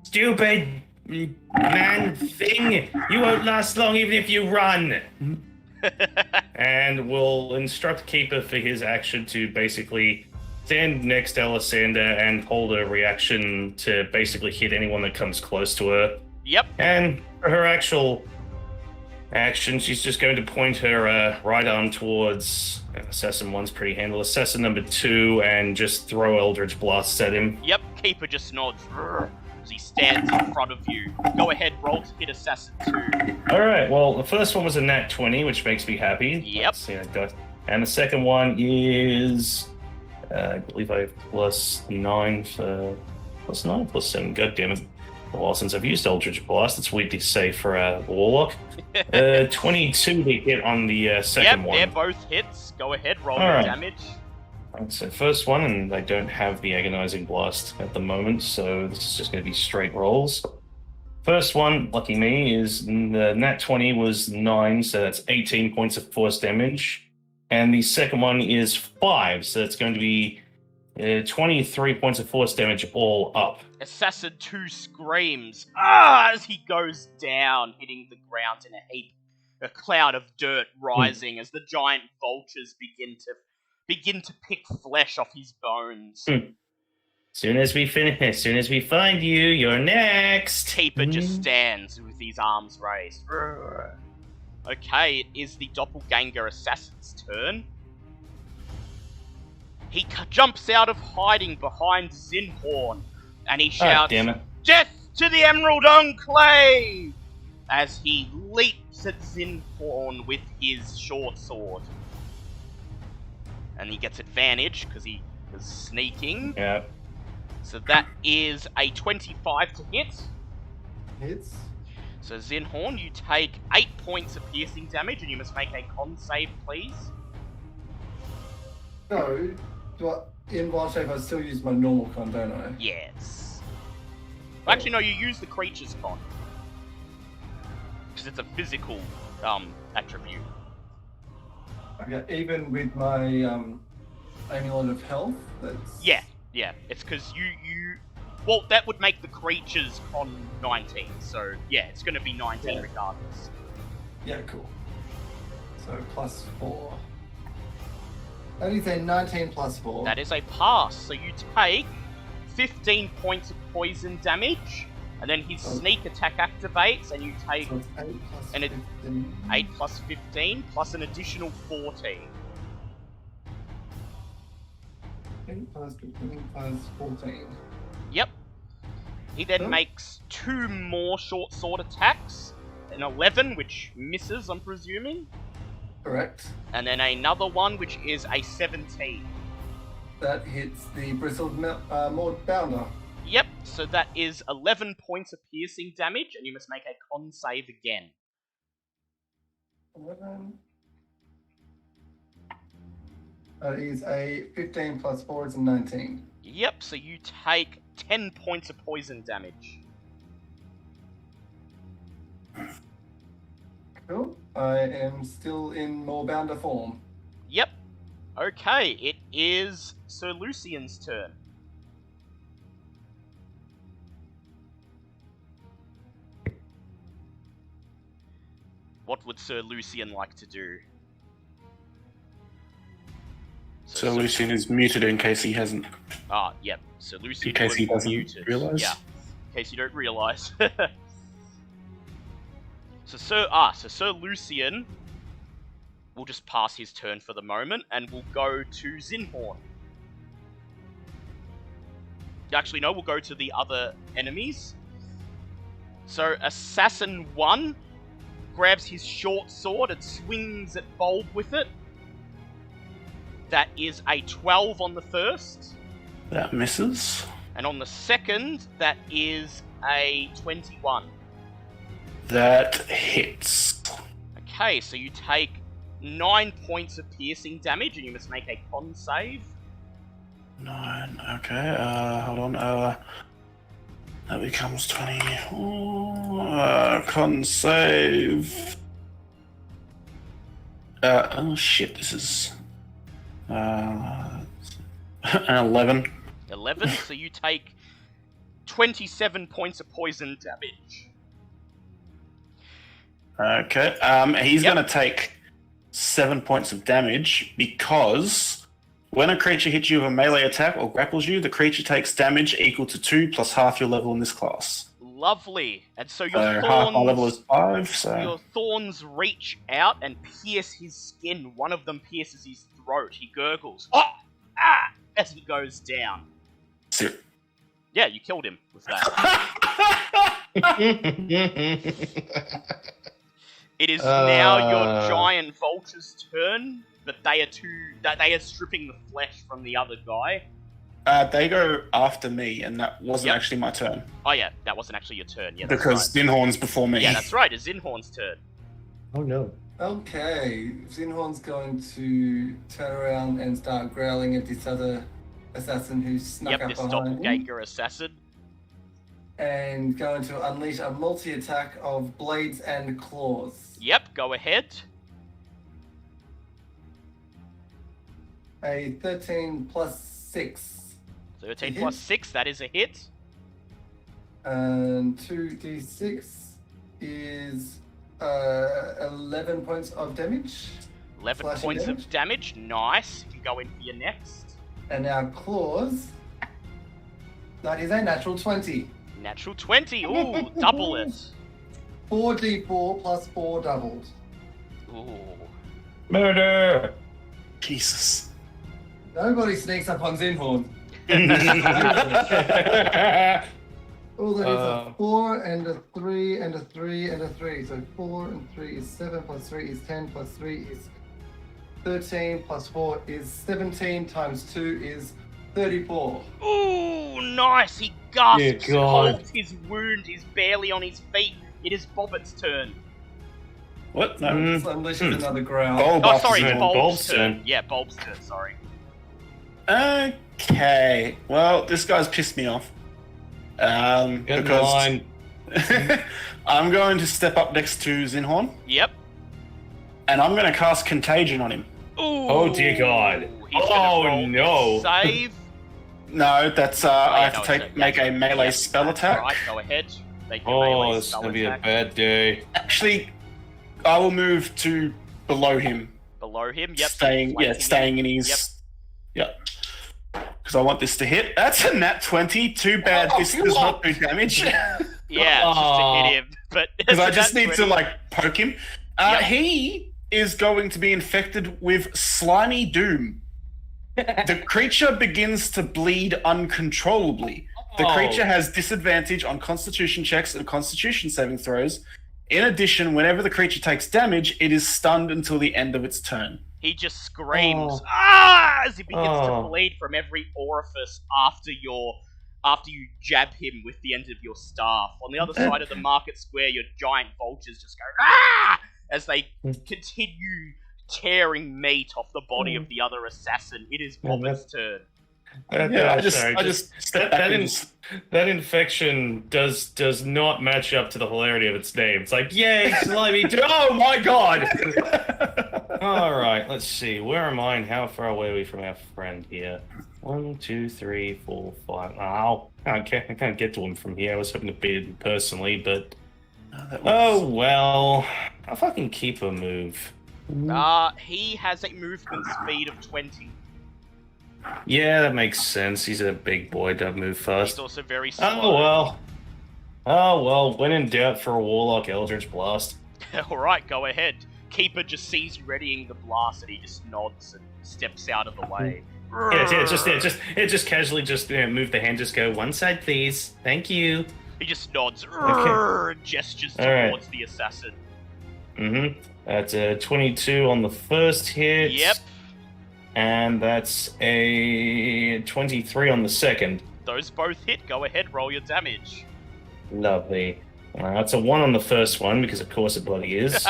"Stupid man thing! You won't last long even if you run!" And we'll instruct Keeper for his action to basically stand next to Alisander and hold a reaction to basically hit anyone that comes close to her. Yep. And for her actual action, she's just going to point her right arm towards Assassin 1's pretty handle, Assassin number 2, and just throw Eldritch Blasts at him. Yep, Keeper just nods as he stands in front of you. Go ahead, roll to hit Assassin 2. Alright, well, the first one was a nat 20, which makes me happy. Yep. Let's see, and the second one is, I believe I have plus 9 for... Plus 9? Plus 7, goddammit. A while since I've used Eldritch Blast. It's weird to say for a Warlock. 22 to hit on the second one. They're both hits. Go ahead, roll your Alright. damage. Right, so first one, and I don't have the Agonizing Blast at the moment, so this is just going to be straight rolls. First one, lucky me, is the nat 20 was 9, so that's 18 points of force damage. And the second one is 5, so that's going to be 23 points of force damage all up. Assassin 2 screams as he goes down, hitting the ground in a heap. A cloud of dirt rising as the giant vultures begin to pick flesh off his bones. Soon as we find you, you're next. Keeper just stands with his arms raised. Okay, it is the doppelganger assassin's turn. He jumps out of hiding behind Zinhorn, and he shouts, damn it. "Death to the Emerald Enclave!" as he leaps at Zinhorn with his short sword. And he gets advantage because he was sneaking. Yeah. So that is a 25 to hit. Hits. So Zinhorn, you take 8 points of piercing damage, and you must make a con save, please. No, in wild shape I still use my normal con, don't I? Yes. Actually, no, you use the creature's con. Because it's a physical attribute. Okay, even with my amulet of health, that's... Yeah. It's because you... Well, that would make the creature's con 19, so yeah, it's going to be 19 regardless. Yeah, cool. So plus 4. How do you say 19 plus 4? That is a pass, so you take 15 points of poison damage, and then his sneak attack activates, and you take So it's 8 plus and it- 15. 8 plus 15, plus an additional 14. 8 plus 15 plus 14. Yep. He then Huh? makes 2 more short sword attacks, an 11, which misses, I'm presuming, Correct. and then another one, which is a 17. That hits the bristled Mord Bounder. Yep, So that is 11 points of piercing damage, and you must make a con save again. 11. That is a 15 plus 4 is a 19. Yep, so you take 10 points of poison damage. Cool. I am still in Moorbounder form. Yep. Okay, it is Sir Lucian's turn. What would Sir Lucian like to do? So Lucian is muted in case he hasn't. Ah, yep. Sir Lucian In case he would be doesn't muted. realise. Yeah. In case you don't realise. So Sir Lucian will just pass his turn for the moment, and we'll go to Zinhorn. Actually, no, we'll go to the other enemies. So Assassin 1 grabs his short sword and swings at Bulb with it. That is a 12 on the first. That misses. And on the second, that is a 21. That hits. Okay, so you take 9 points of piercing damage, and you must make a con save. 9. Okay. Hold on. That becomes 20. Con save. Oh shit! This is an 11. 11, so you take 27 points of poison damage. Okay. He's Yep. going to take 7 points of damage because when a creature hits you with a melee attack or grapples you, the creature takes damage equal to 2 plus half your level in this class. Lovely. And so So your half my level thorns, is 5. So your thorns reach out and pierce his skin. One of them pierces his throat. He gurgles. Oh! Ah! As he goes down. Zero. Yeah, you killed him with that. It is now your giant vulture's turn, but they are stripping the flesh from the other guy. They go after me, and that wasn't Yep. actually my turn Oh yeah, that wasn't actually your turn. Yeah, that's because right. Dinhorn's before me. Yeah, that's right. It's Zinhorn's turn. Oh no. Okay, Zinhorn's going to turn around and start growling at this other assassin who snuck Yep, up this behind him, doppelganger assassin. and going to unleash a multi-attack of blades and claws. Yep, go ahead. A 13 plus 6, 13 Hit. plus 6, that is a hit. and 2d6 is 11 points of damage. 11 Slashing points damage. of damage. Nice. You can go in for your next. And our claws, that is a natural 20. Natural 20. Ooh, double it. 4d4 plus 4 doubled. Ooh. Murder! Jesus. Nobody sneaks up on Zinhorn. Oh, that is a 4 and a 3 and a 3 and a 3. So 4 and 3 is 7 plus 3 is 10 plus 3 is 13 plus 4 is 17 times 2 is 34. Ooh, nice. He gasps, Yeah, God. holds his wound. He's barely on his feet. It is Bobbitt's turn. What? No. Mm. So unleashes another growl. Bulb Oh, after sorry, Zinhorn. Bulb's turn. turn. Yeah, Bulb's turn, sorry. Okay. Well, this guy's pissed me off. Get in Because line. I'm going to step up next to Zinhorn, Yep. and I'm going to cast Contagion on him. Ooh. Oh, dear God. He's gonna Oh, roll no. Save. No, that's I have to make a melee spell attack. Alright, go ahead. Make your Oh, melee this is spell gonna be a attack. bad day. Actually, I will move to below him, Below him, yep. staying flanking him. in his. Yep. Because I want this to hit. That's a nat 20. Too bad Oh, this you does are- not do damage. Yeah, it's just to hit him. But Because I it's a just nat need to 20. like poke him. Yep. He is going to be infected with slimy doom. The creature begins to bleed uncontrollably. The Oh. creature has disadvantage on constitution checks and constitution saving throws. In addition, whenever the creature takes damage, it is stunned until the end of its turn. He just screams Oh. "Ah!" as he begins to Oh. bleed from every orifice after your after you jab him with the end of your staff. On the other side of the market square, your giant vultures just go ah! As they continue tearing meat off the body of the other assassin. It is Bobbert's turn. I just step back and that infection does not match up to the hilarity of its name. It's like, yay, slimy! Oh my god! All right, let's see. Where am I and how far away are we from our friend here? 1, 2, 3, 4, 5. Ow! I can't get to him from here. I was hoping to beat him personally, but oh well. I'll fucking keep a move. He has a movement speed of 20. Yeah, that makes sense. He's a big boy. Don't move fast. He's also very slow. Oh well. When in doubt, for a warlock, Eldritch Blast. Alright, go ahead. Keeper just sees you readying the blast and he just nods and steps out of the way. Just casually move the hand, just go one side, please. Thank you. He just nods, Okay. gestures All towards the assassin. Mm-hmm. That's a 22 on the first hit. Yep. And that's a 23 on the second. Those both hit. Go ahead, roll your damage. Lovely. That's a 1 on the first one, because of course it bloody is.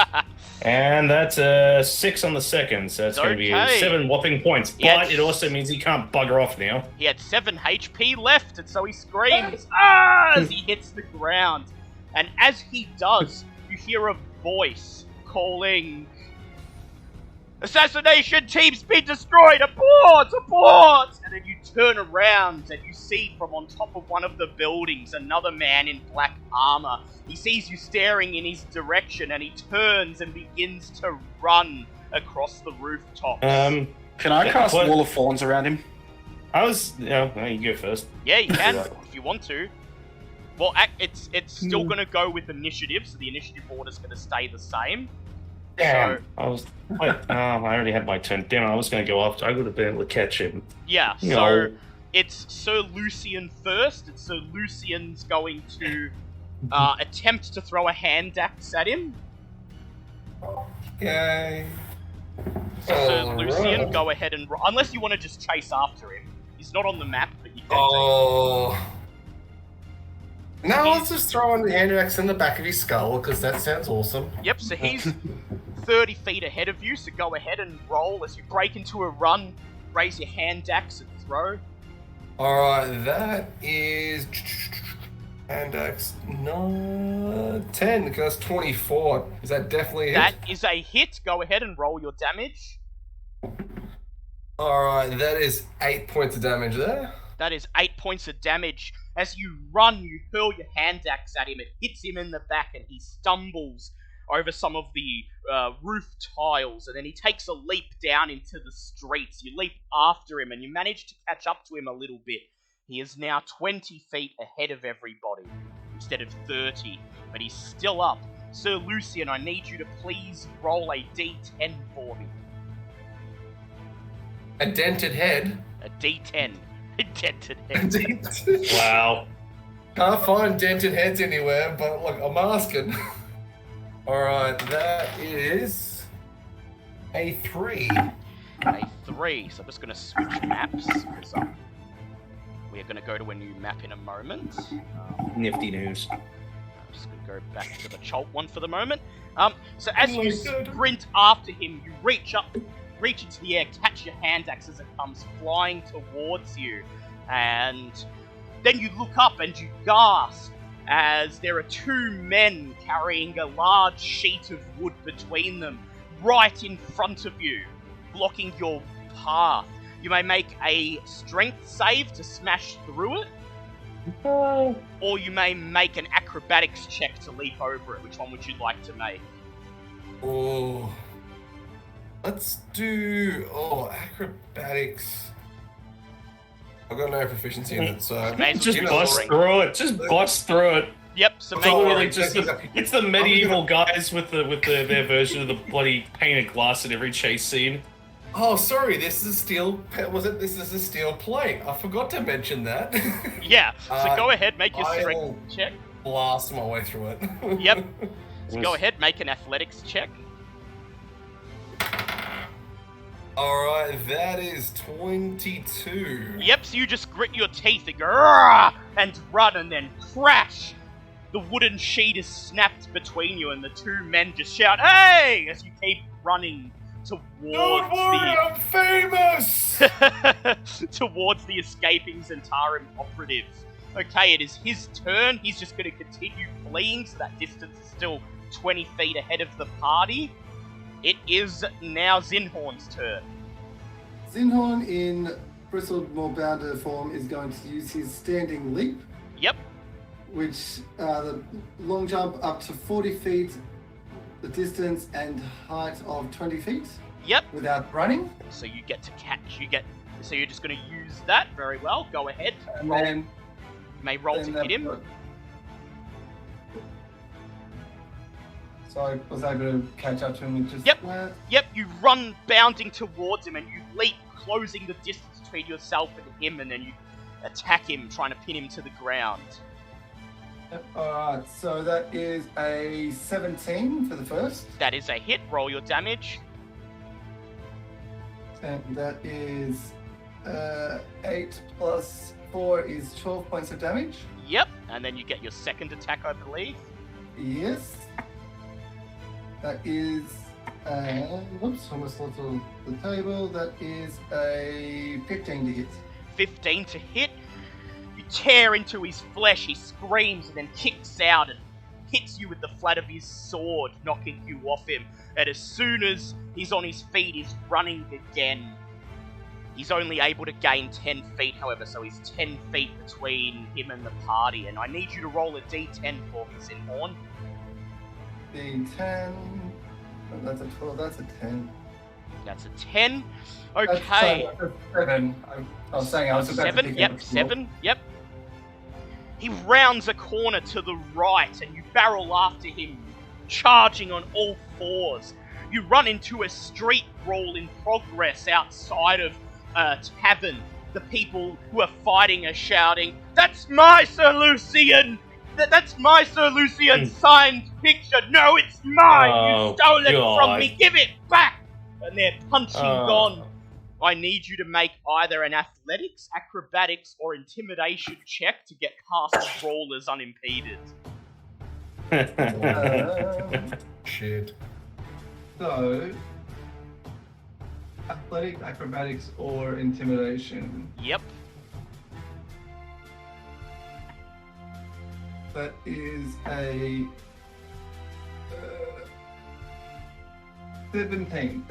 And that's a 6 on the second, so it's going to be 7 whopping points. But it also means he can't bugger off now. He had 7 HP left, and so he screams as he hits the ground. And as he does, you hear a voice calling, "Assassination team's been destroyed! Abort! Abort!" And then you turn around and you see from on top of one of the buildings another man in black armor. He sees you staring in his direction and he turns and begins to run across the rooftops. Can I cast Wall of Thorns around him? You go first. Yeah, you can if you want to. Well, it's still going to go with initiative, so the initiative order's going to stay the same. Damn. So, I already had my turn. Damn, I was going to go after. I would have been able to catch him. Yeah, No. so it's Sir Lucian first, and Sir Lucian's going to attempt to throw a hand axe at him. Yay. So Sir Lucian, Alright. go ahead and unless you want to just chase after him. He's not on the map, but you can. Oh. No, let's just throw an hand axe in the back of his skull, because that sounds awesome. Yep, so he's 30 feet ahead of you, so go ahead and roll as you break into a run, raise your hand axe and throw. Alright, that is... hand axe, 10, because that's 24. Is that definitely it? That is a hit. Go ahead and roll your damage. Alright, that is 8 points of damage there. That is 8 points of damage. As you run, you hurl your hand axe at him. It hits him in the back and he stumbles over some of the roof tiles. And then he takes a leap down into the streets. You leap after him and you manage to catch up to him a little bit. He is now 20 feet ahead of everybody instead of 30. But he's still up. Sir Lucian, I need you to please roll a d10 for me. A dented head. A d10. Dented head. Wow. Can't find dented heads anywhere, but look, I'm asking. Alright, that is a 3. A 3. So I'm just going to switch maps. Because we are going to go to a new map in a moment. Nifty news. I'm just going to go back to the Cholt one for the moment. So as you sprint after him, you reach into the air, catch your hand axe as it comes flying towards you, and then you look up and you gasp as there are 2 men carrying a large sheet of wood between them, right in front of you, blocking your path. You may make a strength save to smash through it, or you may make an acrobatics check to leap over it. Which one would you like to make? Oh. Let's do... acrobatics. I've got no proficiency in it, so... Just bust through it. Just bust through it. Yep, so It's all make right. It's the medieval guys with their version of the bloody painted glass in every chase scene. Oh, sorry, this is a steel... This is a steel plate. I forgot to mention that. Yeah, so go ahead, make your strength I'll check. blast my way through it. Yep. So go ahead, make an athletics check. Alright, that is 22. Yep, so you just grit your teeth and go, "Argh!" and run, and then crash! The wooden sheet is snapped between you, and the two men just shout, "Hey!" as you keep running towards I'm famous! towards the escaping Zentarum operative. Okay, it is his turn. He's just going to continue fleeing, so that distance is still 20 feet ahead of the party. It is now Zinhorn's turn. Zinhorn in bristled Morbounder form is going to use his standing leap, Yep. which the long jump up to 40 feet, the distance and height of 20 feet Yep. without running. So you get to catch. So you're just going to use that. Very well. Go ahead. And Roll. then, You may roll to hit him. So I was able to catch up to him and just... Yep. Well, Yep, you run bounding towards him and you leap, closing the distance between yourself and him, and then you attack him, trying to pin him to the ground. Alright, so that is a 17 for the first, That is a hit. Roll your damage. and that is 8 plus 4 is 12 points of damage. Yep, and then you get your second attack, I believe. Yes. That is, whoops, almost lost on the table. That is a 15 to hit. 15 to hit. You tear into his flesh, he screams and then kicks out and hits you with the flat of his sword, knocking you off him. And as soon as he's on his feet, he's running again. He's only able to gain 10 feet, however, so he's 10 feet between him and the party. And I need you to roll a d10 for me, Zinhorn. The 10. Oh, that's a 12, that's a 10. That's a 10. That's, Okay. that's a 7. I was saying I was about to 7, pick yep, up the small. 7, yep. He rounds a corner to the right and you barrel after him, charging on all fours. You run into a street brawl in progress outside of a tavern. The people who are fighting are shouting, "That's my Sir Lucian! That's my Sir Lucian signed picture! No, it's mine! Oh, You stole it God. from me! Give it back!" And they're punching Gon. I need you to make either an athletics, acrobatics, or intimidation check to get past the brawlers unimpeded. Shit. So, athletics, acrobatics, or intimidation. Yep. That is a 17.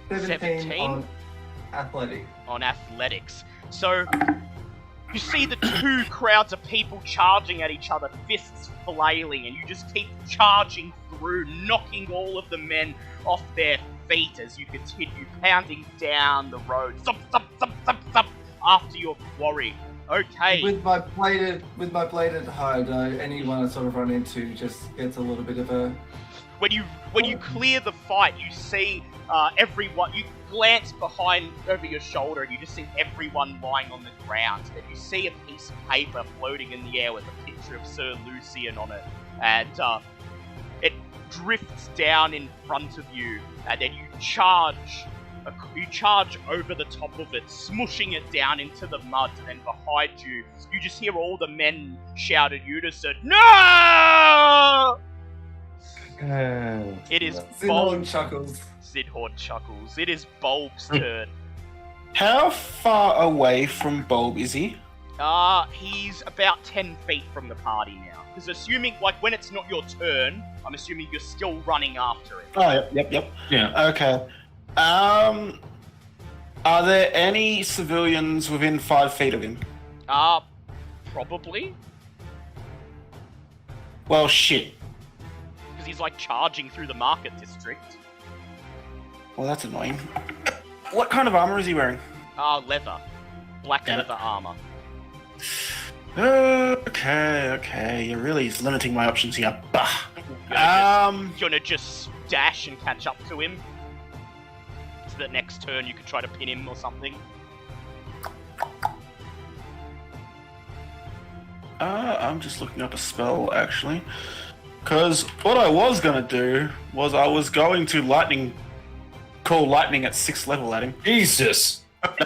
17 on athletic. On athletics. So, you see the two crowds of people charging at each other, fists flailing, and you just keep charging through, knocking all of the men off their feet as you continue pounding down the road. Thump, thump, thump, thump, thump, after your quarry. Okay. With my bladed hide, anyone I sort of run into just gets a little bit of a... When you clear the fight, you see everyone. You glance behind over your shoulder, and you just see everyone lying on the ground. And you see a piece of paper floating in the air with a picture of Sir Lucian on it, and it drifts down in front of you. And then you charge over the top of it, smushing it down into the mud. And then behind you, you just hear all the men shout in unison, "No!" It is Bulb. Zidhorn chuckles. It is Bulb's turn. How far away from Bulb is he? He's about 10 feet from the party now. Because assuming, like, when it's not your turn, I'm assuming you're still running after it. Oh, yep. Yeah. Okay. Are there any civilians within 5 feet of him? Probably. Well, shit. Because he's, like, charging through the market district. Well, that's annoying. What kind of armor is he wearing? Leather. Black Damn it. leather armor. Okay. You're really limiting my options here. Bah. You're gonna just dash and catch up to him. So that next turn you could try to pin him or something. I'm just looking up a spell, actually. Because what I was going to do was I was going to call lightning at 6th level at him. Jesus!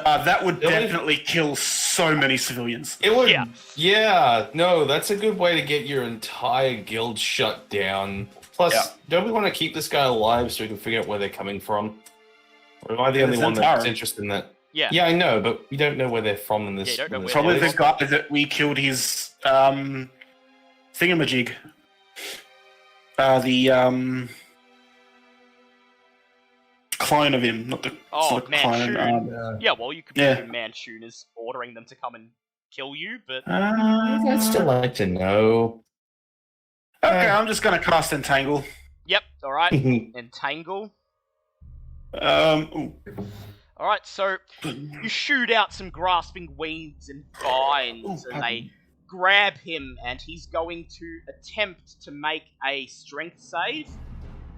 That would Really? definitely kill so many civilians. It would. Yeah. Yeah. No, that's a good way to get your entire guild shut down. Plus, Yeah. don't we want to keep this guy alive so we can figure out where they're coming from? Or am I the only It's one that's Zentara. interested in that? Yeah. Yeah, I know, but we don't know where they're from in this. Yeah, you don't know in this where Probably they're the place. guy that we killed his thingamajig. The clone of him, not the Oh, sort of clone. Manchun. Yeah, well, you could Yeah. presume Manchun is ordering them to come and kill you, but I'd still like to know. Okay, I'm just gonna cast Entangle. yep. All right, entangle. Ooh. All right, so you shoot out some grasping weeds and vines, Ooh, and they grab him, and he's going to attempt to make a strength save.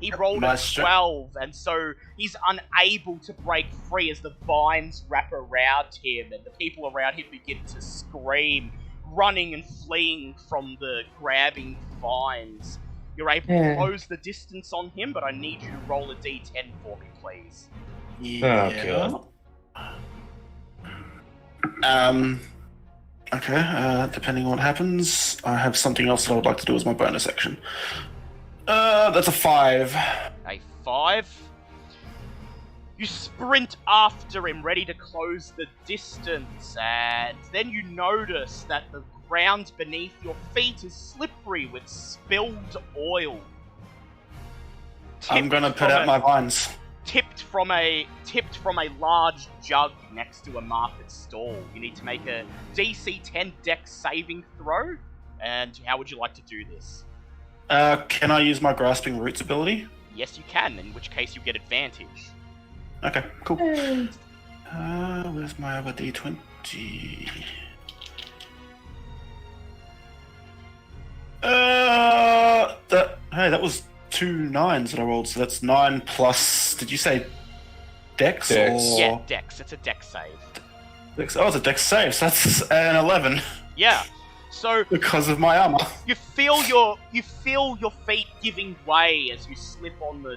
He rolled a Nice 12, and so he's unable to break free as the vines wrap around him, and the people around him begin to scream, running and fleeing from the grabbing vines. You're able to close the distance on him, but I need you to roll a d10 for me, please. Yeah. Okay, depending on what happens, I have something else that I would like to do as my bonus action. That's a 5. A 5. You sprint after him, ready to close the distance, and then you notice that the ground beneath your feet is slippery with spilled oil. I'm Tipped gonna put from out a- my vines. tipped from a large jug next to a market stall. You need to make a DC 10 Dex saving throw. And how would you like to do this? Can I use my grasping roots ability? Yes, you can. In which case you get advantage. Okay, cool. Where's my other D20? That was 2 9s that I rolled, so that's 9 plus. Did you say Dex? Dex. Or Yeah, Dex. It's a Dex save. Dex? Oh, it's a Dex save, so that's an 11 Yeah. So because of my armor. you feel your feet giving way as you slip on the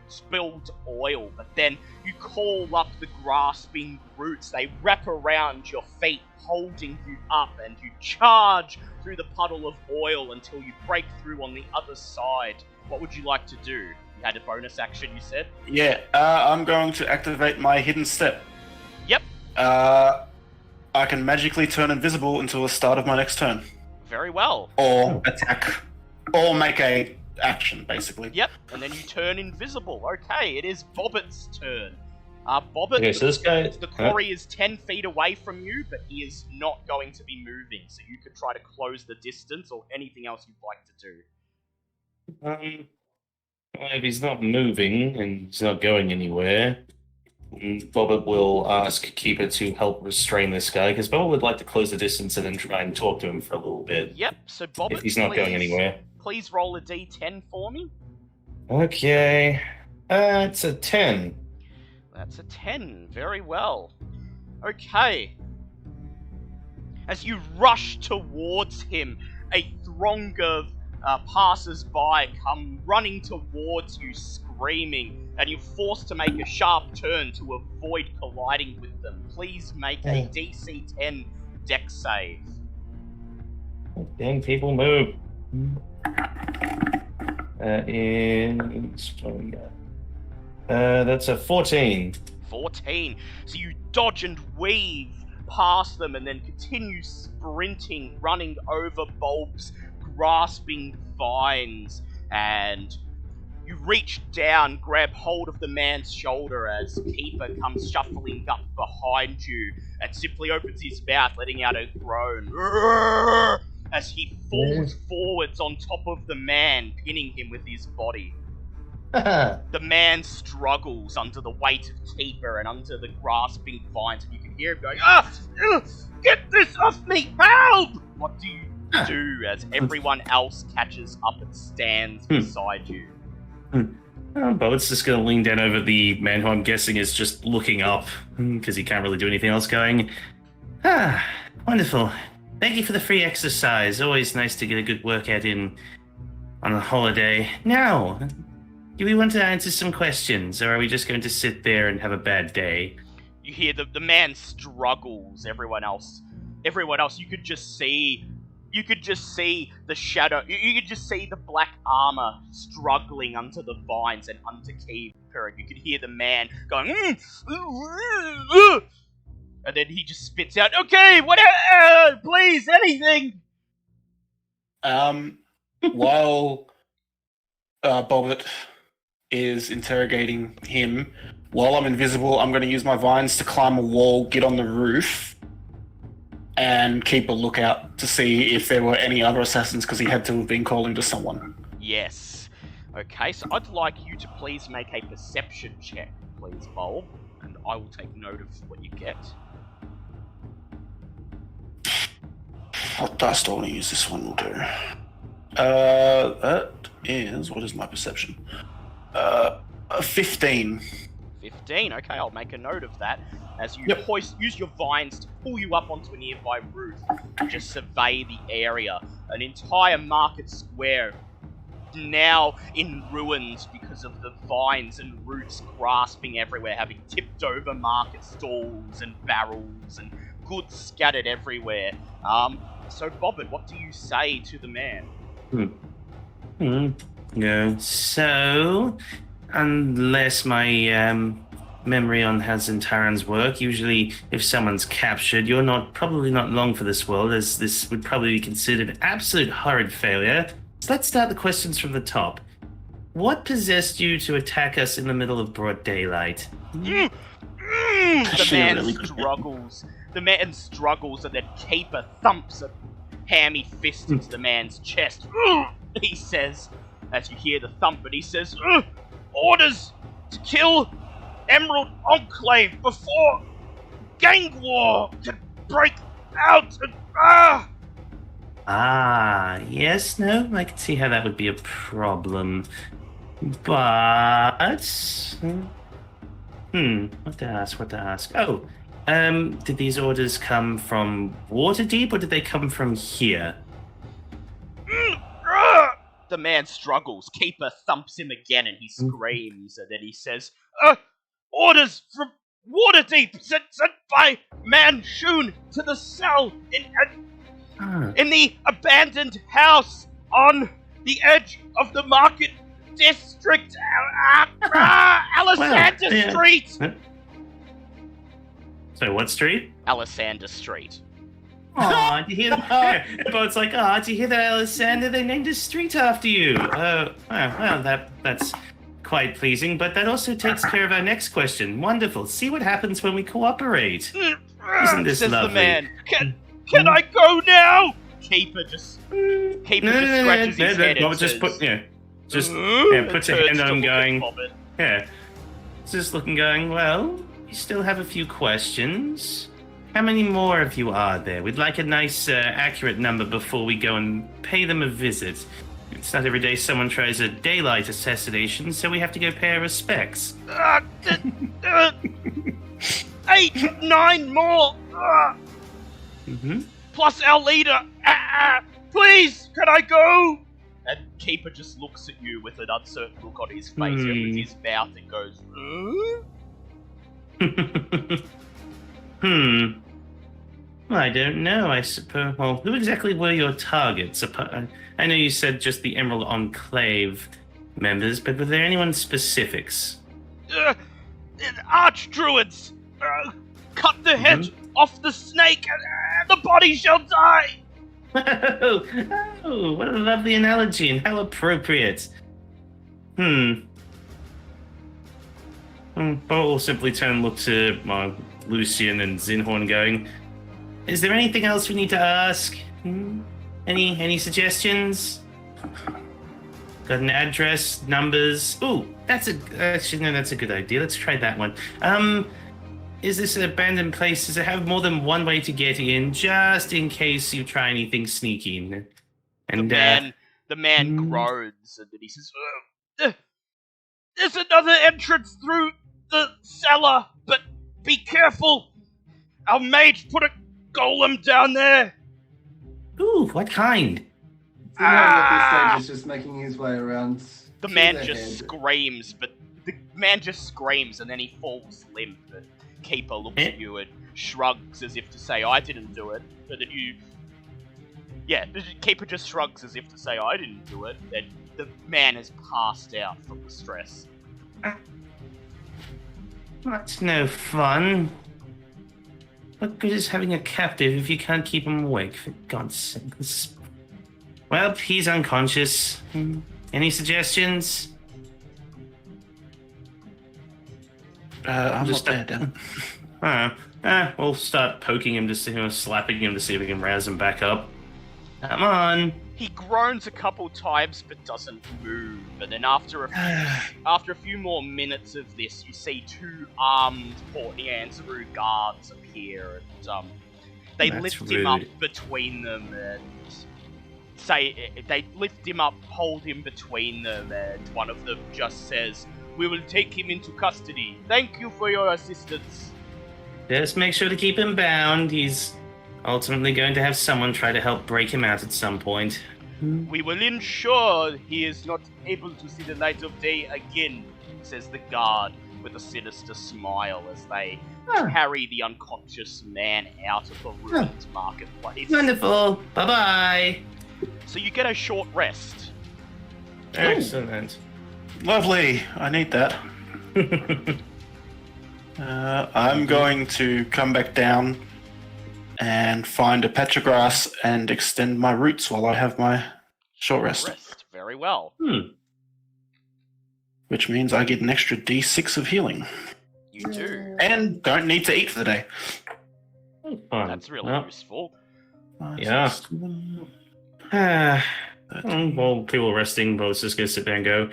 spilled oil, but then you call up the grasping roots. They wrap around your feet, holding you up, and you charge through the puddle of oil until you break through on the other side. What would you like to do? You had a bonus action, you said? Yeah, I'm going to activate my hidden step. Yep. I can magically turn invisible until the start of my next turn. Very well. Or attack. Or make a action, basically. Yep, and then you turn invisible. Okay, it is Bobbit's turn. Bobbit, Okay, so this guy. the quarry is 10 feet away from you, but he is not going to be moving, so you could try to close the distance or anything else you'd like to do. Well, if he's not moving and he's not going anywhere, Bobbit will ask Keeper to help restrain this guy, because Bobbit would like to close the distance and then try and talk to him for a little bit. Yep, so Bobbit, If he's not going anywhere. Please roll a d10 for me. Okay. It's a 10. That's a 10. Very well. Okay. As you rush towards him, a throng of passers-by come running towards you, screaming, and you're forced to make a sharp turn to avoid colliding with them. Please make a DC 10 Dex save. Dang, people move. That's a 14. 14. So you dodge and weave past them and then continue sprinting, running over bulbs, grasping vines, and you reach down, grab hold of the man's shoulder as Keeper comes shuffling up behind you and simply opens his mouth, letting out a groan as he falls forwards on top of the man, pinning him with his body. The man struggles under the weight of Keeper and under the grasping vines, and you can hear him going, get this off me! Help! What do you do as everyone else catches up and stands beside you? Bobbit's just going to lean down over the man who I'm guessing is just looking up, because he can't really do anything else, going, wonderful. Thank you for the free exercise. Always nice to get a good workout in on a holiday. Now, do we want to answer some questions, or are we just going to sit there and have a bad day? You hear the man struggles, everyone else everyone else, you could just see the shadow. You could just see the black armor struggling under the vines and under Keeper, and you could hear the man going, and then he just spits out, "Okay, whatever, please, anything." While Bobbit is interrogating him, while I'm invisible, I'm going to use my vines to climb a wall, get on the roof, and keep a lookout to see if there were any other assassins, because he had to have been calling to someone. Yes. Okay, so I'd like you to please make a perception check, please, Bulb, and I will take note of what you get. What dice do I want to use? This one will do. That is... What is my perception? 15. 15, okay, I'll make a note of that. As you Yep. use your vines to pull you up onto a nearby roof and just survey the area. An entire market square now in ruins because of the vines and roots grasping everywhere, having tipped over market stalls and barrels and goods scattered everywhere. So Bobbit, what do you say to the man? Yeah. So, unless my memory on Hazan Taran's work, usually if someone's captured, you're probably not long for this world, as this would probably be considered an absolute horrid failure. So let's start the questions from the top. What possessed you to attack us in the middle of broad daylight? The man struggles. The man struggles, and then Keeper thumps a hammy fist into the man's chest. He says, as you hear the thump, and he says, "Orders to kill Emerald Enclave before gang war can break out." Yes, no, I can see how that would be a problem. But... what to ask? Oh, did these orders come from Waterdeep, or did they come from here? The man struggles. Keeper thumps him again, and he screams, and then he says, "Orders from Waterdeep sent by Manchun to the cell in the abandoned house on the edge of the market district, Alessander Street." So what street? Alessander Street. Aw, do you hear that? Boat's like, do you hear that, Alessander? They named a street after you. Well, that's quite pleasing, but that also takes care of our next question. Wonderful. See what happens when we cooperate. Isn't this says lovely? The man. Can I go now? Keeper just scratches his head and Just says, puts a hand on him going, just looking going, well, you still have a few questions. How many more of you are there? We'd like a nice, accurate number before we go and pay them a visit. It's not every day someone tries a daylight assassination, so we have to go pay our respects. 8, 9 more! Plus our leader! Please, can I go? And Keeper just looks at you with an uncertain look on his face and with his mouth and goes, Well, I don't know, I suppose. Well, who exactly were your targets? I know you said just the Emerald Enclave members, but were there anyone specifics? Archdruids! Cut the head off the snake and the body shall die! Oh, what a lovely analogy and how appropriate. Bo will simply turn and look to Lucian and Zinhorn going, is there anything else we need to ask? Any suggestions? Got an address, numbers? Ooh, that's a good idea. Let's try that one. Is this an abandoned place? Does it have more than one way to get in, just in case you try anything sneaky? And the man groans, and then he says, "There's another entrance through the cellar, but be careful. Our mage put a golem down there." Ooh, what kind? Zinhorn at this stage is just making his way around. The man just screams, and then he falls limp. And Keeper looks at you and shrugs as if to say, I didn't do it. But then the keeper just shrugs as if to say, I didn't do it. Then the man has passed out from the stress. That's no fun. What good is having a captive if you can't keep him awake, for God's sake? Well, he's unconscious. Any suggestions? I'm Just just there, Dan. We'll start poking him to see him, slapping him to see if we can rouse him back up. Come on. He groans a couple times but doesn't move. And then after a few more minutes of this, you see two armed Port Anzaru guards appear, and they That's lift rude. him up between them and they lift him up, hold him between them, and one of them just says, "We will take him into custody. Thank you for your assistance." Just make sure to keep him bound. He's ultimately going to have someone try to help break him out at some point. "We will ensure he is not able to see the light of day again," says the guard with a sinister smile as they carry the unconscious man out of the ruined marketplace. Wonderful. Bye-bye. So you get a short rest. Excellent. Lovely. I need that. I'm going to come back down and find a patch of grass and extend my roots while I have my short rest. Very well. Which means I get an extra D6 of healing. You do. And don't need to eat for the day. Fun. That's really Well, useful. Yeah. While people are resting, Bo's just going to sit there and go,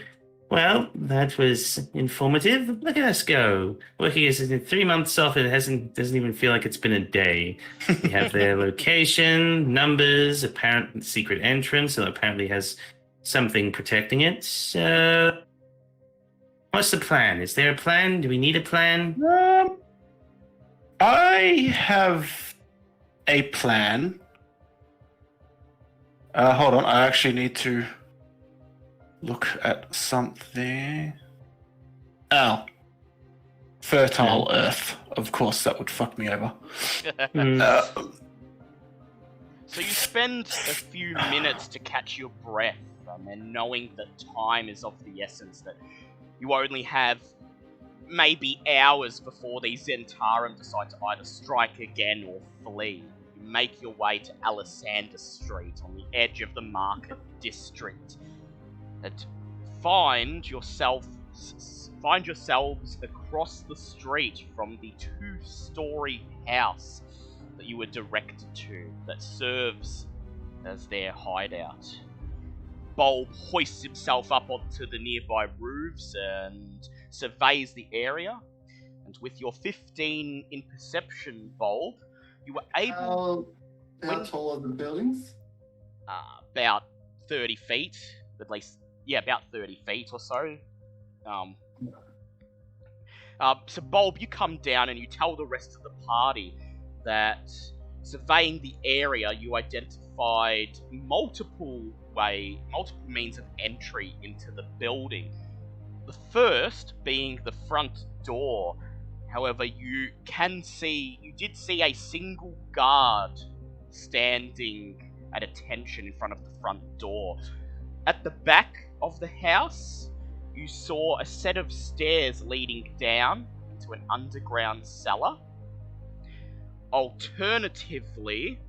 well, that was informative. Look at us go. Working as in 3 months off, it doesn't even feel like it's been a day. We have their location, numbers, apparent secret entrance, and apparently has something protecting it. So, what's the plan? Is there a plan? Do we need a plan? I have a plan. Hold on, I actually need to look at something. Oh. Fertile Earth. Of course, that would fuck me over. So you spend a few minutes to catch your breath, and knowing that time is of the essence, that you only have maybe hours before these Zentarum decide to either strike again or flee. You make your way to Alessander Street on the edge of the market district and find yourselves across the street from the 2-story house that you were directed to that serves as their hideout. Bulb hoists himself up onto the nearby roofs and surveys the area, and with your 15 in perception, Bulb, you were able... How tall are the buildings? About 30 feet, at least. Yeah, about 30 feet or so. So Bulb, you come down and you tell the rest of the party that surveying the area, you identified multiple means of entry into the building. The first being the front door. However, you did see a single guard standing at attention in front of the front door. At the back of the house, you saw a set of stairs leading down into an underground cellar. Alternatively,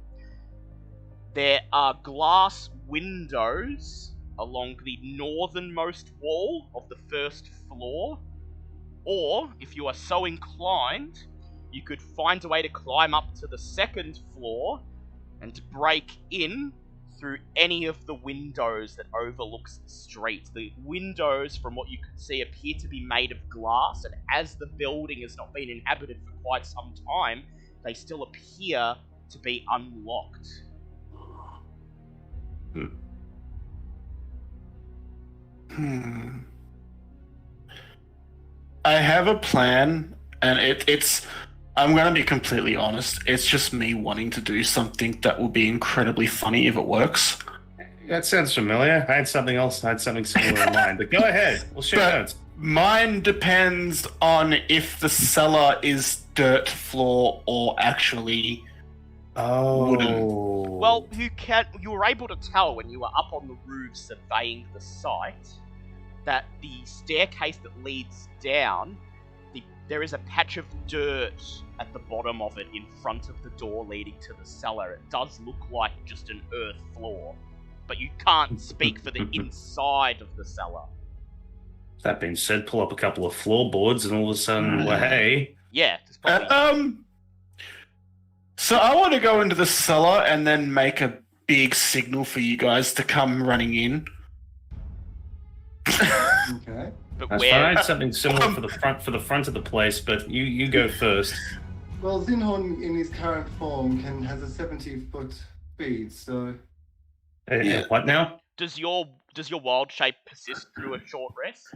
there are glass windows along the northernmost wall of the first floor, or, if you are so inclined, you could find a way to climb up to the second floor and break in through any of the windows that overlooks the street. The windows, from what you could see, appear to be made of glass, and as the building has not been inhabited for quite some time, they still appear to be unlocked. I have a plan, and it's I'm going to be completely honest. It's just me wanting to do something that will be incredibly funny if it works. That sounds familiar. I had something similar in mind, but go ahead. We'll share notes. Mine depends on if the cellar is dirt floor or actually wooden. Well, you were able to tell when you were up on the roof surveying the site that the staircase that leads down, there is a patch of dirt at the bottom of it in front of the door leading to the cellar. It does look like just an earth floor, but you can't speak for the inside of the cellar. That being said, pull up a couple of floorboards and all of a sudden, well, hey. Yeah, there's probably... So I want to go into the cellar and then make a big signal for you guys to come running in. Okay. But That's where? fine. Something similar for the front of the place, but you go first. Well, Zinhorn in his current form has a 70-foot speed, so Yeah. What now? Does your wild shape persist through a short rest?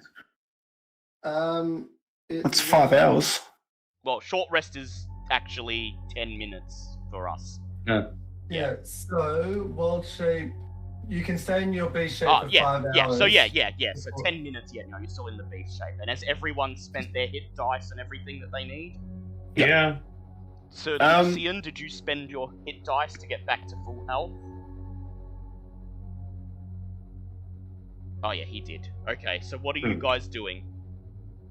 That's 5 hours. Well, short rest is actually 10 minutes for us. yeah. So wild shape, you can stay in your beast shape for 5 hours. Yeah. So So 10 minutes. Yeah, no, you're still in the beast shape. And has everyone spent their hit dice and everything that they need? Yeah. So Lucian, did you spend your hit dice to get back to full health? Oh yeah, he did. Okay, so what are you guys doing?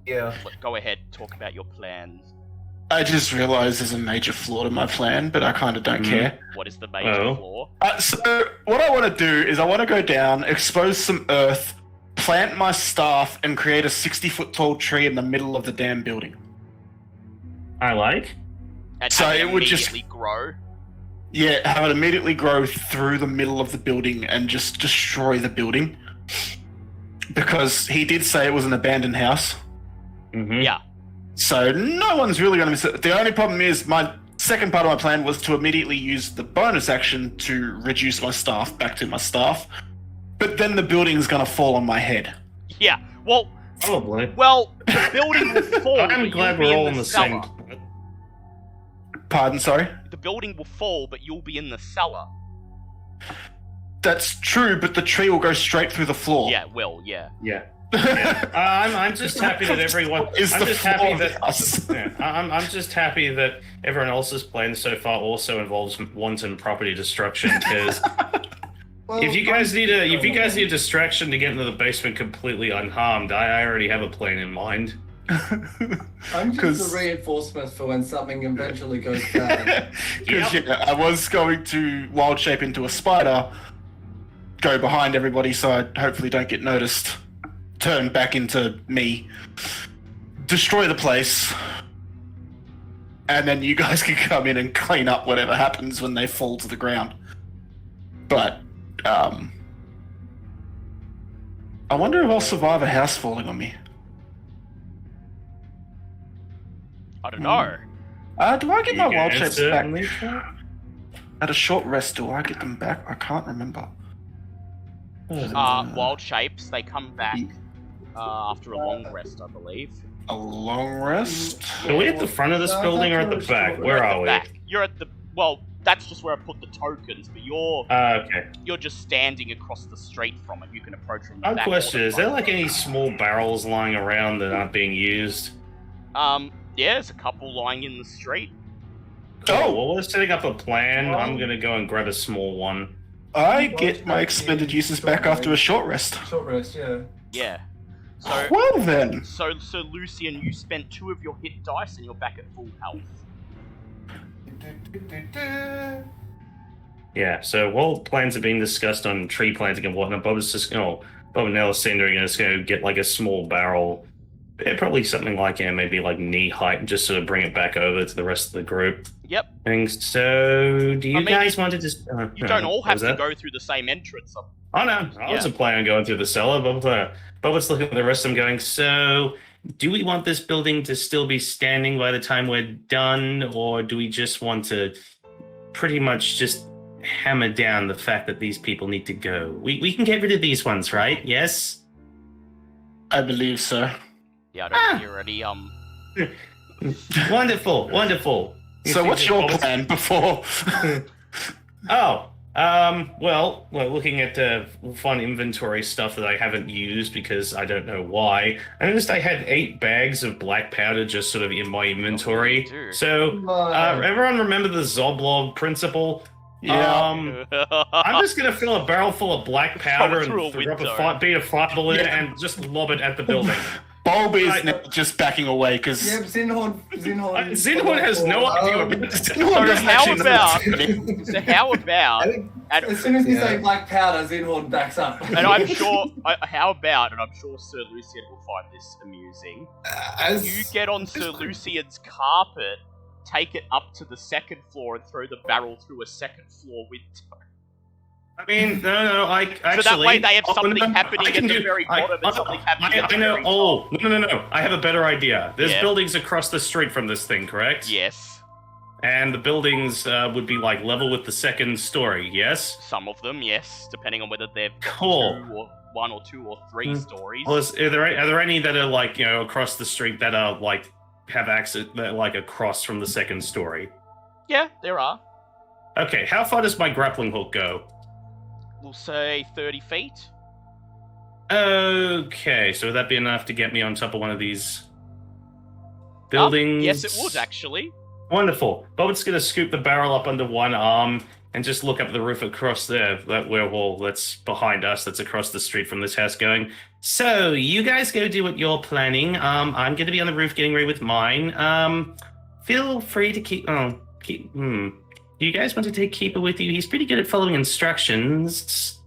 Yeah. Go ahead, talk about your plans. I just realised there's a major flaw to my plan, but I kind of don't care. What is the major flaw? So what I want to do is I want to go down, expose some earth, plant my staff, and create a 60-foot tall tree in the middle of the damn building. I like. And So have it would just- immediately grow. Yeah, have it immediately grow through the middle of the building and just destroy the building. Because he did say it was an abandoned house. Mm-hmm. Yeah. So no one's really going to miss it. The only problem is my second part of my plan was to immediately use the bonus action to reduce my staff back to my staff. But then the building's going to fall on my head. Yeah. Well, Probably. the building will fall. I'm but glad you'll be we're all in in the cellar. same. Pardon, sorry? The building will fall, but you'll be in the cellar. That's true, but the tree will go straight through the floor. Yeah, it will. Yeah. Yeah. I'm just happy that everyone. Is I'm the just floor happy of the that. house. Yeah, I'm just happy that everyone else's plan so far also involves wanton property destruction. Because Well, if you guys need a distraction to get into the basement completely unharmed, I already have a plan in mind. I'm 'Cause- just a reinforcement for when something eventually goes bad. Because I was going to wild shape into a spider, go behind everybody so I hopefully don't get noticed, turn back into me, destroy the place, and then you guys can come in and clean up whatever happens when they fall to the ground. But, I wonder if I'll survive a house falling on me. I don't know. Do I get my wild shapes back? Certainly try. At a short rest, do I get them back? I can't remember. Wild shapes, they come back after a long rest, I believe. A long rest? Are we at the front of this building or at the back? Where are we? Back. You're at the that's just where I put the tokens, but Okay. you're just standing across the street from it. You can approach from the Our back. or question the is there front. like any small barrels lying around that aren't being used? Yeah, there's a couple lying in the street. Oh. Well, we're setting up a plan. I'm gonna go and grab a small one. I get my expended uses back after a short rest. Short rest, yeah. Yeah. So Well then. so Lucian, you spent 2 of your hit dice and you're back at full health. Yeah, so while plans are being discussed on tree planting and whatnot, Bob and Alessandra are just going to get like a small barrel. Probably something like, maybe like knee height, and just sort of bring it back over to the rest of the group. Yep. Things. So, do you I mean, guys want to just... You don't all have to go through the same entrance. Oh no, I wasn't planning on going through the cellar, but let's look at the rest of them going, so do we want this building to still be standing by the time we're done, or do we just want to pretty much just hammer down the fact that these people need to go? We can get rid of these ones, right? Yes? I believe so. Yeah, I don't hear any Wonderful. So what's your plan before? Oh, Well, we're looking at fun inventory stuff that I haven't used because I don't know why. I noticed I had 8 bags of black powder just sort of in my inventory. Oh, you do. So, everyone remember the Zoblog principle? Yeah. I'm just gonna fill a barrel full of black powder and through a drop window. a bead of fireball in it and just lob it at the building. Bulb is Right. now just backing away because Yep, Zinhorn. Zinhorn has no idea what Zinhorn doesn't how actually know about- what's happening. So how about? I think And, as soon as you say Yeah. black powder, Zinhorn backs up. and I'm sure. How about? And I'm sure Sir Lucian will find this amusing. As You get on Sir Lucian's carpet, take it up to the 2nd floor, and throw the barrel through a 2nd floor window. I mean, no, I actually. So that way they have oh, something no, happening I at can the do- very bottom and something happening at the I know. very Oh, top. no. I have a better idea. There's Yeah. buildings across the street from this thing, correct? Yes, And the buildings would be like level with the 2nd story, yes? some of them, yes, depending on whether they've got Cool. 1 or 2 or 3 stories. Well, are there any that are like, across the street that are like have access, that are, like across from the 2nd story? Yeah, there are. Okay, how far does my grappling hook go? We'll say 30 feet. Okay, so would that be enough to get me on top of one of these buildings? Yes, it would actually. Wonderful. Bob's gonna scoop the barrel up under one arm and just look up the roof across there, that wall that's behind us, that's across the street from this house, going, so, you guys go do what you're planning. I'm gonna be on the roof getting ready with mine. Feel free to Do you guys want to take Keeper with you? He's pretty good at following instructions.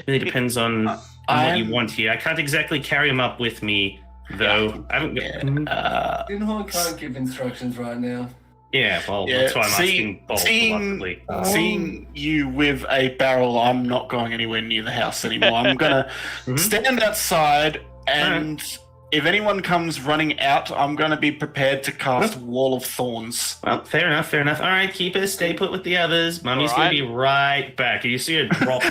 Really depends on what you want here. I can't exactly carry him up with me, though. I haven't got... Zinhorn can't give instructions right now. Yeah, well, Yeah, that's why I'm asking Bob, reluctantly. Seeing you with a barrel, I'm not going anywhere near the house anymore. I'm gonna stand outside, and if anyone comes running out, I'm gonna be prepared to cast Wall of Thorns. Well, fair enough. All right, Keeper, stay put with the others. Mummy's All right. gonna be right back. You see her drop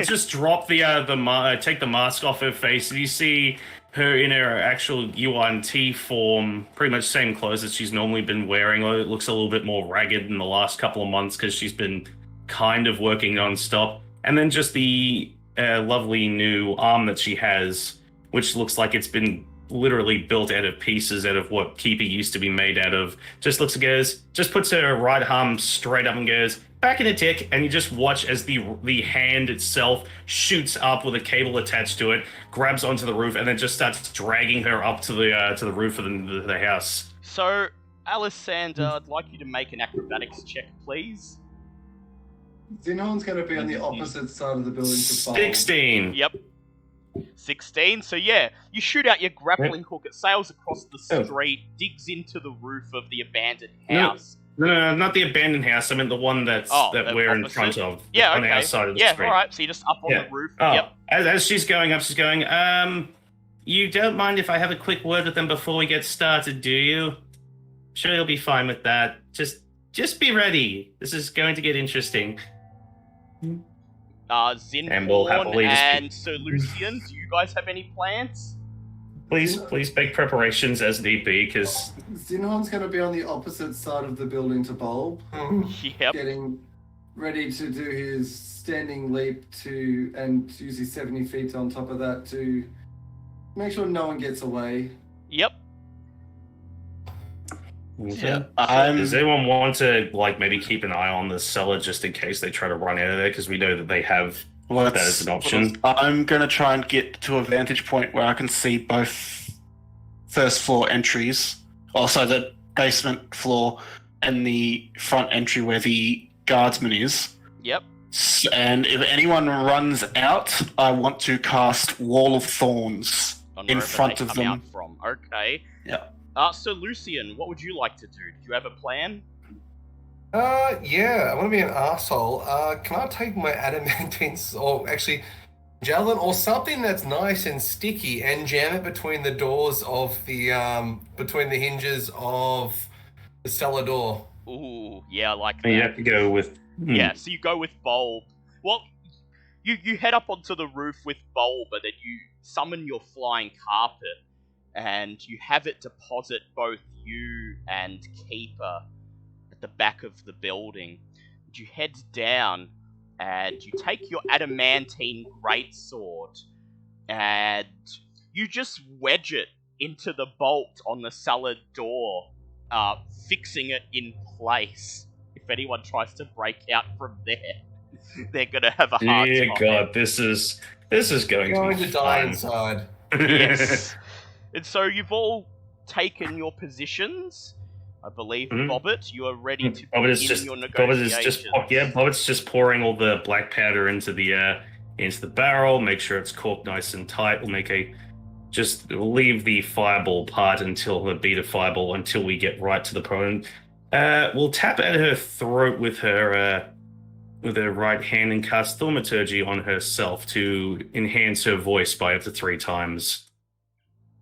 just drop take the mask off her face, and you see her in her actual UNT form, pretty much same clothes that she's normally been wearing. It looks a little bit more ragged in the last couple of months because she's been kind of working non-stop. And then just the lovely new arm that she has, which looks like it's been literally built out of pieces out of what Keeper used to be made out of. Just looks and goes, just puts her right arm straight up and goes, back in a tick, and you just watch as the hand itself shoots up with a cable attached to it, grabs onto the roof, and then just starts dragging her up to the roof of the house. So, Alessander, I'd like you to make an acrobatics check, please. Zinhorn's going to be on the opposite side of the building to Bulb. 16. Yep. 16. So yeah, you shoot out your grappling hook. It sails across the street, digs into the roof of the abandoned house. No, not the abandoned house. I meant the one that we're in front of. Yeah, on the outside of the street. all right. So you're just up on the roof. Oh, Yep. as she's going up, she's going, you don't mind if I have a quick word with them before we get started, do you? Sure, you'll be fine with that. Just be ready. This is going to get interesting. And we'll happily Zinhorn just- and Sir Lucian, do you guys have any plans? Please make preparations as need be, because Zinhorn's going to be on the opposite side of the building to Bulb, Yep. getting ready to do his standing leap and use his 70 feet on top of that to make sure no one gets away. Yep. Yeah, Does anyone want to maybe keep an eye on the cellar just in case they try to run out of there? Because we know that they have that as an option. I'm gonna try and get to a vantage point where I can see both first floor entries, also the basement floor and the front entry where the guardsman is. Yep. And if anyone runs out, I want to cast Wall of Thorns On in wherever front they of come them. out from. Okay. Yeah. So Lucian, what would you like to do? Do you have a plan? Yeah, I want to be an asshole. Can I take my adamantines, or actually javelin, or something that's nice and sticky, and jam it between the doors of between the hinges of the cellar door? Ooh, yeah, I like that. You have to go with Yeah, so you go with Bulb. Well, you head up onto the roof with Bulb, and then you summon your flying carpet, and you have it deposit both you and Keeper at the back of the building. you head down and you take your adamantine greatsword and you just wedge it into the bolt on the cellar door, fixing it in place. If anyone tries to break out from there, they're gonna have a hard Dear time. God, this is going Going to to be die fun. inside. Yes. And so you've all taken your positions. I believe, Mhm. Bobbit, you are ready to Bobbit is begin just your Bobbit is negotiations. just Bobbit's just pouring all the black powder into the barrel. Make sure it's corked nice and tight. We'll leave the fireball part until the beta fireball until we get right to the point. We'll tap at her throat with her right hand and cast thaumaturgy on herself to enhance her voice by up to 3 times.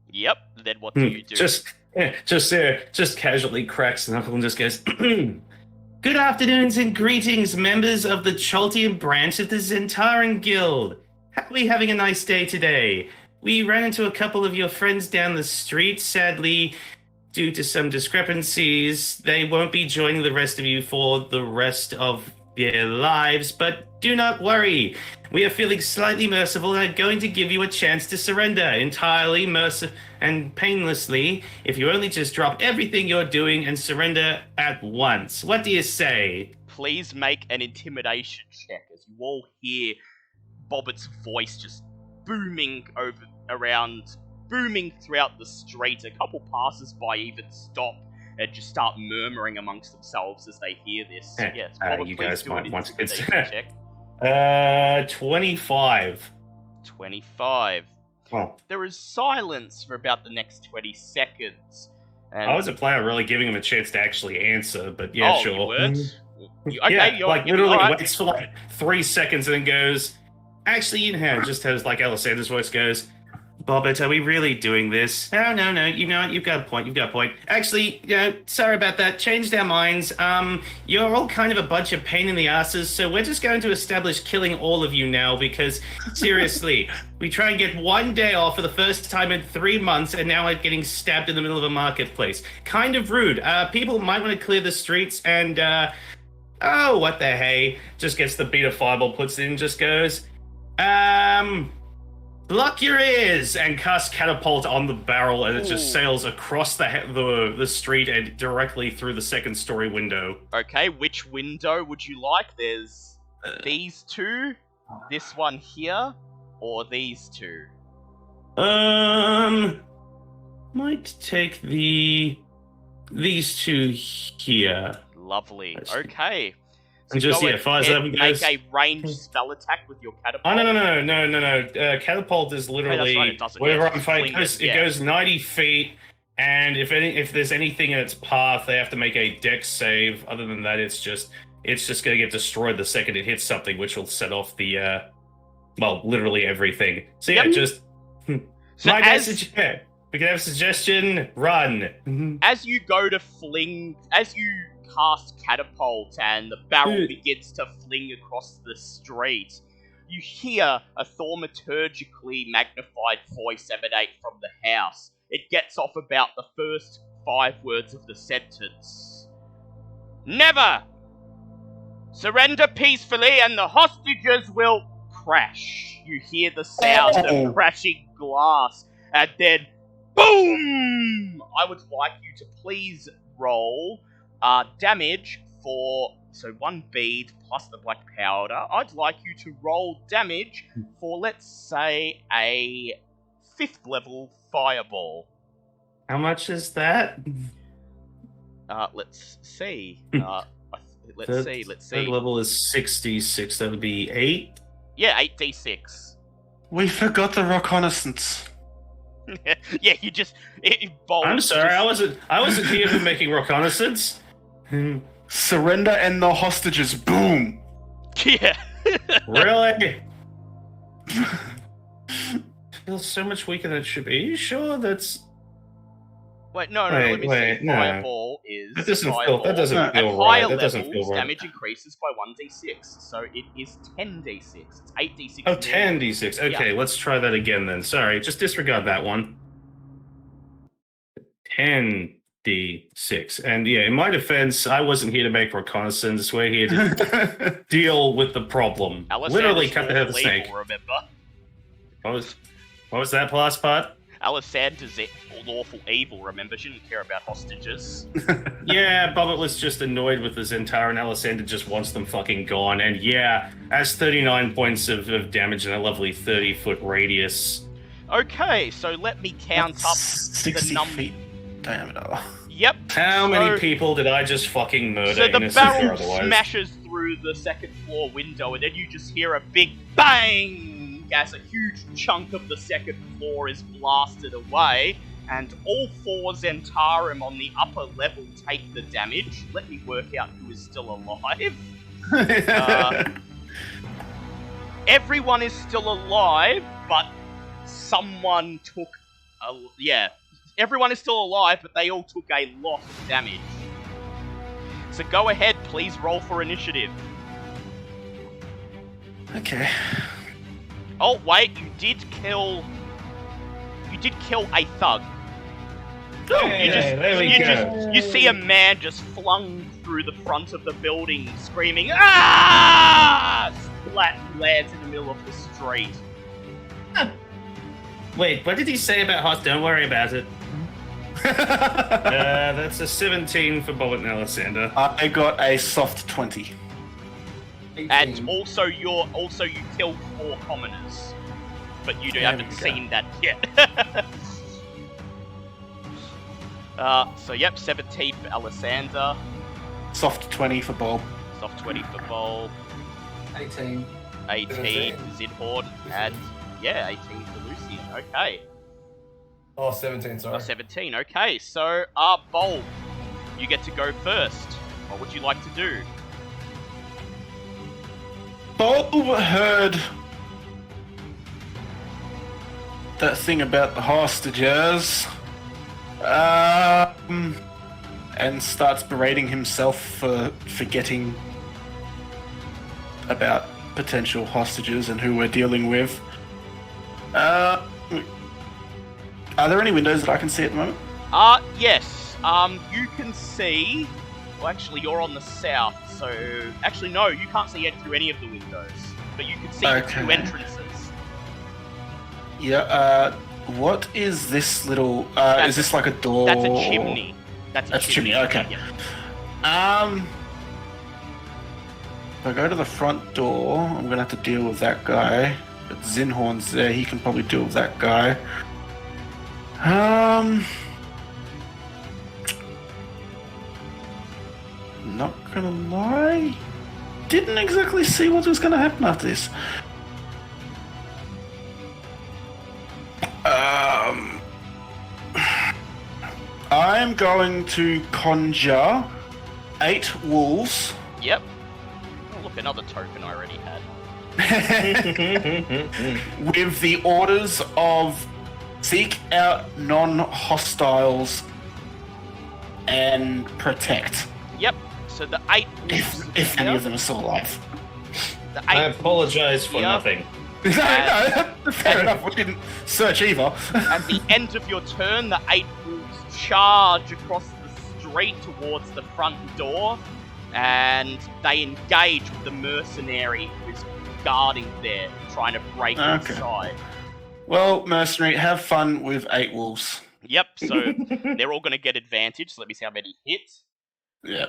Yep. Then what do you do? Just casually cracks the knuckle and just goes, Good afternoons and greetings, members of the Chaltian branch of the Zentaran Guild. Happily having a nice day today. We ran into a couple of your friends down the street. Sadly, due to some discrepancies, they won't be joining the rest of you for the rest of their lives, but do not worry. We are feeling slightly merciful and are going to give you a chance to surrender entirely and painlessly if you only just drop everything you're doing and surrender at once. What do you say? Please make an intimidation check as you all hear Bobbit's voice just booming throughout the street. A couple passers-by even stop and just start murmuring amongst themselves as they hear this. Yes, Bobbit, you please guys do might an want to intimidation consider. check. 25. 25. Well, There is silence for about the next 20 seconds. And I wasn't planning on really giving him a chance to actually answer, but yeah, sure. You weren't? Okay, Yeah, you're like literally alright. waits for like 3 seconds and then goes, actually, just has like Alisandra's voice goes, Bobbit, are we really doing this? No, you know what, you've got a point. Actually, sorry about that, changed our minds. You're all kind of a bunch of pain in the asses, so we're just going to establish killing all of you now because, seriously, we try and get 1 day off for the first time in 3 months and now we're getting stabbed in the middle of a marketplace. Kind of rude. People might want to clear the streets and, oh, what the hey, just gets the beta fireball, puts it in, just goes, block your ears, and casts catapult on the barrel, and it just sails across the street and directly through the second-story window. Okay, which window would you like? There's these two, this one here, or these two? Might take these two here. Lovely. Okay. And just, go fires ahead, up and make goes... a ranged spell attack with your catapult. Oh, no. Catapult is literally right, it doesn't, wherever yeah, I'm fighting. It goes 90 feet, and if there's anything in its path, they have to make a dex save. Other than that, it's just going to get destroyed the second it hits something, which will set off the, literally everything. So yeah, just... So my message, yeah. We can have a suggestion, run. As you go to as you cast catapult and the barrel begins to fling across the street, you hear a thaumaturgically magnified voice emanate from the house. It gets off about the first 5 words of the sentence. Never! Surrender peacefully and the hostages will crash. You hear the sound of crashing glass, and then boom! I would like you to please roll damage for 1 bead plus the black powder. I'd like you to roll damage for, let's say, a 5th level fireball. How much is that? Let's see. Let's see. Third level is 66. That would be 8. Yeah, 8d6. We forgot the reconnaissance. Yeah, you just... I'm sorry, I wasn't here for making reconnaissance. Surrender and the hostages. Boom. Yeah. Really? Feels so much weaker than it should be. Are you sure that's... Wait, no, let me see. No. Fireball is... That doesn't fireball. feel At right. higher That doesn't feel levels, right. damage increases by 1d6, so it is 10d6. It's 8d6. Oh, 10d6. Okay, Let's try that again then. Sorry, just disregard that one. 10 1d6. And yeah, in my defense, I wasn't here to make reconnaissance. We're here to deal with the problem. Literally cut the head of the snake. Remember? What was that last part? Alisandra's lawful evil, remember? She didn't care about hostages. Yeah, Bobbit was just annoyed with the Zentara, and Alessandra just wants them fucking gone. And yeah, as 39 points of damage in a lovely 30-foot radius. Okay, so let me count up 60 the number. feet diameter. Yep. How many people did I just fucking murder? So the innocent or barrel otherwise? smashes through the second floor window, and then you just hear a big bang as a huge chunk of the second floor is blasted away, and all 4 Zentarum on the upper level take the damage. Let me work out who is still alive. Everyone is still alive, but someone took everyone is still alive, but they all took a lot of damage. So go ahead, please roll for initiative. Okay. Oh wait, you did kill a thug. You see a man just flung through the front of the building, screaming, "Ah!" Splat lands in the middle of the street. Wait, what did he say about hot? Don't worry about it. That's a 17 for Bobbit and Alessandra. I got a soft 20. 18. And also you killed 4 commoners. But you haven't seen that yet. So yep, 17 for Alessandra. Soft 20 for Bob. Soft 20 for Bob. 18. 18 for Zidhorn. And yeah, 18 for Lucian. Okay. Oh, 17, sorry. 17, okay. So, Bob, you get to go first. What would you like to do? Bob heard that thing about the hostages, and starts berating himself for forgetting about potential hostages and who we're dealing with. Are there any windows that I can see at the moment? Yes. You can see... Well, actually, you're on the south, so... Actually, no, you can't see through any of the windows. But you can see the 2 entrances. Yeah, what is this little... is this like a door? That's a chimney. That's a chimney, okay. Yeah. If I go to the front door, I'm going to have to deal with that guy. But Zinhorn's there, he can probably deal with that guy. Not gonna lie, didn't exactly see what was gonna happen after this. I'm going to conjure 8 wolves. Yep. Oh, look, another token I already had. With the orders of seek out non-hostiles and protect. Yep. So the 8 wolves. If any of them are still alive. The 8 I apologize for here. nothing. No, fair enough. We didn't search either. At the end of your turn, the 8 wolves charge across the street towards the front door, and they engage with the mercenary who's guarding there, trying to break inside. Well, mercenary, have fun with 8 wolves. Yep, so they're all going to get advantage, so let me see how many hits. Yeah.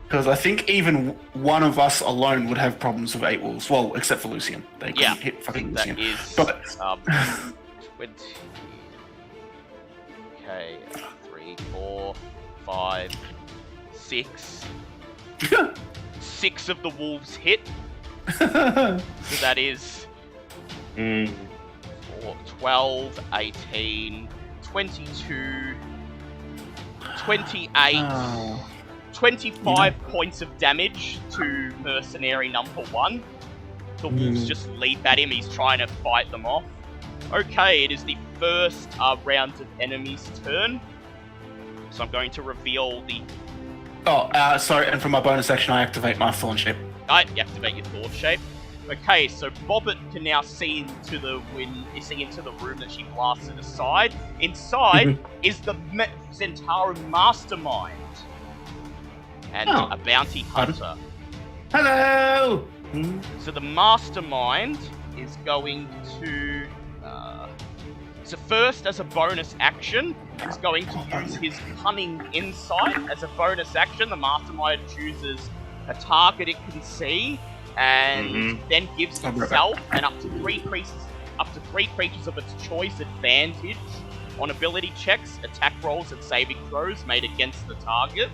Because I think even one of us alone would have problems with 8 wolves. Well, except for Lucian. They couldn't hit fucking that Lucian. is... But 20... Okay, 3, 4, 5, 6. 6 of the wolves hit. So that is 12, 18, 22, 28, 25 points of damage to mercenary number 1. The wolves just leap at him, he's trying to fight them off. Okay, it is the first round of enemies' turn. So I'm going to reveal the... sorry, and for my bonus action, I activate my Thorn Shape. You activate your Thorn Shape. Okay, so Bobbit can now see into the room that she blasted aside, Inside is the Zentarum Mastermind and a bounty hunter. Hello! So the Mastermind is going to... so first, as a bonus action, he's going to use his Cunning Insight. As a bonus action, the Mastermind chooses a target it can see, and then gives itself and up to three creatures of its choice advantage on ability checks, attack rolls, and saving throws made against the target.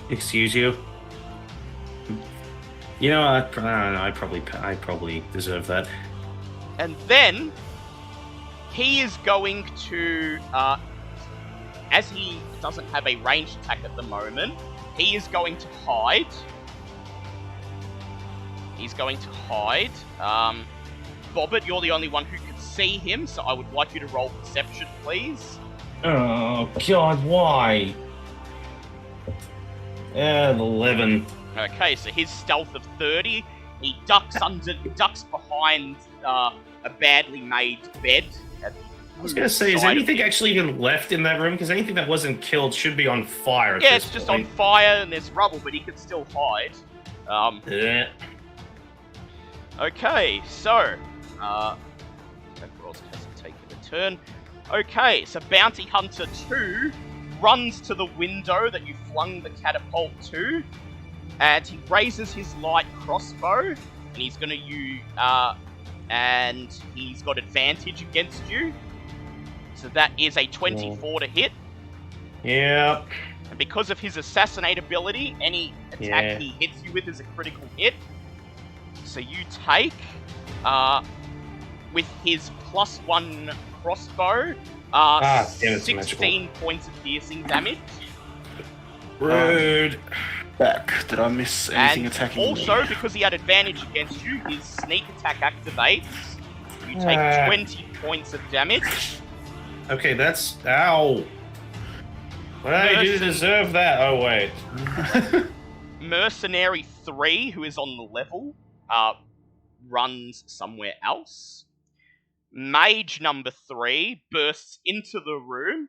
Excuse you? You know, I don't know. I probably deserve that. And then he is going to, as he doesn't have a ranged attack at the moment, he is going to hide. He's going to hide. Bobbert, you're the only one who can see him, so I would like you to roll perception, please. Oh, God, why? 11. Okay, so his stealth of 30, he ducks behind a badly made bed. I was going to say, is anything actually even left in that room? Because anything that wasn't killed should be on fire at Yeah, this it's just point. on fire and there's rubble, but he can still hide. Okay, so... Overall hasn't taken a turn. Okay, so Bounty Hunter 2 runs to the window that you flung the catapult to, and he raises his light crossbow, and he's going to use... and he's got advantage against you. So that is a 24 to hit. Yep. And because of his assassinate ability, any attack he hits you with is a critical hit. So you take, with his +1 crossbow, 16 points of piercing damage. Rude. Back. Did I miss anything attacking also, me? because he had advantage against you, his sneak attack activates. You take 20 points of damage. Okay, that's... Ow. What did I do to deserve that? Oh, wait. Mercenary 3, who is on the level, runs somewhere else. Mage number 3 bursts into the room,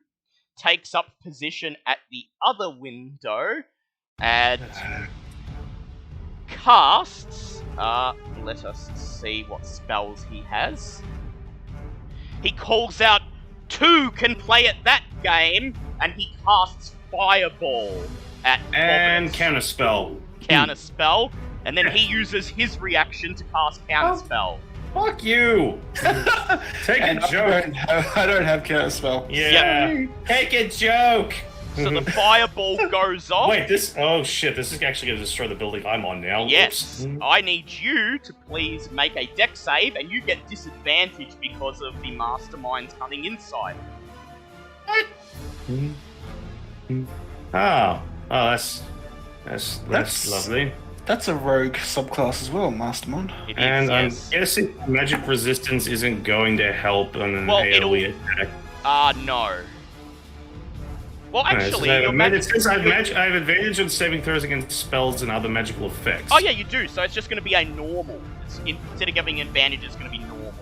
takes up position at the other window, and casts... let us see what spells he has. He calls out, 2 can play at that game, and he casts Fireball at And Bobbert. counterspell. Counterspell, and then he uses his reaction to cast Counterspell. Fuck you! Take a joke. I don't have counterspell. Yeah. Take a joke! So the Fireball goes off. Wait, this... Oh, shit. This is actually going to destroy the building I'm on now. Yes, Oops. I need you to please make a dex save, and you get disadvantage because of the Mastermind's Cunning Insight. Oh, that's lovely. That's a rogue subclass as well, Mastermind. It is, And yes. I'm guessing magic resistance isn't going to help on an AoE attack. No. Well, actually, I your have advantage on saving throws against spells and other magical effects. Oh yeah, you do. So it's just going to be a normal. Instead of giving advantage, it's going to be normal.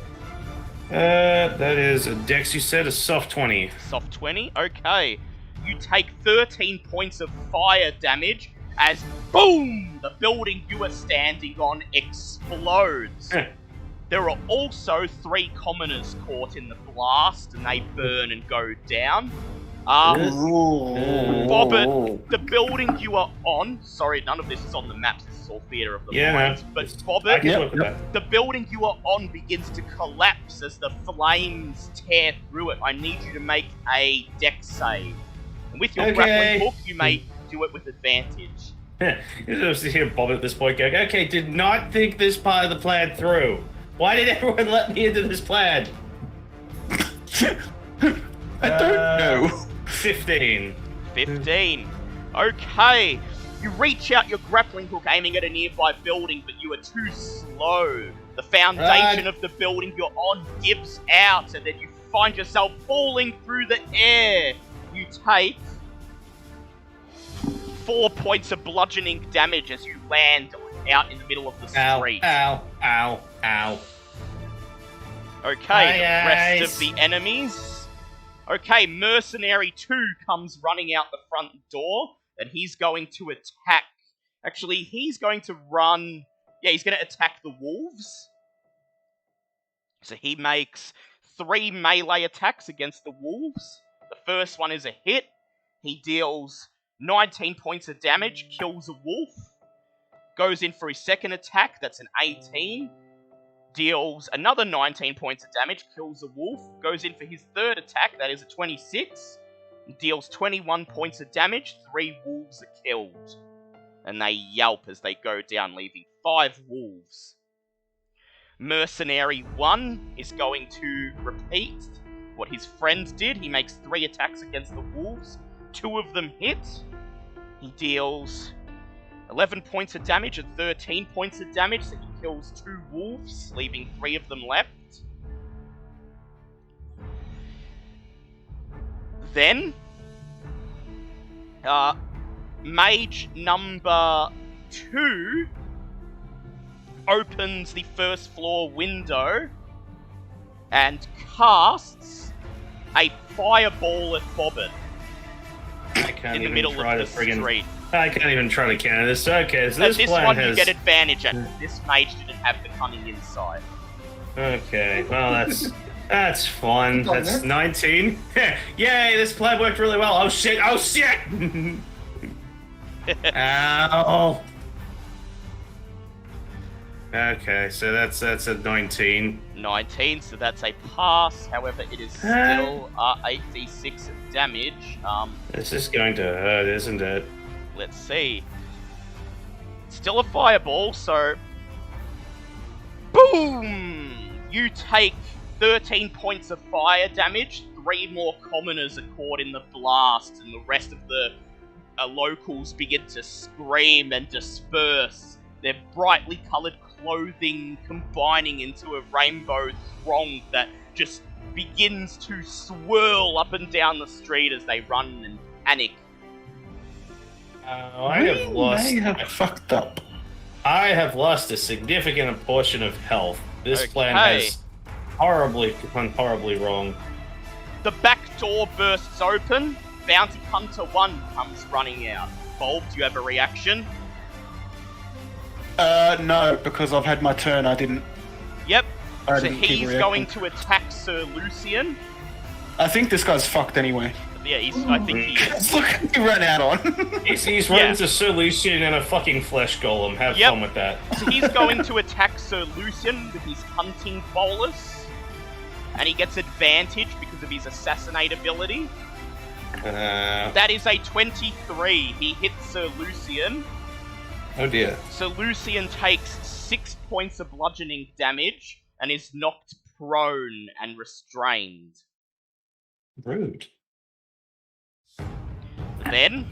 That is a dex, you said, a soft 20. Soft 20. Okay. You take 13 points of fire damage as boom, the building you are standing on explodes. There are also 3 commoners caught in the blast, and they burn and go down. Bobbert, the building you are on... Sorry, none of this is on the maps. This is all theatre of the mind. But Bobbert, the building you are on begins to collapse as the flames tear through it. I need you to make a dex save. And with your grappling hook, you may do it with advantage. You're supposed to hear Bobbert at this point going, okay, did not think this part of the plan through. Why did everyone let me into this plan? I don't know. 15. 15. Okay. You reach out your grappling hook aiming at a nearby building, but you are too slow. The foundation of the building you're on gives out, and then you find yourself falling through the air. You take 4 points of bludgeoning damage as you land out in the middle of the street. Ow. Okay, the rest of the enemies Okay, Mercenary 2 comes running out the front door, and he's going to attack. Actually, he's going to run... Yeah, he's going to attack the wolves. So he makes 3 melee attacks against the wolves. The first one is a hit. He deals 19 points of damage, kills a wolf. Goes in for his second attack, that's an 18. Deals another 19 points of damage, kills a wolf. Goes in for his third attack, that is a 26. Deals 21 points of damage, 3 wolves are killed. And they yelp as they go down, leaving 5 wolves. Mercenary 1 is going to repeat what his friend did. He makes 3 attacks against the wolves. 2 of them hit. He deals 11 points of damage and 13 points of damage, so he kills 2 wolves, leaving 3 of them left. Then, mage number 2 opens the first floor window and casts a fireball at Bobbin in the middle of the street. I can't even try to counter this. Okay, so this plan one has... you get advantage at. This mage didn't have the cunning insight. Okay, well that's fun. That's 19. Yay, this plan worked really well. Oh shit! Oh shit! Ow. Okay, so that's a 19. 19, so that's a pass. However, it is still 8d6 of damage. This is going to hurt, isn't it? Let's see. Still a fireball, so... Boom! You take 13 points of fire damage. 3 more commoners are caught in the blast, and the rest of the locals begin to scream and disperse. Their brightly coloured clothing combining into a rainbow throng that just begins to swirl up and down the street as they run and panic. I have fucked up. I have lost a significant portion of health. This plan has gone horribly wrong. The back door bursts open. Bounty Hunter 1 comes running out. Bulb, do you have a reaction? No, because I've had my turn. I didn't. Yep. I So didn't keep he's reacting. going to attack Sir Lucian. I think this guy's fucked anyway. Yeah, I think he is. Look, he ran out on. He's running to Sir Lucian and a fucking flesh golem. Have fun with that. So he's going to attack Sir Lucian with his hunting bolus. And he gets advantage because of his assassinate ability. That is a 23. He hits Sir Lucian. Oh dear. So Lucian takes 6 points of bludgeoning damage and is knocked prone and restrained. Rude. Then,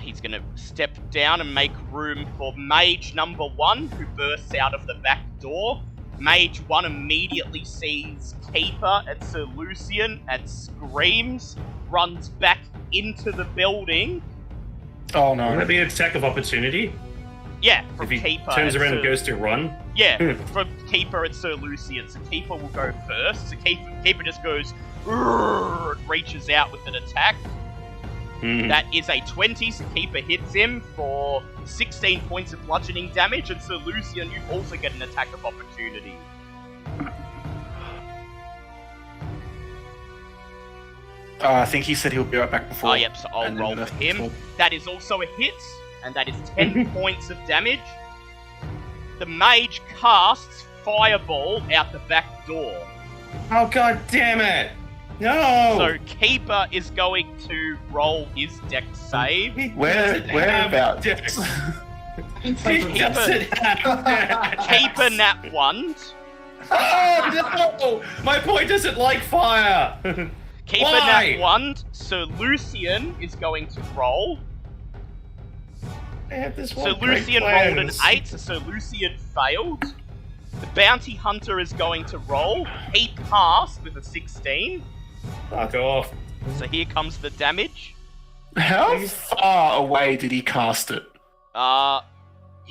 he's going to step down and make room for Mage number 1, who bursts out of the back door. Mage 1 immediately sees Keeper at Sir Lucian and screams, runs back into the building. Oh no. Would that be an attack of opportunity? Yeah, from If he Keeper. turns at around Sir... and goes to run? Yeah, from Keeper at Sir Lucian. So Keeper will go first. So Keeper just goes, reaches out with an attack. That is a 20, so Keeper hits him for 16 points of bludgeoning damage, and Sir Lucian, you also get an attack of opportunity. I think he said he'll be right back before. Oh, yep, so I'll roll for him. That is also a hit, and that is 10 points of damage. The mage casts Fireball out the back door. Oh god damn it! No! So Keeper is going to roll his dex save. Whereabouts? He doesn't have that. Keeper nat 1. Oh no! My boy doesn't like fire! Keeper Why? nat 1. So Lucian is going to roll. I have this So one great Lucian plan. rolled an 8, so Lucian failed. The bounty hunter is going to roll. He passed with a 16. Fuck off. So here comes the damage. How far away did he cast it? I'm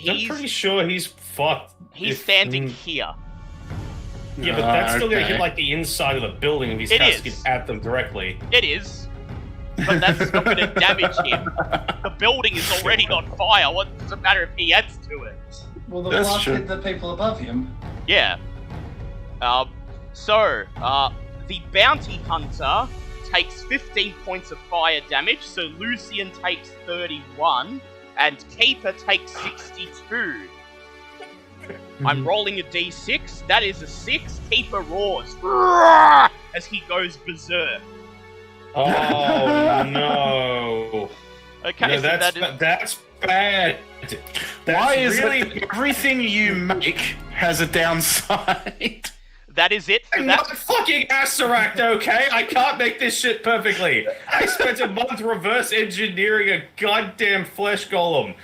pretty sure he's fucked. He's standing here. Yeah, but that's still gonna Okay. hit like the inside of the building if he's It casting is. it at them directly. It is. But that's not going to damage him. The building is already on fire. What does it matter if he adds to it? Will the That's blast true. hit the people above him? Yeah. The bounty hunter takes 15 points of fire damage, so Lucian takes 31, and Keeper takes 62. I'm rolling a d6. That is a 6. Keeper roars as he goes berserk. Oh no! Okay, No, so that's bad. Why is really it that everything you make has a downside? that is it for I'm that. not fucking Aceract, okay? I can't make this shit perfectly. I spent a month reverse engineering a goddamn flesh golem.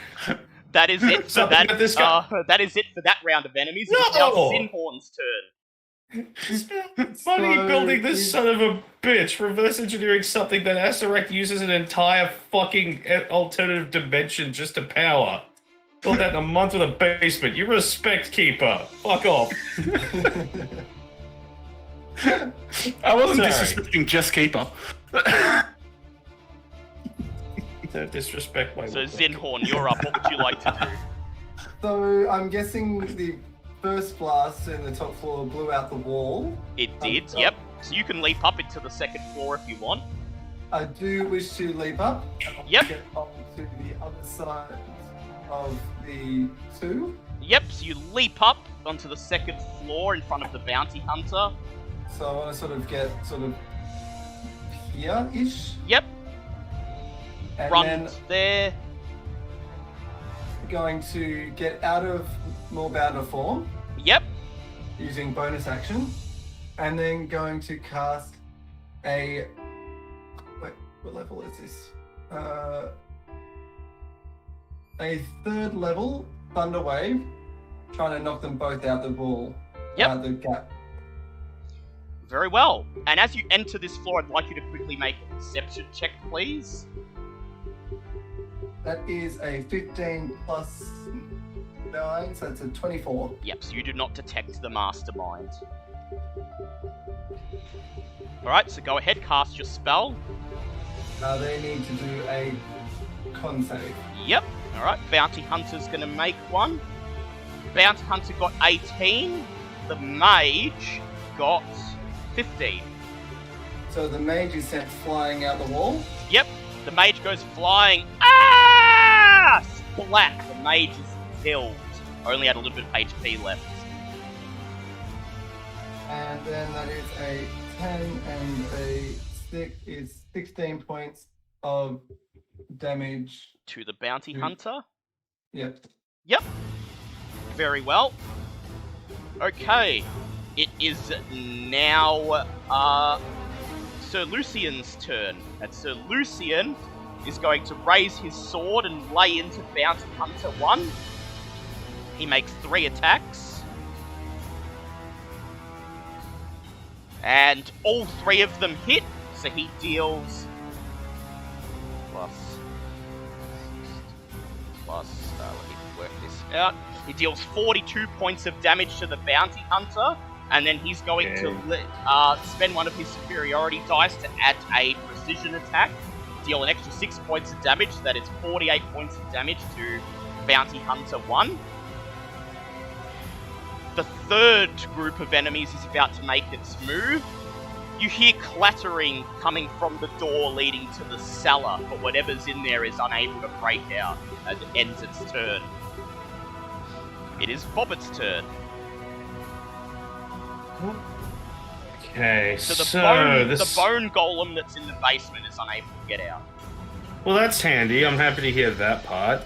That is it for Something that. with this guy. That is it for that round of enemies. No! It's now Sinhorn's turn. Money So building this is- son of a bitch, reverse engineering something that Aceract uses an entire fucking alternative dimension just to power. Built that in a month with a basement. You respect Keeper. Fuck off. I wasn't Sorry. disrespecting just Keeper. Don't disrespect my So work. Zinhorn, you're up. What would you like to do? So I'm guessing the first blast in the top floor blew out the wall. It did. Yep. So you can leap up into the second floor if you want. I do wish to leap up. Yep. Get onto the other side of the two. Yep. So you leap up onto the second floor in front of the bounty hunter. So I want to sort of get here-ish. Yep. And Run then there. going to get out of Morbounder form Yep. using bonus action. And then going to cast a... Wait, what level is this? A third level Thunder Wave, trying to knock them both out the wall. Yep. Out the gap. Very well. And as you enter this floor, I'd like you to quickly make a perception check, please. That is a 15 plus 9, so it's a 24. Yep, so you do not detect the mastermind. Alright, so go ahead, cast your spell. They need to do a con save. Yep. Alright, Bounty Hunter's gonna make one. Bounty Hunter got 18. The Mage got 15. So the mage is sent flying out the wall. Yep, the Mage goes flying. Ah! Splat! The Mage is killed. Only had a little bit of HP left. And then that is a 10 and a 6 is 16 points of damage. To the Bounty Hmm. Hunter. Yep. Yep. Very well. Okay. It is now Sir Lucian's turn. And Sir Lucian is going to raise his sword and lay into Bounty Hunter 1. He makes 3 attacks. And all 3 of them hit, so he deals let me work this out. He deals 42 points of damage to the Bounty Hunter, and then he's going to spend one of his superiority dice to add a precision attack, deal an extra 6 points of damage, so that is 48 points of damage to Bounty Hunter 1. The third group of enemies is about to make its move. You hear clattering coming from the door leading to the cellar, but whatever's in there is unable to break out as it ends its turn. It is Bobbitt's turn. Okay, So so, the bone golem that's in the basement is unable to get out. Well, that's handy. I'm happy to hear that part.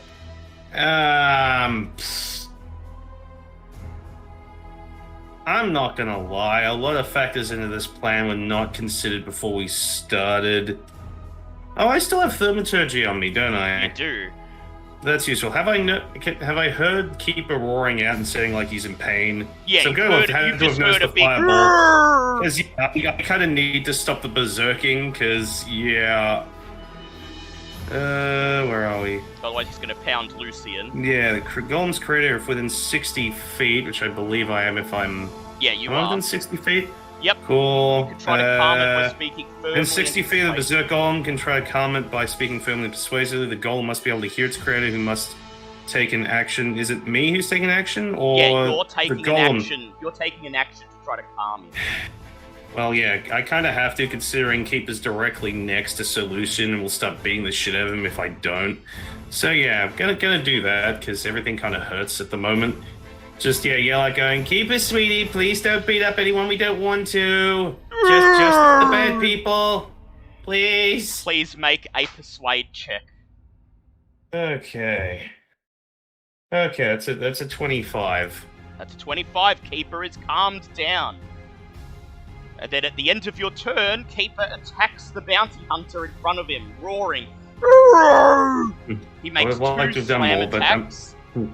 I'm not gonna lie. A lot of factors into this plan were not considered before we started. Oh, I still have thaumaturgy on me, don't I? You do. That's useful. Have I heard Keeper roaring out and saying like he's in pain? Yeah, so you've go heard with it. had You've to have just noticed heard the a big fireball. grrrr. Because I kind of need to stop the berserking. Because where are we? Otherwise he's going to pound Lucian. Yeah, the golem's creator if within 60 feet, which I believe I am if I'm Yeah, you Am I are. within 60 feet? Yep. Cool. You can try to calm it by speaking firmly. In 60 feet of the persuasively. Berserk Golem can try to calm it by speaking firmly and persuasively. The Golem must be able to hear its creator, who must take an action. Is it me who's taking action, or Yeah, you're the taking Golem? an action. You're taking an action to try to calm him. Well, yeah, I kind of have to, considering Keeper's directly next to Solution, and will start beating the shit out of him if I don't. So yeah, I'm gonna do that because everything kind of hurts at the moment. Just yell out, going, "Keeper, sweetie, please don't beat up anyone we don't want to. Just the bad people, please." Please make a persuade check. Okay, that's a 25. That's a 25. Keeper is calmed down. And then at the end of your turn, Keeper attacks the bounty hunter in front of him, roaring. He makes I would like to two have done slam more, but attacks.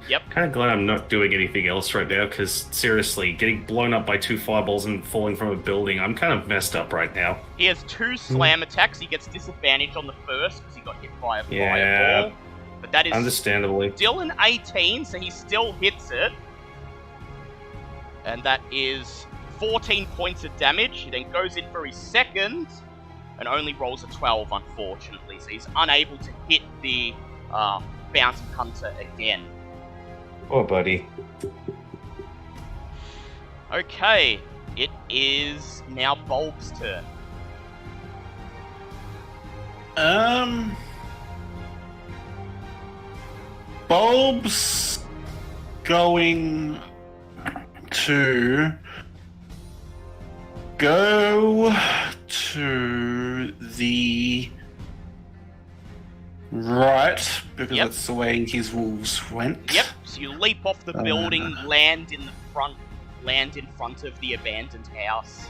Yep. Kind of glad I'm not doing anything else right now, because seriously, getting blown up by 2 fireballs and falling from a building, I'm kind of messed up right now. He has 2 slam attacks. He gets disadvantage on the first because he got hit by a Yeah. fireball. But that is Understandably. still an 18, so he still hits it. And that is 14 points of damage. He then goes in for his second and only rolls a 12, unfortunately. So he's unable to hit the bounty hunter again. Oh, buddy. Okay, it is now Bulb's turn. Bulb's going to go to the right because Yep. that's the way his wolves went. Yep, so you leap off the building, land in front of the abandoned house,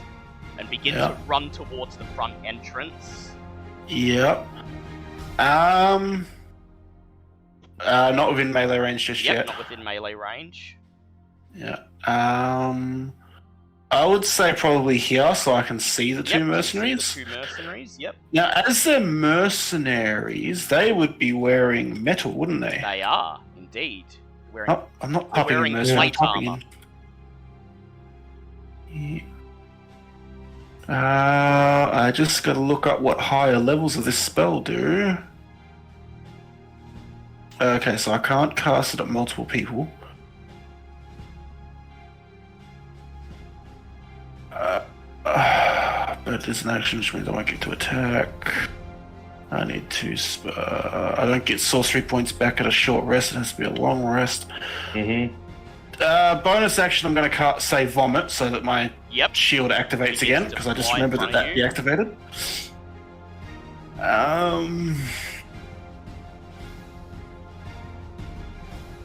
and begin to run towards the front entrance. Yep. Not within melee range just Yep, yet. not within melee range. Yeah. I would say probably here, so I can see the two Yep, mercenaries. The 2 mercenaries, yep. Now, as they're mercenaries, they would be wearing metal, wouldn't they? They are, indeed. Wearing Oh, I'm not popping wearing in mercenary. plate I'm popping armor. in. I just gotta look up what higher levels of this spell do. Okay, so I can't cast it at multiple people. But it is an action, which means I won't get to attack. I need to. I don't get sorcery points back at a short rest. It has to be a long rest. Mm-hmm. Bonus action, I'm going to say vomit so that my Yep. shield activates It again, needs to because I just fly in remembered that front of deactivated.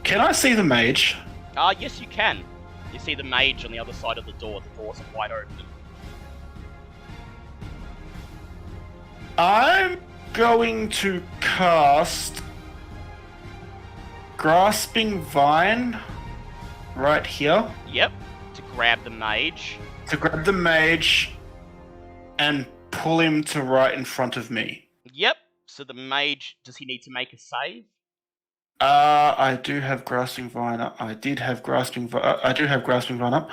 Can I see the mage? Yes, you can. You see the mage on the other side of the door. The doors are wide open. I'm going to cast Grasping Vine right here Yep. To grab the mage. to grab the mage and pull him to right in front of me. Yep. So the mage, does he need to make a save? I do have Grasping Vine up. I do have Grasping Vine up.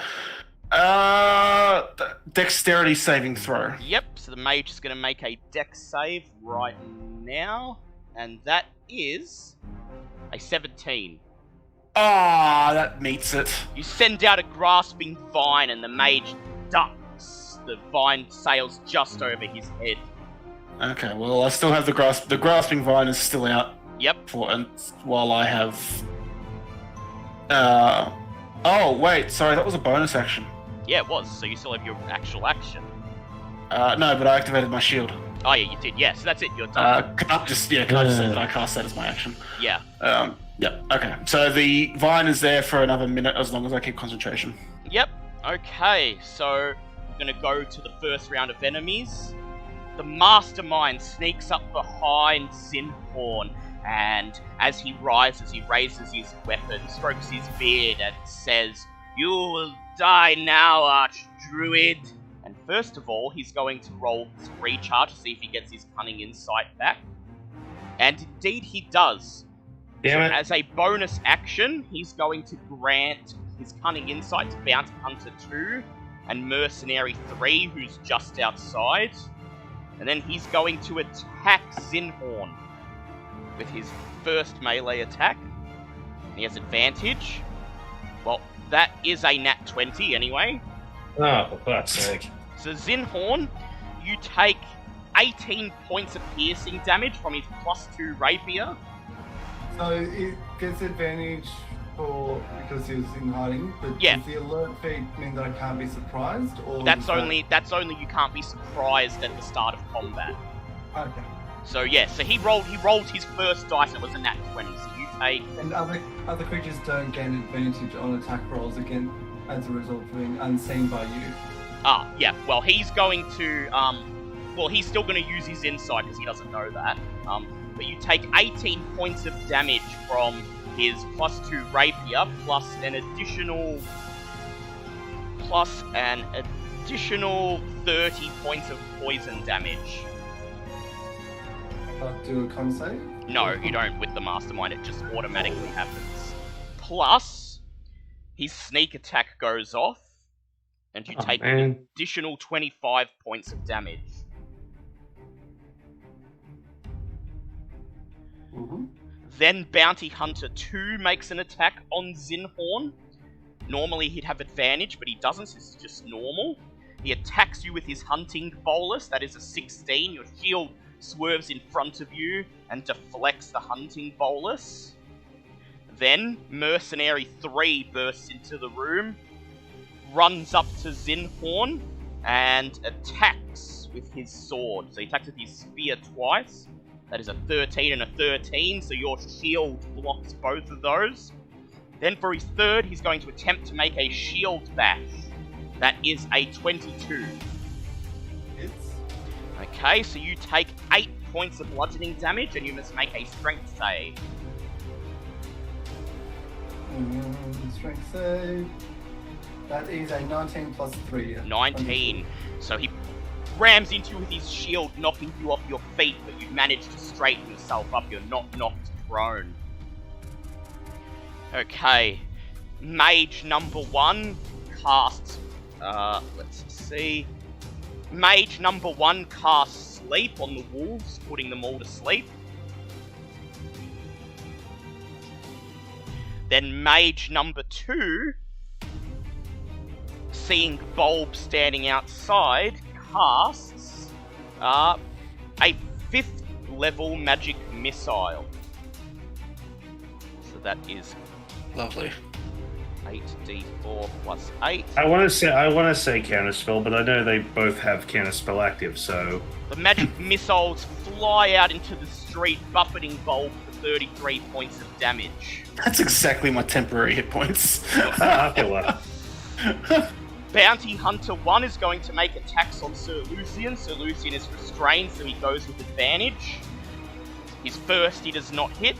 Dexterity saving throw. Yep. So the mage is going to make a dex save right now. And that is a 17. That meets it. You send out a grasping vine and the mage ducks. The vine sails just over his head. Okay, well, I still have the Grasping Vine is still out. Yep. While I have. Oh wait, sorry, that was a bonus action. Yeah, it was. So you still have your actual action. No, but I activated my shield. Oh yeah, you did. Yeah, so that's it. You're done. Can I just say that I cast that as my action? Yeah. Yeah. Okay. So the vine is there for another minute as long as I keep concentration. Yep. Okay, so we're gonna go to the first round of enemies. The mastermind sneaks up behind Zinhorn, and as he rises, he raises his weapon, strokes his beard, and says, "You will die now, Archdruid." And first of all, he's going to roll his recharge to see if he gets his cunning insight back. And indeed he does. Damn it. As a bonus action, he's going to grant his cunning insight to Bounty Hunter 2 and Mercenary 3, who's just outside. And then he's going to attack Zinhorn with his first melee attack. He has advantage. Well, that is a nat 20 anyway. Oh, for fuck's sake. So Zinhorn, you take 18 points of piercing damage from his +2 rapier. So it gets advantage because he was in hiding, but Yeah. does the alert feat mean that I can't be surprised? Or That's does only you can't be surprised at the start of combat. that... Okay. So yeah, so he rolled his first dice and it was a nat 20. So you take And other creatures don't gain advantage on attack rolls again as a result of being unseen by you. yeah. Well, he's going to he's still going to use his insight because he doesn't know that. But you take 18 points of damage from his +2 rapier plus an additional 30 points of poison damage. Do a con save? No, you don't with the mastermind, it just automatically happens. Plus, his sneak attack goes off, and you take an additional 25 points of damage. Mm-hmm. Then Bounty Hunter 2 makes an attack on Zinhorn. Normally he'd have advantage, but he doesn't, so it's just normal. He attacks you with his hunting bolus, that is a 16. Your shield swerves in front of you and deflects the hunting bolus. Then Mercenary 3 bursts into the room, runs up to Zinhorn, and attacks with his sword. So he attacks with his spear twice. That is a 13 and a 13, so your shield blocks both of those. Then for his third, he's going to attempt to make a shield bash. That is a 22. Hits. Okay, so you take 8 points of bludgeoning damage, and you must make a strength save. Strength save. That is a 19 plus 3. 19. So he rams into you with his shield, knocking you off your feet, but you manage to straighten yourself up. You're not knocked prone. Okay. Mage number 1 casts... let's see... Mage number 1 casts Sleep on the wolves, putting them all to sleep. Then Mage number 2, seeing Bulb standing outside, casts a 5th level magic missile. So that is Lovely. 8d4 plus 8. I want to say counterspell, but I know they both have counterspell active, so The magic missiles fly out into the street, buffeting Bulb for 33 points of damage. That's exactly my temporary hit points. okay, well, Bounty Hunter 1 is going to make attacks on Sir Lucian. Sir Lucian is restrained, so he goes with advantage. His first he does not hit.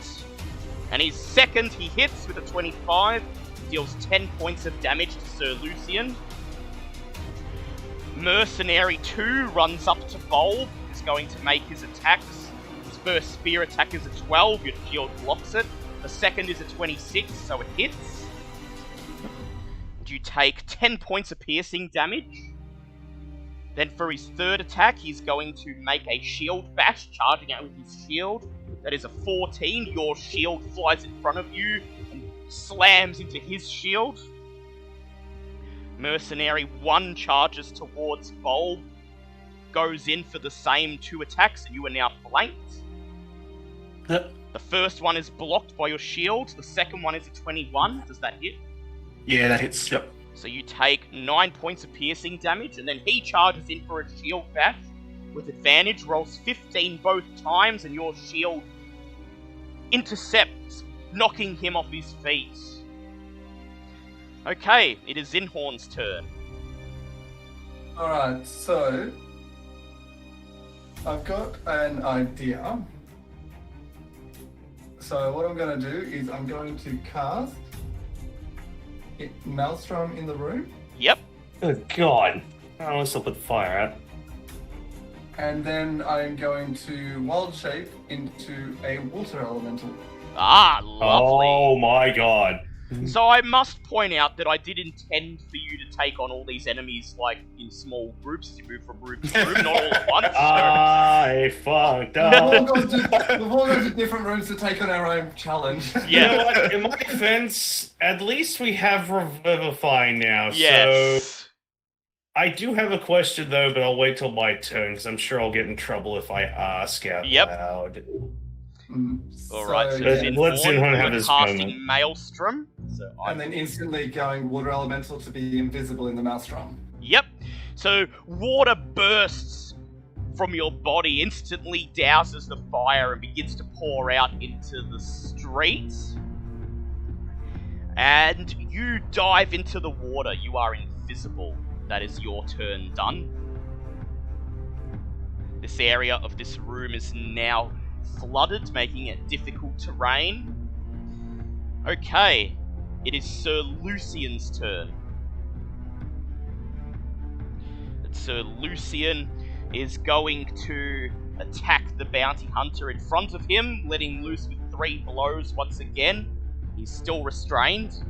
And his second he hits with a 25. Deals 10 points of damage to Sir Lucian. Mercenary 2 runs up to Bulb. Is going to make his attacks. His first spear attack is a 12. Your shield blocks it. The second is a 26, so it hits. You take 10 points of piercing damage. Then for his third attack, he's going to make a shield bash, charging out with his shield. That is a 14. Your shield flies in front of you and slams into his shield. Mercenary 1 charges towards Bulb, goes in for the same 2 attacks, and you are now flanked. Yep. The first one is blocked by your shield. The second one is a 21. Does that hit? Yeah, that hits. Yep. So you take 9 points of piercing damage, and then he charges in for a shield bash with advantage, rolls 15 both times, and your shield intercepts, knocking him off his feet. Okay, it is Zinhorn's turn. Alright, so I've got an idea. So what I'm going to do is I'm going to cast Maelstrom in the room, Yep. good God. Oh, let's not put the fire out. and then I'm going to wild shape into a water elemental. Ah, lovely. Oh my God. So I must point out that I did intend for you to take on all these enemies, like, in small groups as you move from room to room, not all at once. I fucked We've up. all gone to different rooms to take on our own challenge. You know what? In my defense, at least we have Revivify now. Yes. So I do have a question though, but I'll wait till my turn because I'm sure I'll get in trouble if I ask out loud. Alright, so yeah. Let's see Zinhorn, who have we're his casting moment. Maelstrom. So And then instantly going water elemental to be invisible in the maelstrom. Yep. So water bursts from your body, instantly douses the fire and begins to pour out into the street. And you dive into the water. You are invisible. That is your turn done. This area of this room is now flooded, making it difficult terrain. Okay, it is Sir Lucian's turn. And Sir Lucian is going to attack the bounty hunter in front of him, letting loose with 3 blows once again. He's still restrained.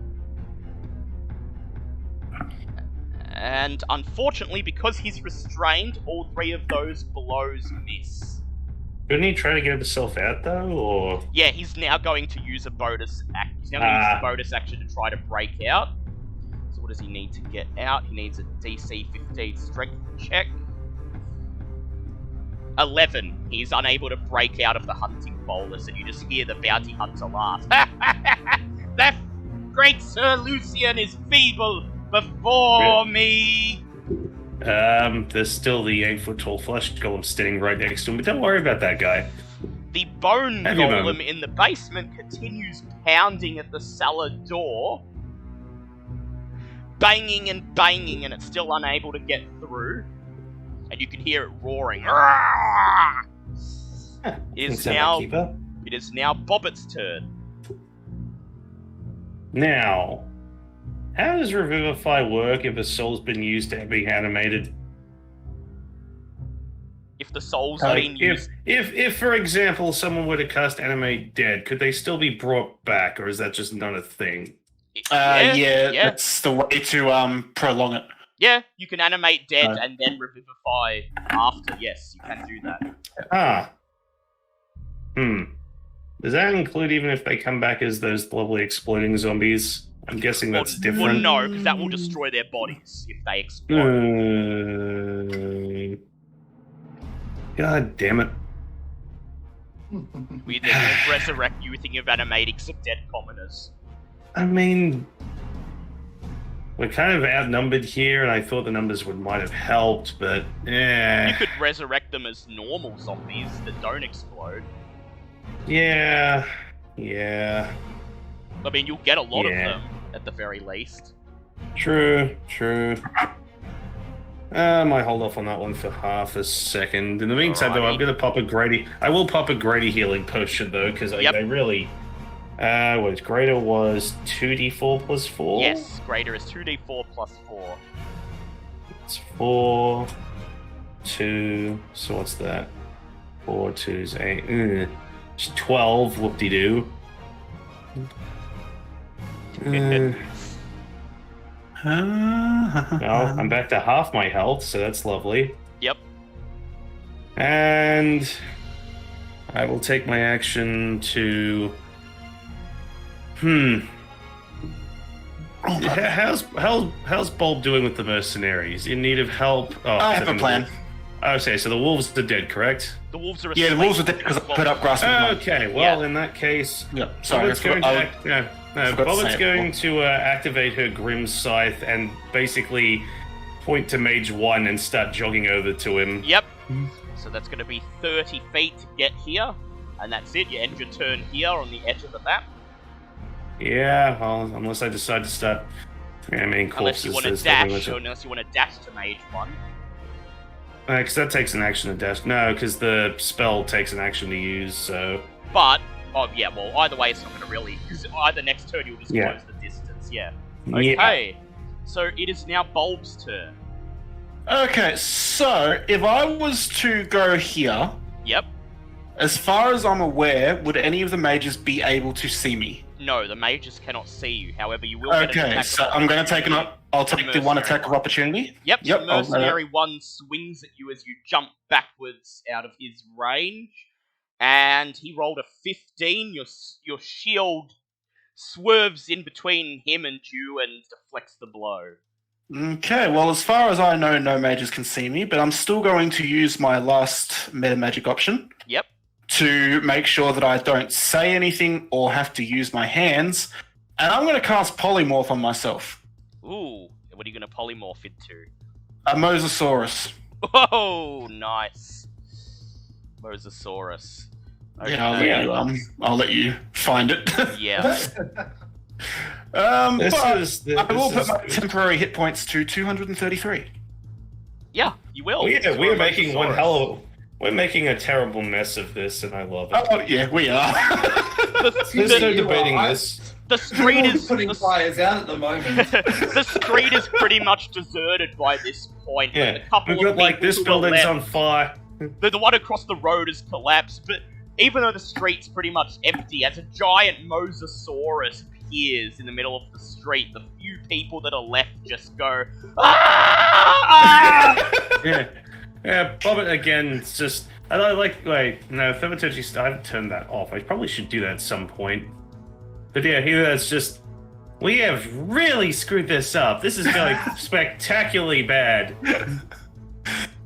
And unfortunately, because he's restrained, all 3 of those blows miss. Couldn't he try to get himself out though, or? Yeah, he's now going to use a bonus act. He's now going to use the bonus action to try to break out. So what does he need to get out? He needs a DC 15 strength check. 11. He's unable to break out of the hunting bolus, and you just hear the bounty hunter laugh. That great Sir Lucian is feeble before me. There's still the 8-foot tall flesh golem standing right next to him, but don't worry about that guy. The bone Have your golem moment. in the basement continues pounding at the cellar door, banging, and it's still unable to get through. And you can hear it roaring. It is now Bobbit's turn. Now, how does Revivify work if a soul's been used to be animated? If the soul's Like, been used, if, for example, someone were to cast Animate Dead, could they still be brought back, or is that just not a thing? Yeah, that's the way to prolong it. Yeah, you can animate dead and then revivify after. Yes, you can do that. Does that include even if they come back as those lovely exploding zombies? I'm guessing that's Well, different. no, because that will destroy their bodies if they explode. God damn it. We then resurrect you thinking of animating some dead commoners. I mean, we're kind of outnumbered here, and I thought the numbers might have helped, but You could resurrect them as normal zombies that don't explode. Yeah. I mean, you'll get a lot of them, at the very least. True. I might hold off on that one for half a second. In the meantime, though, I'm going to pop a Grady. I will pop a Grady healing potion, though, because I really... what greater was 2d4 plus 4? Yes, greater is 2d4 plus 4. It's 4, 2, so what's that? 4, 2 is 8. It's 12, whoop-de-doo. Well, I'm back to half my health, so that's lovely. Yep. And I will take my action to... How's Bulb doing with the mercenaries? In need of help? Oh, I have a plan. Okay, so the wolves are dead, correct? The wolves are Yeah, the wolves are dead because I put up grass. Okay, well, in that case... Yep, sorry. Bobbitt's going to activate her Grim Scythe and basically point to Mage 1 and start jogging over to him. Yep. So that's going to be 30 feet to get here. And that's it. You end your turn here on the edge of the map. Yeah, well, unless I decide to start animating corpses. Unless you want to dash, or unless you want to dash to Mage 1. Because that takes an action to dash. No, because the spell takes an action to use, so... But, either way, it's not going to really... Because either next turn you'll just close the distance, Okay, so it is now Bulb's turn. Okay, so if I was to go here... Yep. As far as I'm aware, would any of the mages be able to see me? No, the mages cannot see you. However, you will get an Okay, attack so of I'm going to take I'll take the one mercenary attack of one. opportunity. Yep, Yep, so Mercenary 1 swings at you as you jump backwards out of his range. And he rolled a 15. Your shield swerves in between him and you and deflects the blow. Okay, well, as far as I know, no mages can see me, but I'm still going to use my last meta magic option. Yep. To make sure that I don't say anything or have to use my hands. And I'm going to cast Polymorph on myself. Ooh, what are you going to polymorph into? A Mosasaurus. Oh, nice. Mosasaurus. Okay. Yeah, I'll let you find it. Yeah. I will put my temporary hit points to 233. Yeah, you will. We're making one hell of... We're making a terrible mess of this, and I love it. Oh, yeah, we are. There's no debating this. The street is putting fires out at the moment. The street is pretty much deserted by this point. Yeah, a couple we've of got like people this who are building's left. on fire. The one across the road has collapsed, but even though the street's pretty much empty, as a giant Mosasaurus appears in the middle of the street, the few people that are left just go, ah! Yeah, Bobbit again, it's just... I no, Thaumaturgy, I haven't turned that off. I probably should do that at some point. But yeah, here that's just... We have really screwed this up. This is going spectacularly bad.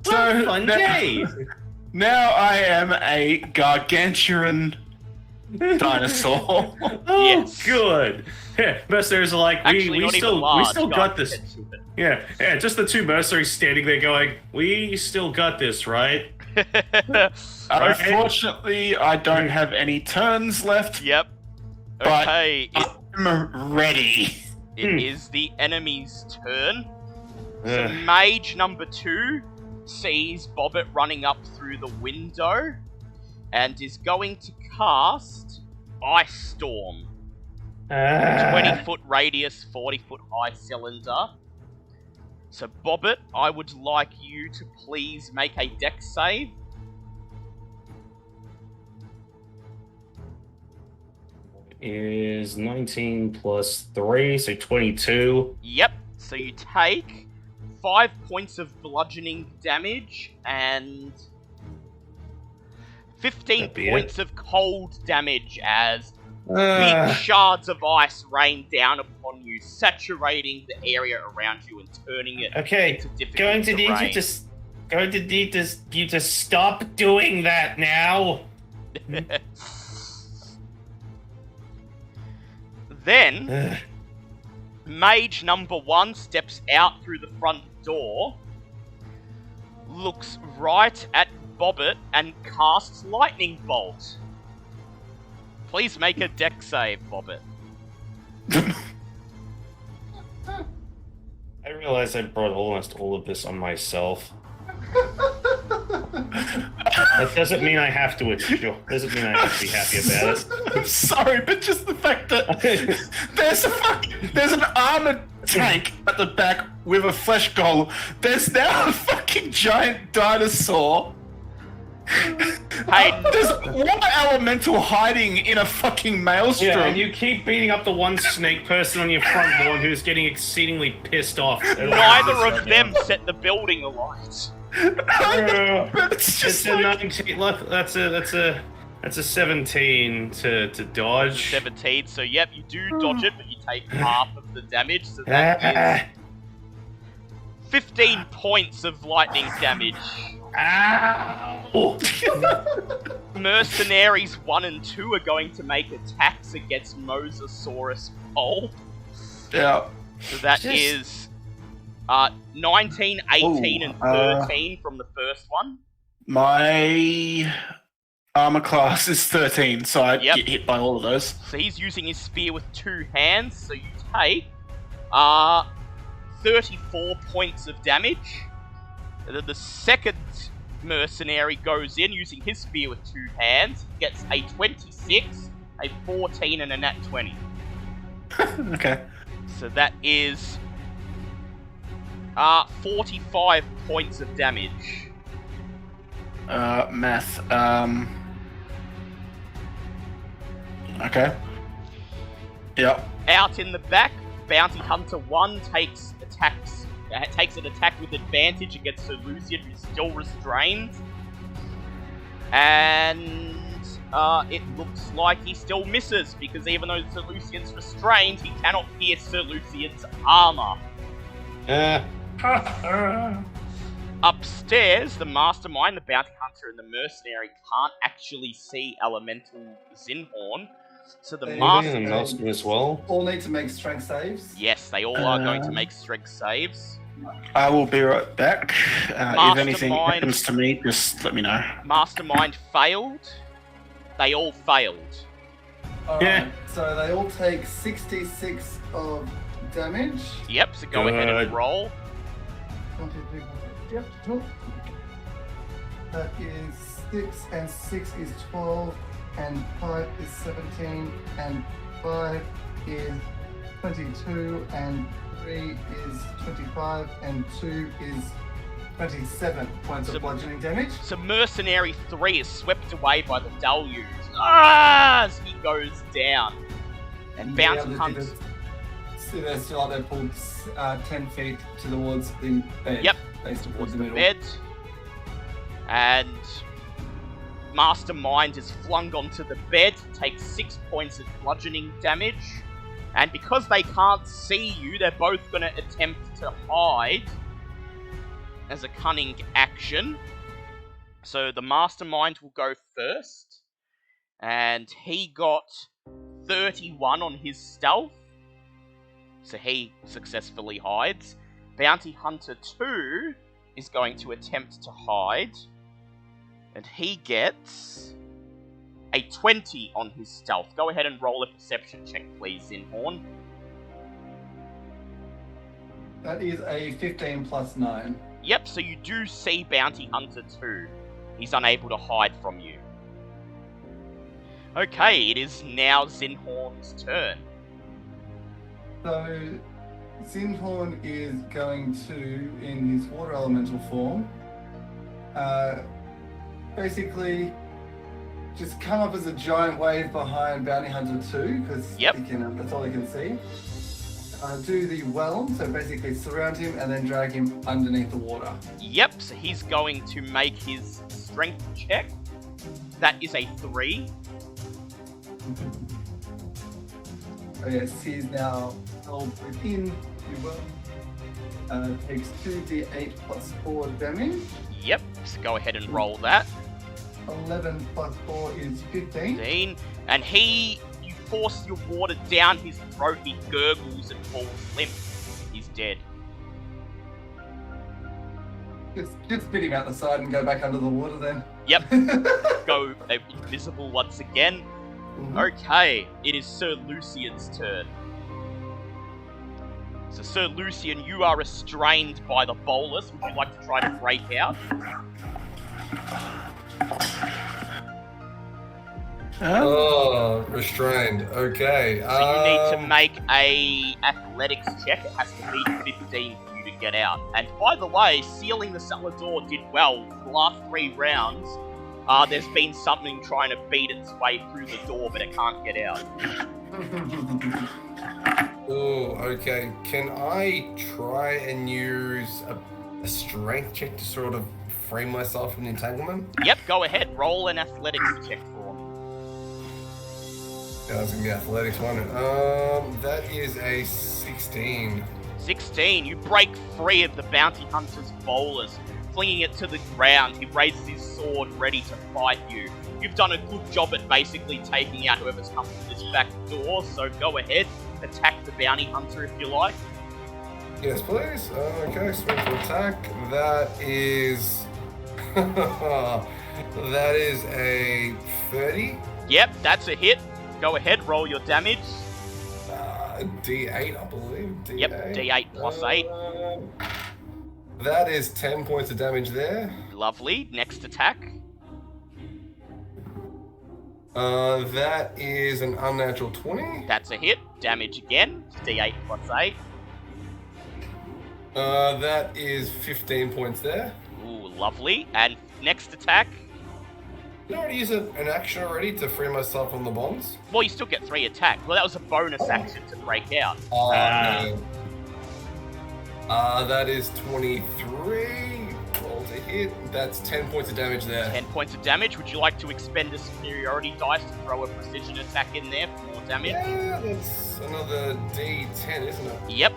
So, fun day! Now I am a gargantuan dinosaur. Oh, Yes. good. Yeah, mercenaries are like, Actually, we not even still large, got this. Yeah, just the two mercenaries standing there going, we still got this, right? Unfortunately, I don't have any turns left. Yep. But Okay, I'm ready. it is the enemy's turn. So mage number 2 sees Bobbit running up through the window and is going to cast Ice Storm. 20-foot radius, 40-foot high cylinder. So Bobbit, I would like you to please make a dex save. Is 19 plus 3, so 22. Yep, so you take 5 points of bludgeoning damage and 15 That'd be points of cold damage as big shards of ice rain down upon you, saturating the area around you and turning it Okay, into difficult going to need terrain. you to stop doing that now. Then, mage number 1 steps out through the front door, looks right at Bobbit, and casts Lightning Bolt. Please make a dex save, Bobbit. I realize I brought almost all of this on myself. That doesn't mean I have to doesn't mean I have to be happy about it. I'm sorry, but just the fact that there's an armored tank at the back with a flesh golem. There's now a fucking giant dinosaur. Hey, There's one elemental hiding in a fucking maelstrom. Yeah, and you keep beating up the one snake person on your front lawn who's getting exceedingly pissed off. neither of them set the building alight. But it's just It's a like, 19. Look, that's a 17 to dodge. 17, so yep, you do dodge it, but you take half of the damage, so that is 15 points of lightning damage. Ow! Mercenaries 1 and 2 are going to make attacks against Mosasaurus Pole. yeah. So that is 19, 18, and 13 from the first one. My armor class is 13, so I Yep. get hit by all of those. So he's using his spear with 2 hands, so you take 34 points of damage. And then the second mercenary goes in using his spear with 2 hands, gets a 26, a 14, and a nat 20. Okay. So that is 45 points of damage. Math. Okay. Yep. Out in the back, Bounty Hunter 1 takes an attack with advantage against Sir Lucian, who's still restrained. And it looks like he still misses, because even though Sir Lucian's restrained, he cannot pierce Sir Lucian's armor. Upstairs, the Mastermind, the Bounty Hunter, and the Mercenary can't actually see Elemental Zinhorn. So the Mastermind as well. All need to make strength saves. Yes, they all are going to make strength saves. I will be right back. If anything happens to me, just let me know. Mastermind failed. They all failed. Alright, so they all take 66 of damage. Yep, so go ahead and roll. 1, 2, 3, 4, 5. Yep, cool. That is 6, and 6 is 12, and 5 is 17, and 5 is 22, and 3 is 25, and 2 is 27 points of bludgeoning damage. So Mercenary 3 is swept away by the deluge as he goes down. And Bounty Hunter... So they're still out there, pulled 10 feet towards the bed. Yep, based towards the middle. bed. And Mastermind is flung onto the bed, takes 6 points of bludgeoning damage. And because they can't see you, they're both going to attempt to hide as a cunning action. So the Mastermind will go first. And he got 31 on his stealth. So he successfully hides. Bounty Hunter 2 is going to attempt to hide. And he gets a 20 on his stealth. Go ahead and roll a perception check, please, Zinhorn. That is a 15 plus 9. Yep, so you do see Bounty Hunter 2. He's unable to hide from you. Okay, it is now Zinhorn's turn. So, Zinhorn is going to, in his water elemental form, basically just come up as a giant wave behind Bounty Hunter 2, because that's all he can see. Do the whelm, so basically surround him and then drag him underneath the water. Yep, so he's going to make his strength check. That is a 3. Oh yes, he's now held within the whelm. Takes 2d8 plus 4 damage. Yep, so go ahead and roll that. 11 plus 4 is 15. And you force your water down his throat, he gurgles and falls limp. He's dead. Just spit him out the side and go back under the water then. Yep. Go invisible once again. Mm-hmm. Okay, it is Sir Lucian's turn. So Sir Lucian, you are restrained by the bolus. Would you like to try to break out? Oh, restrained. Okay. So you need to make a athletics check. It has to beat 15 for you to get out. And by the way, sealing the cellar door did well. The last 3 rounds, there's been something trying to beat its way through the door, but it can't get out. Oh, okay. Can I try and use a strength check to sort of free myself from the entanglement? Yep, go ahead. Roll an athletics check for me. That's gonna be athletics, won't it? That is a 16. 16. You break free of the bounty hunter's bolus, flinging it to the ground. He raises his sword, ready to fight you. You've done a good job at basically taking out whoever's come through this back door, so go ahead, attack the bounty hunter if you like. Yes, please. Okay, swing to attack. That is... that is a 30. Yep, that's a hit. Go ahead, roll your damage. D8, I believe. D8. Yep, D8 plus 8. That is 10 points of damage there. Lovely. Next attack. That is an unnatural 20. That's a hit. Damage again. D8 plus 8. That is 15 points there. Ooh, lovely. And next attack. You already use an action already to free myself from the bonds? Well, you still get 3 attack. Well, that was a bonus action to break out. Oh, Ah. no. That is 23. Roll to hit. That's 10 points of damage there. 10 points of damage. Would you like to expend a superiority dice to throw a precision attack in there for more damage? Yeah, that's another D10, isn't it? Yep.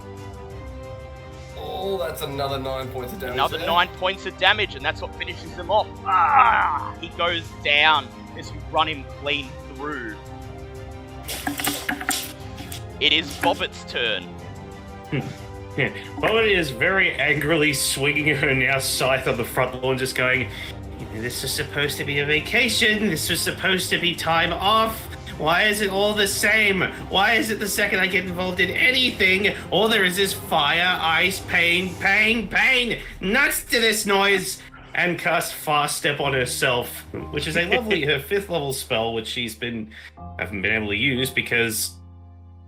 Oh, that's another 9 points of damage. Another there. 9 points of damage, and that's what finishes him off. Ah! He goes down as you run him clean through. It is Bobbit's turn. Bobbit is very angrily swinging her now scythe on the front lawn, just going, this was supposed to be a vacation. This was supposed to be time off. Why is it all the same? Why is it the second I get involved in anything, all there is fire, ice, pain, pain, pain. Nuts to this noise. And cast Fast Step on herself, which is a lovely, her 5th level spell, which haven't been able to use because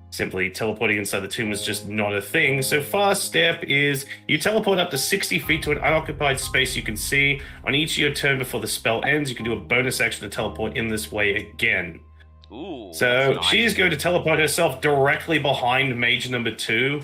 simply teleporting inside the tomb is just not a thing. So Fast Step is you teleport up to 60 feet to an unoccupied space you can see. On each of your turn before the spell ends, you can do a bonus action to teleport in this way again. Ooh. So that's nice. she is going to teleport herself directly behind mage number 2.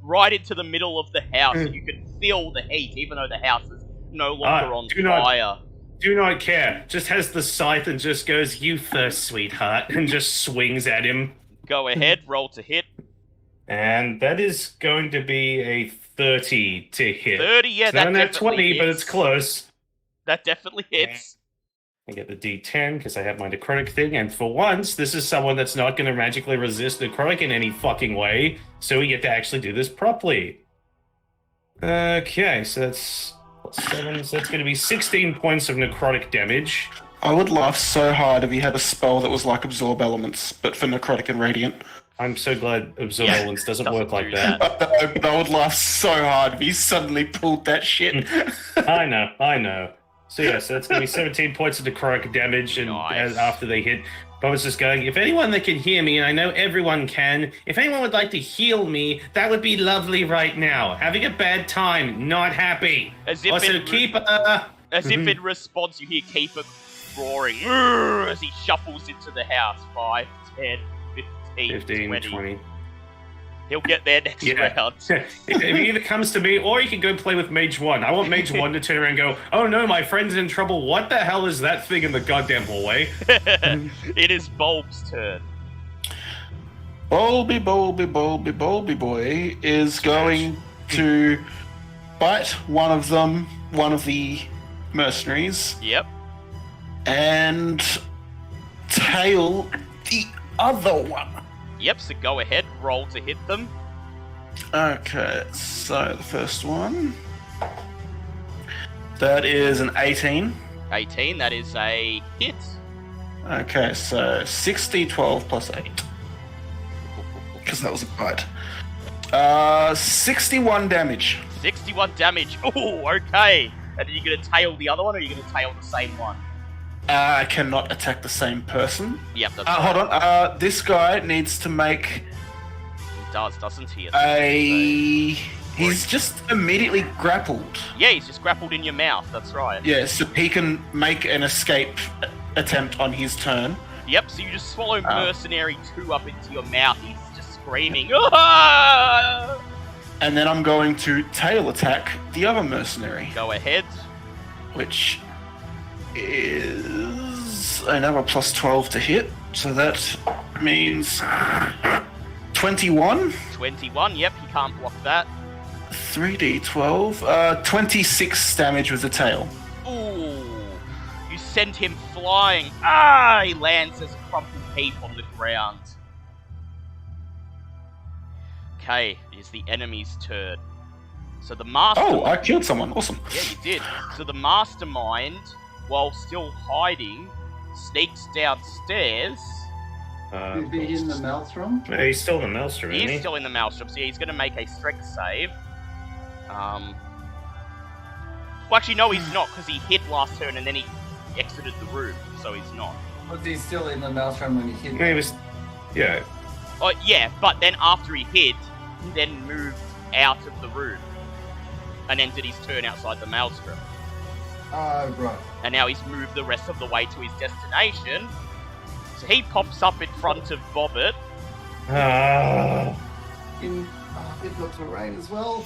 Right into the middle of the house, and you can feel the heat, even though the house is no longer on fire. Do not care. Just has the scythe and just goes, you first, sweetheart, and just swings at him. Go ahead, roll to hit. And that is going to be a 30 to hit. 30, yeah, It's that not definitely 20, hits. but it's close. That definitely hits. I get the D10 because I have my necrotic thing, and for once, this is someone that's not going to magically resist necrotic in any fucking way, so we get to actually do this properly. Okay, so that's +7, so that's going to be 16 points of necrotic damage. I would laugh so hard if he had a spell that was like Absorb Elements, but for Necrotic and Radiant. I'm so glad Absorb Yeah, Elements doesn't doesn't work like do that. But I would laugh so hard if he suddenly pulled that shit. I know. So yeah, so that's going to be 17 points of necrotic damage, and Nice. after they hit, Bob's just going, if anyone that can hear me, and I know everyone can, if anyone would like to heal me, that would be lovely right now. Having a bad time, not happy. As if Also, in Keeper. As if in response, you hear Keeper roaring "Urgh," as he shuffles into the house. 5, 10, 15, 15, 20. He'll get there next Yeah. round. It either comes to me, or you can go play with Mage 1. I want Mage 1 to turn around and go, oh no, my friend's in trouble. What the hell is that thing in the goddamn hallway? It is Bulb's turn. Bulby Boy is going to bite one of the mercenaries, Yep. and tail the other one. Yep, so go ahead, roll to hit them. Okay, so the first one. That is an 18. 18, that is a hit. Okay, so 6d12 plus 8. Because that was a bite. 61 damage. 61 damage. Ooh, okay. And are you going to tail the other one, or are you going to tail the same one? I cannot attack the same person. Yep, that's Hold on. This guy needs to make He does, doesn't he? He's just immediately grappled. Yeah, he's just grappled in your mouth, that's right. Yeah, so he can make an escape attempt on his turn. Yep, so you just swallow Mercenary 2 up into your mouth. He's just screaming. "Ah!" And then I'm going to tail attack the other mercenary, Go ahead. which is another plus 12 to hit. So that means 21. 21, yep, he can't block that. 3d12. 26 damage with the tail. Ooh. You send him flying. Ah! He lands as a crumpled heap on the ground. Okay, it is the enemy's turn. So the mastermind... Oh, I killed someone. Awesome. Yeah, you did. So the mastermind, while still hiding, sneaks downstairs. He'd be in the maelstrom. Yeah, he's still in the maelstrom, isn't He's he? still in the maelstrom, so yeah, he's going to make a strength save. Well, actually, no, he's not, because he hit last turn and then he exited the room, so he's not. Was he still in the maelstrom when he hit? Yeah, he was... Yeah. Oh, yeah, but then after he hit, he then moved out of the room and ended his turn outside the maelstrom. Right. And now he's moved the rest of the way to his destination. So he pops up in front of Bobbit. It got to rain as well.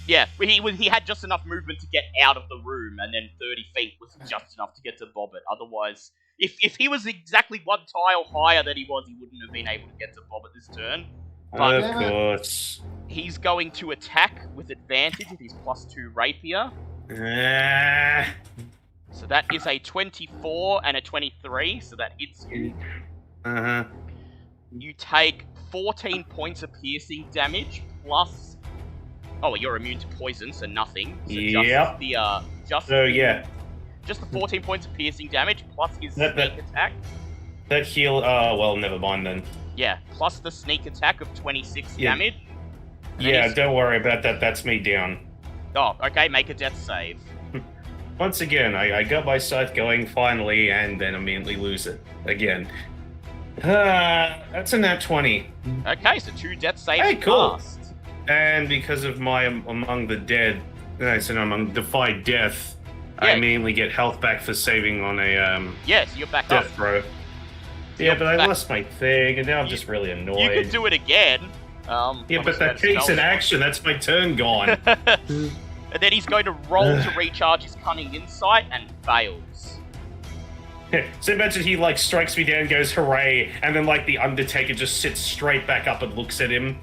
Yeah, he had just enough movement to get out of the room, and then 30 feet was just enough to get to Bobbit. Otherwise, if he was exactly one tile higher than he was, he wouldn't have been able to get to Bobbit this turn. But Of course. he's going to attack with advantage with his +2 rapier. So that is a 24 and a 23, so that hits you. Uh-huh. You take 14 points of piercing damage plus... Oh, well, you're immune to poison, so nothing. So Yep. just the 14 points of piercing damage plus his sneak attack. That heal... well, never mind then. Yeah, plus the sneak attack of 26 Yeah. damage. Yeah, don't worry about that. That's me down. Oh, okay, make a death save. Once again, I got my scythe going finally, and then immediately lose it again. That's a nat 20. Okay, so 2 death saves Hey, cool. passed. And because of my Among the Dead, among Defy Death, I Yeah. immediately get health back for saving on a Yeah, so you're back up. death throw. You're Yeah, but I back- lost my thing, and now I'm just really annoyed. You could do it again. Yeah, obviously but that that's takes an spell. action. That's my turn gone. And then he's going to roll to recharge his cunning insight and fails. So imagine he like strikes me down, goes hooray, and then like the Undertaker just sits straight back up and looks at him.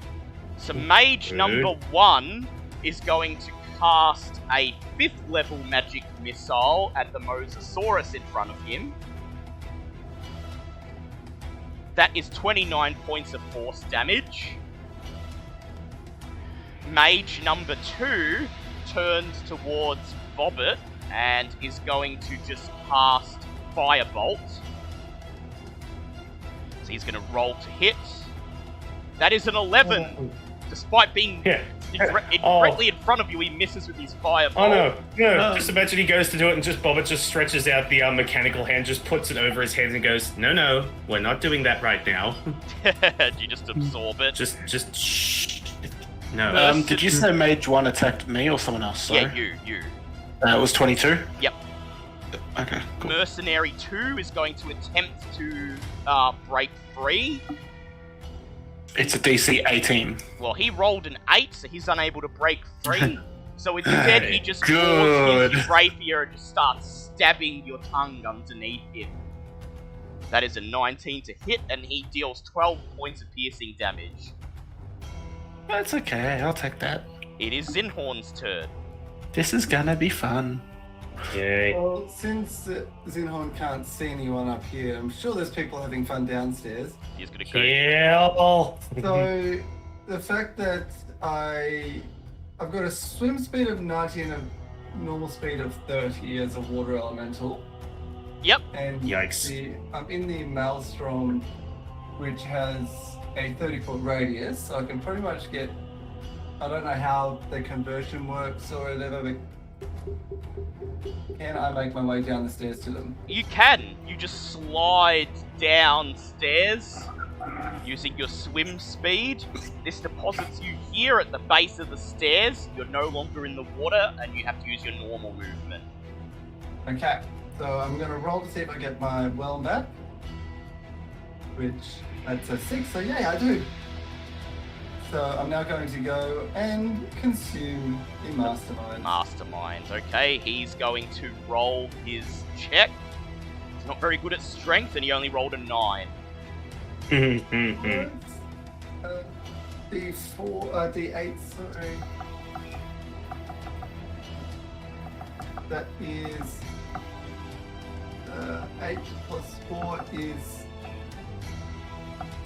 So mage Good. number 1 is going to cast a 5th level magic missile at the Mosasaurus in front of him. That is 29 points of force damage. Mage number 2 turns towards Bobbit and is going to just cast Firebolt. So he's going to roll to hit. That is an 11. Despite being Yeah. directly in front of you, he misses with his Firebolt. Oh no, no! Just imagine he goes to do it, and just Bobbit just stretches out the mechanical hand, just puts it over his head, and goes, "No, we're not doing that right now. You just absorb it. just shh. No." Did you say Mage 1 attacked me or someone else? Sorry. Yeah, you. It was 22? Yep. Okay, cool. Mercenary 2 is going to attempt to break free. It's a DC 18. Well, he rolled an 8, so he's unable to break free. So instead, he just draws Good. his rapier and just starts stabbing your tongue underneath him. That is a 19 to hit, and he deals 12 points of piercing damage. That's okay, I'll take that. It is Zinhorn's turn. This is gonna be fun. Yay! Well, since Zinhorn can't see anyone up here, I'm sure there's people having fun downstairs. He's gonna go. Kill. So the fact that I've got a swim speed of 90 and a normal speed of 30 as a water elemental. Yep. And Yikes. I'm in the Maelstrom, which has a 30-foot radius, so I can pretty much get. I don't know how the conversion works or whatever, but can I make my way down the stairs to them? You can. You just slide downstairs using your swim speed. This deposits you here at the base of the stairs. You're no longer in the water, and you have to use your normal movement. Okay, so I'm going to roll to see if I get my well back, which that's a 6, so yeah, I do. So I'm now going to go and consume the Mastermind. Mastermind. Okay, he's going to roll his check. He's not very good at strength, and he only rolled a 9. The 8, sorry. That is 8 plus 4 is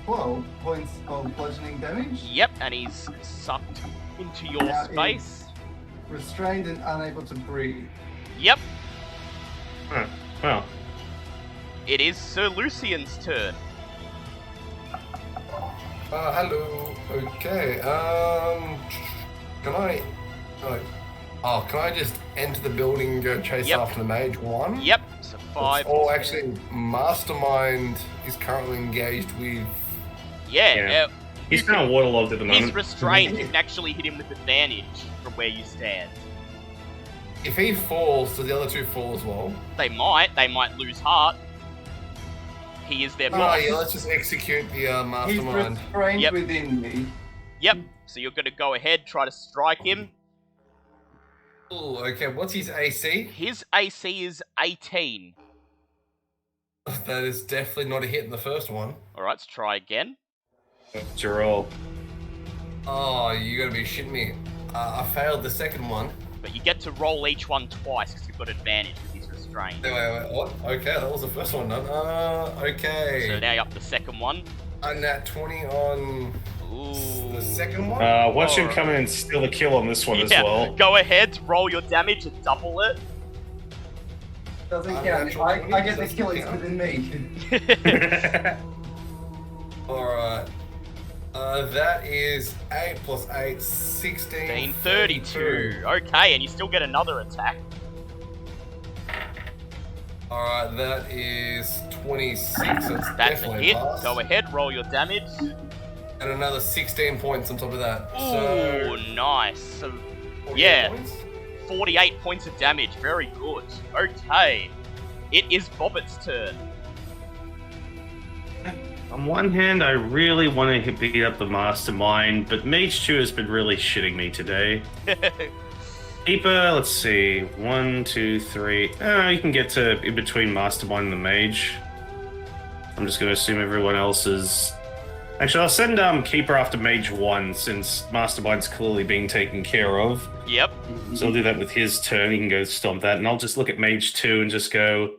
12 points of bludgeoning damage. Yep, and he's sucked into your Now space. Restrained and unable to breathe. Yep, Well, it is Sir Lucian's turn. Hello. Okay. Can I? Can I just enter the building and go chase Yep. after the mage one? Yep, so 5. Oh, actually, Mastermind is currently engaged with. Yeah, he's kind of waterlogged at the he's moment. restrained. You can actually hit him with advantage from where you stand. If he falls, do the other two fall as well? They might lose heart. He is their Oh boss. yeah, let's just execute the He's mastermind. restrained Yep. within me. Yep. So you're gonna go ahead, try to strike him. Ooh, okay, what's his AC? His AC is 18. That is definitely not a hit in the first one. Alright, let's try again. What's your roll? Oh, you gotta be shitting me. I failed the second one. But you get to roll each one twice because you've got advantage because he's restrained. Wait, what? Okay, that was the first one done. Okay. So now you're up to the second one. And that 20 on Ooh. the second one? Watch him come in and steal a kill on this one as Yeah, well. go ahead, roll your damage and double it. Doesn't count. Unnatural I 20, get the doesn't kill. It's count. within me. Alright. That is 8 plus 8, 16. 32. Okay, and you still get another attack. Alright, that is 26. So it's That's a definitely hit. pass. Go ahead, roll your damage. And another 16 points on top of that. Ooh, So, nice. So, 48 yeah. points? 48 points of damage. Very good. Okay. It is Bobbit's turn. On one hand, I really want to beat up the mastermind, but Mage 2 has been really shitting me today. Keeper, let's see. 1, 2, 3. You can get to in between mastermind and the mage. I'm just going to assume everyone else is... Actually, I'll send Keeper after Mage 1, since mastermind's clearly being taken care of. Yep. So I'll do that with his turn. He can go stomp that, and I'll just look at Mage 2 and just go...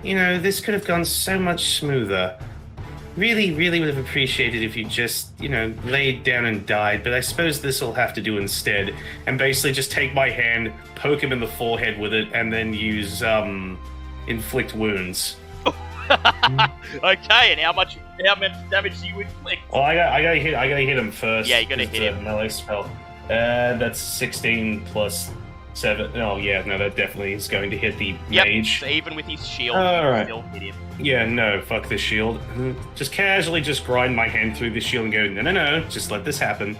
You know, this could have gone so much smoother. Really, really would have appreciated if you just, you know, laid down and died, but I suppose this will have to do instead. And basically just take my hand, poke him in the forehead with it, and then use, inflict wounds. Okay, and how much damage do you inflict? Well, I gotta hit him first. Yeah, you gotta It's hit a him. melee spell. That's 16 plus 7. Oh, yeah, no, that definitely is going to hit the Yep. mage. So even with his shield, All you right. still hit him. Yeah, no, fuck the shield. Just casually just grind my hand through the shield and go, no, just let this happen.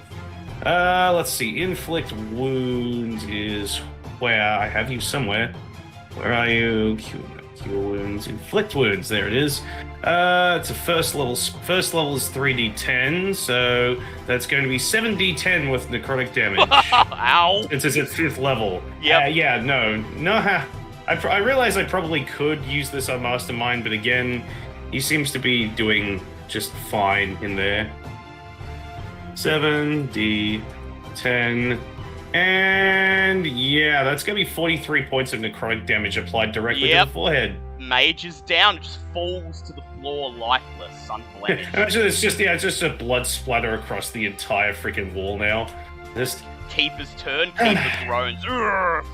Let's see. Inflict wounds is where I have you somewhere. Where are you? Cure wounds. Inflict wounds. There it is. It's a first level. First level is 3d10, so that's going to be 7d10 with necrotic damage. Ow. It's at 5th level. Yep. Yeah, no. I realize I probably could use this on Mastermind, but again, he seems to be doing just fine in there. 7d10. And yeah, that's going to be 43 points of necrotic damage applied directly to Yep. the forehead. Mage is down, it just falls to the floor lifeless, unblemished. Imagine it's just a blood splatter across the entire freaking wall now. Just Keeper's turn, Keeper groans.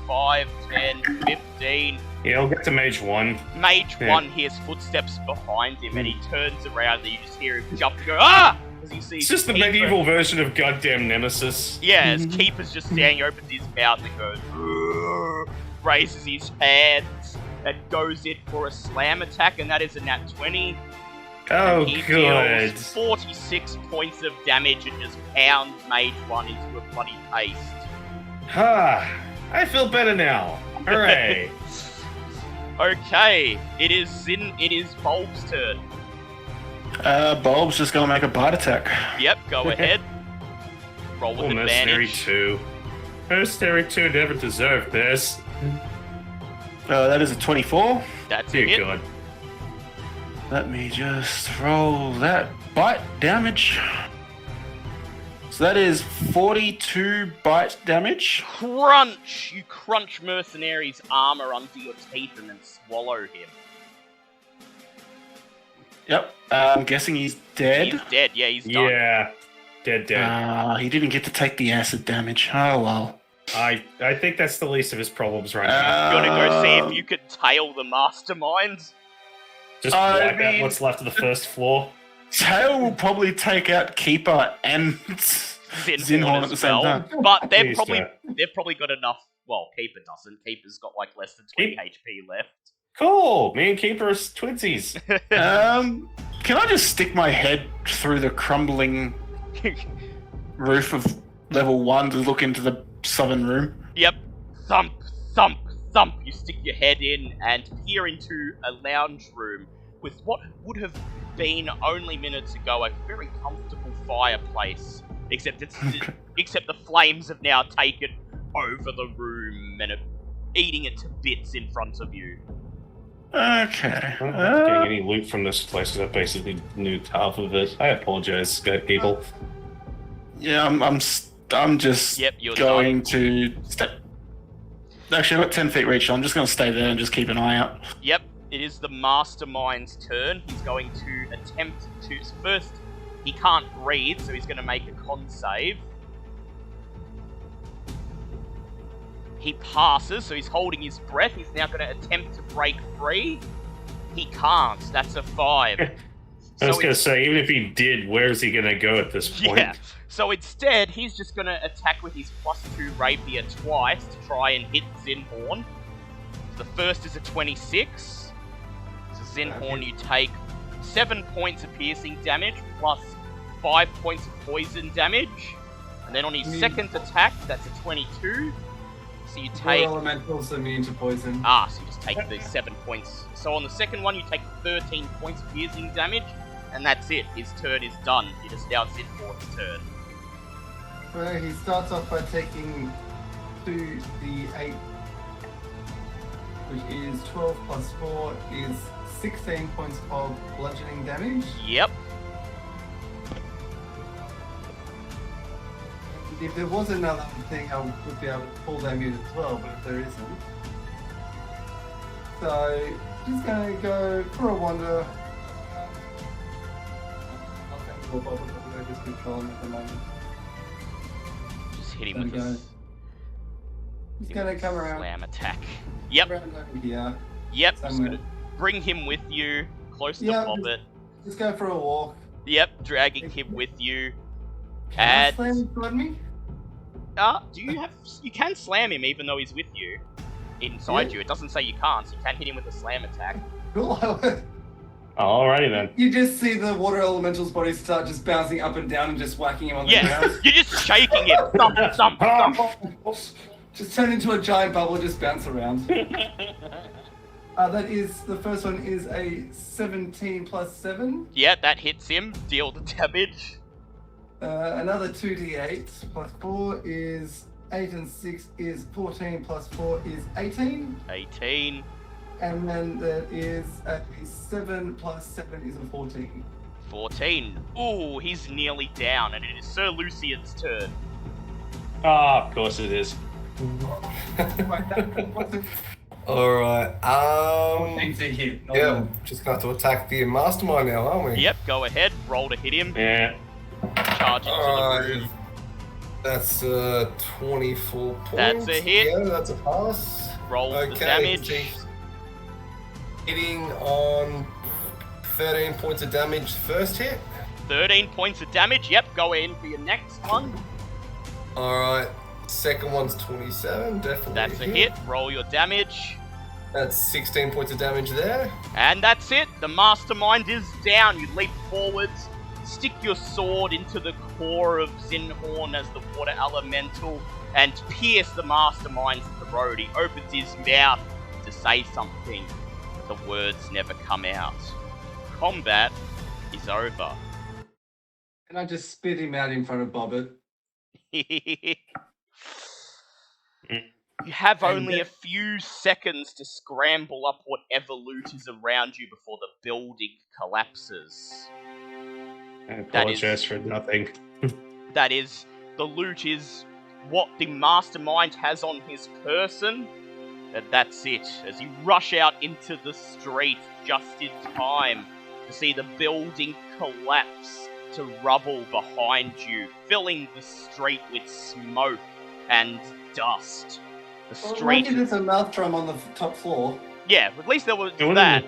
5, 10, 15. yeah, I'll get to Mage 1. Mage Yeah. 1 hears footsteps behind him and he turns around and you just hear him jump and go, ah! As he sees It's just the Keeper. medieval version of goddamn Nemesis. Yeah, as Keeper's just standing, opens his mouth and goes, "Ugh," raises his hands and goes in for a slam attack, and that is a nat 20. Oh, And he good. deals 46 points of damage and just pounds Mage 1 into a bloody paste. I feel better now. Hooray. Okay, it is Bulb's turn. Bulb's just gonna make a bite attack. Yep, go ahead. Roll with Oh, Mercenary advantage. 2. Mercenary 2 never deserved this. That is a 24. That's a Dear hit. God. Let me just roll that bite damage. So that is 42 bite damage. Crunch! You crunch Mercenary's armor under your teeth and then swallow him. Yep. I'm guessing he's dead. He's dead, yeah, he's done. Yeah. Dead. He didn't get to take the acid damage. Oh well. I think that's the least of his problems right now. You gotta go see if you can tail the mastermind. Just I wipe out mean- what's left of the first floor. Tail will probably take out Keeper and Zinhorn at the same time. But they've Please probably got enough. Well, Keeper doesn't. Keeper's got like less than 20 HP left. Cool. Me and Keeper are twinsies. Can I just stick my head through the crumbling roof of level 1 to look into the southern room. Yep. Thump, thump, thump. You stick your head in and peer into a lounge room with what would have been only minutes ago a very comfortable fireplace. Except the flames have now taken over the room and are eating it to bits in front of you. Okay. I'm not getting any loot from this place because I basically nuked half of it. I apologize, people. Yeah, I'm just Yep, you're going done. to step. Actually, I've got 10 feet reach, so I'm just going to stay there and just keep an eye out. Yep, it is the Mastermind's turn. He's going to attempt to... First, he can't breathe, so he's going to make a con save. He passes, so he's holding his breath. He's now going to attempt to break free. He can't. That's a 5. I was going to say, even if he did, where's he going to go at this point? Yeah. So instead, he's just going to attack with his +2 rapier twice to try and hit Zinhorn. The first is a 26. So Zinhorn, you take 7 points of piercing damage plus 5 points of poison damage. And then on his second attack, that's a 22. So you take... elementals immune to poison. So you just take the 7 points. So on the second one, you take 13 points of piercing damage. And that's it. His turn is done. It is now Zinhorn's turn. Well, he starts off by taking 2d8, which is 12 plus 4 is 16 points of bludgeoning damage. Yep. If there was another thing, I would be able to pull them in as well, but if there isn't. So, just going to go for a wander. I'll take more bubble, but I just control him at the moment. Just hit him with this. He's going to come around. Slam attack. Yep. Around over here. Yep. Just Somewhere. gonna bring him with you, close to Yeah, Bobbit. Just go for a walk. Yep. Dragging him with you. Can I slam him toward me? Do you have? You can slam him even though he's with you, inside you. It doesn't say you can't. So you can hit him with a slam attack. Cool. Alrighty then. You just see the water elemental's body start just bouncing up and down and just whacking him on the ground. You're just shaking him. Thump, thump, thump. Just turn into a giant bubble, just bounce around. That is, the first one is a 17 plus 7. Yeah, that hits him. Deal the damage. Another 2d8 plus 4 is 8 and 6 is 14 plus 4 is 18. 18. And then there is a 7 plus 7 is a 14. 14. Ooh, he's nearly down, and it is Sir Lucian's turn. Of course it is. Alright, Things are hit. yeah, just gonna have to attack the mastermind now, aren't we? Yep, go ahead. Roll to hit him. Yeah. Charge into the room. That's 24 points. That's a hit. Yeah, that's a pass. Roll the Okay, damage. he's hitting on 13 points of damage first hit. 13 points of damage. Yep, go in for your next one. Alright, second one's 27, definitely. That's a hit. Roll your damage. That's 16 points of damage there. And that's it. The mastermind is down. You leap forwards, stick your sword into the core of Zinhorn as the water elemental, and pierce the mastermind's throat. He opens his mouth to say something. The words never come out. Combat is over. And I just spit him out in front of Bobbit. You have only a few seconds to scramble up whatever loot is around you before the building collapses. I apologize for nothing. That is, the loot is what the mastermind has on his person, and that's it. As you rush out into the street just in time to see the building collapse to rubble behind you, filling the street with smoke and dust. The street... Lucky there's a mouth drum on the top floor. Yeah, at least there was Ooh. that.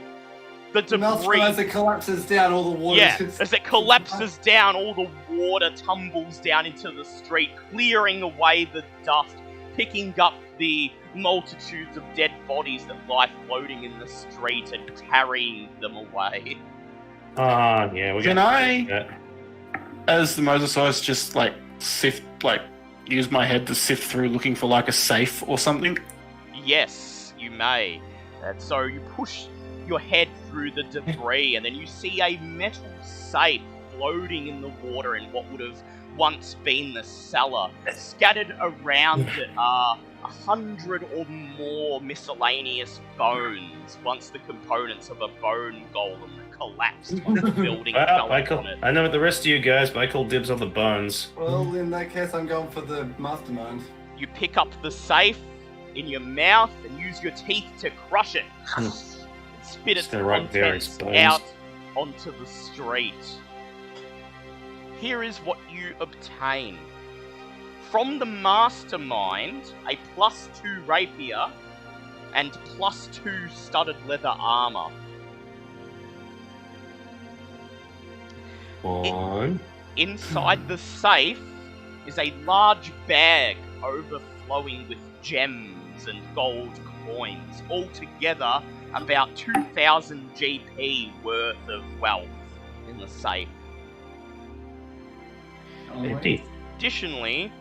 The The mouth drum, debris... as it collapses down, all the water... Yeah, as it collapses down, all the water tumbles down into the street, clearing away the dust, picking up the multitudes of dead bodies that lie floating in the street and carrying them away. Yeah, we Can got I- that. As the mosasaurus just like sift, like use my head to sift through looking for like a safe or something? Yes, you may. And so you push your head through the debris, and then you see a metal safe floating in the water in what would have once been the cellar. Scattered around it are 100 or more miscellaneous bones, once the components of a bone golem that collapsed on the building fell upon it. I know the rest of you guys, but I call dibs on the bones. Well, in that case, I'm going for the mastermind. You pick up the safe in your mouth and use your teeth to crush it. Spit its contents out onto the street. Here is what you obtain. From the mastermind, a +2 rapier and +2 studded leather armor. Inside the safe is a large bag overflowing with gems and gold coins. Altogether, about 2,000 GP worth of wealth in the safe. Additionally,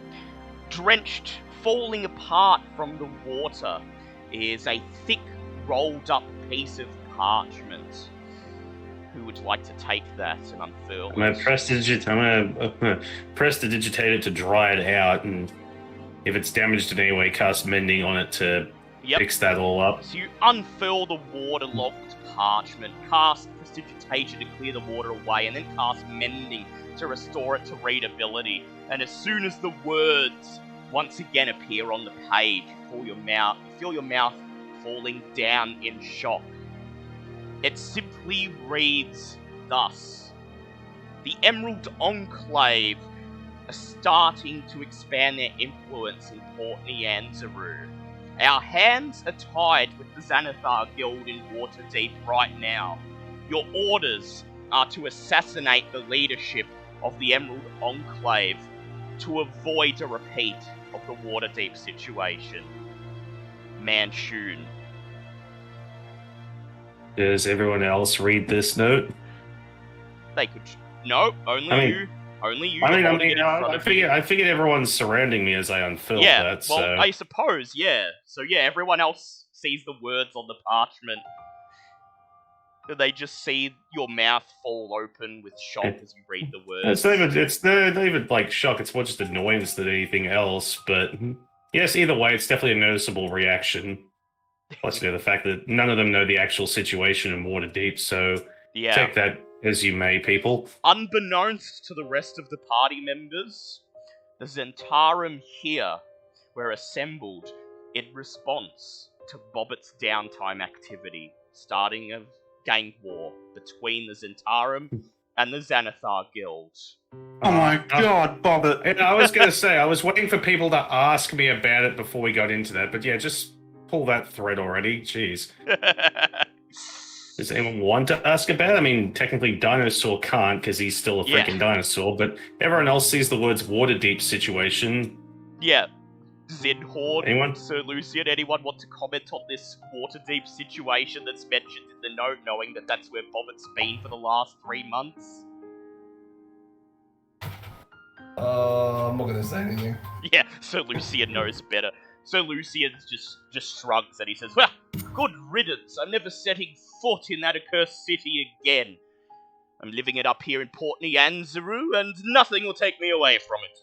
drenched, falling apart from the water, is a thick, rolled-up piece of parchment. Who would like to take that and unfurl it? I'm gonna prestidigitate it to dry it out, and if it's damaged in any way, cast mending on it to fix that all up. So you unfurl the waterlogged parchment, cast prestidigitation to clear the water away, and then cast mending to restore it to readability. And as soon as the words once again appear on the page, you feel your mouth falling down in shock. It simply reads thus: the Emerald Enclave are starting to expand their influence in Port Nyanzaru. Our hands are tied with the Xanathar Guild in Waterdeep right now. Your orders are to assassinate the leadership of the Emerald Enclave to avoid a repeat of the Waterdeep situation. Manchun. Does everyone else read this note? They could. No, only you. Only you. I figured everyone's surrounding me as I unfurl that. Well, so. I suppose, yeah. So yeah, everyone else sees the words on the parchment. They just see your mouth fall open with shock as you read the words. It's not even like shock. It's more just annoyance than anything else. But yes, either way, it's definitely a noticeable reaction. Plus, the fact that none of them know the actual situation in Waterdeep. So take that as you may, people. Unbeknownst to the rest of the party members, the Zentarum here were assembled in response to Bobbitt's downtime activity, starting a gang war between the Zentarum and the Xanathar Guild. Oh my god, Bobbit! And I was going to say, I was waiting for people to ask me about it before we got into that, but yeah, just pull that thread already. Jeez. Does anyone want to ask about it? I mean, technically Dinosaur can't because he's still a freaking dinosaur, but everyone else sees the words Waterdeep situation. Yeah. Zinhord, anyone? Sir Lucian, anyone want to comment on this Waterdeep situation that's mentioned in the note, knowing that that's where Bobbitt's been for the last 3 months? I'm not gonna say anything. Yeah, Sir Lucian knows better. Sir Lucian just shrugs and he says, well, good riddance. I'm never setting foot in that accursed city again. I'm living it up here in Port Nyanzaru, and nothing will take me away from it.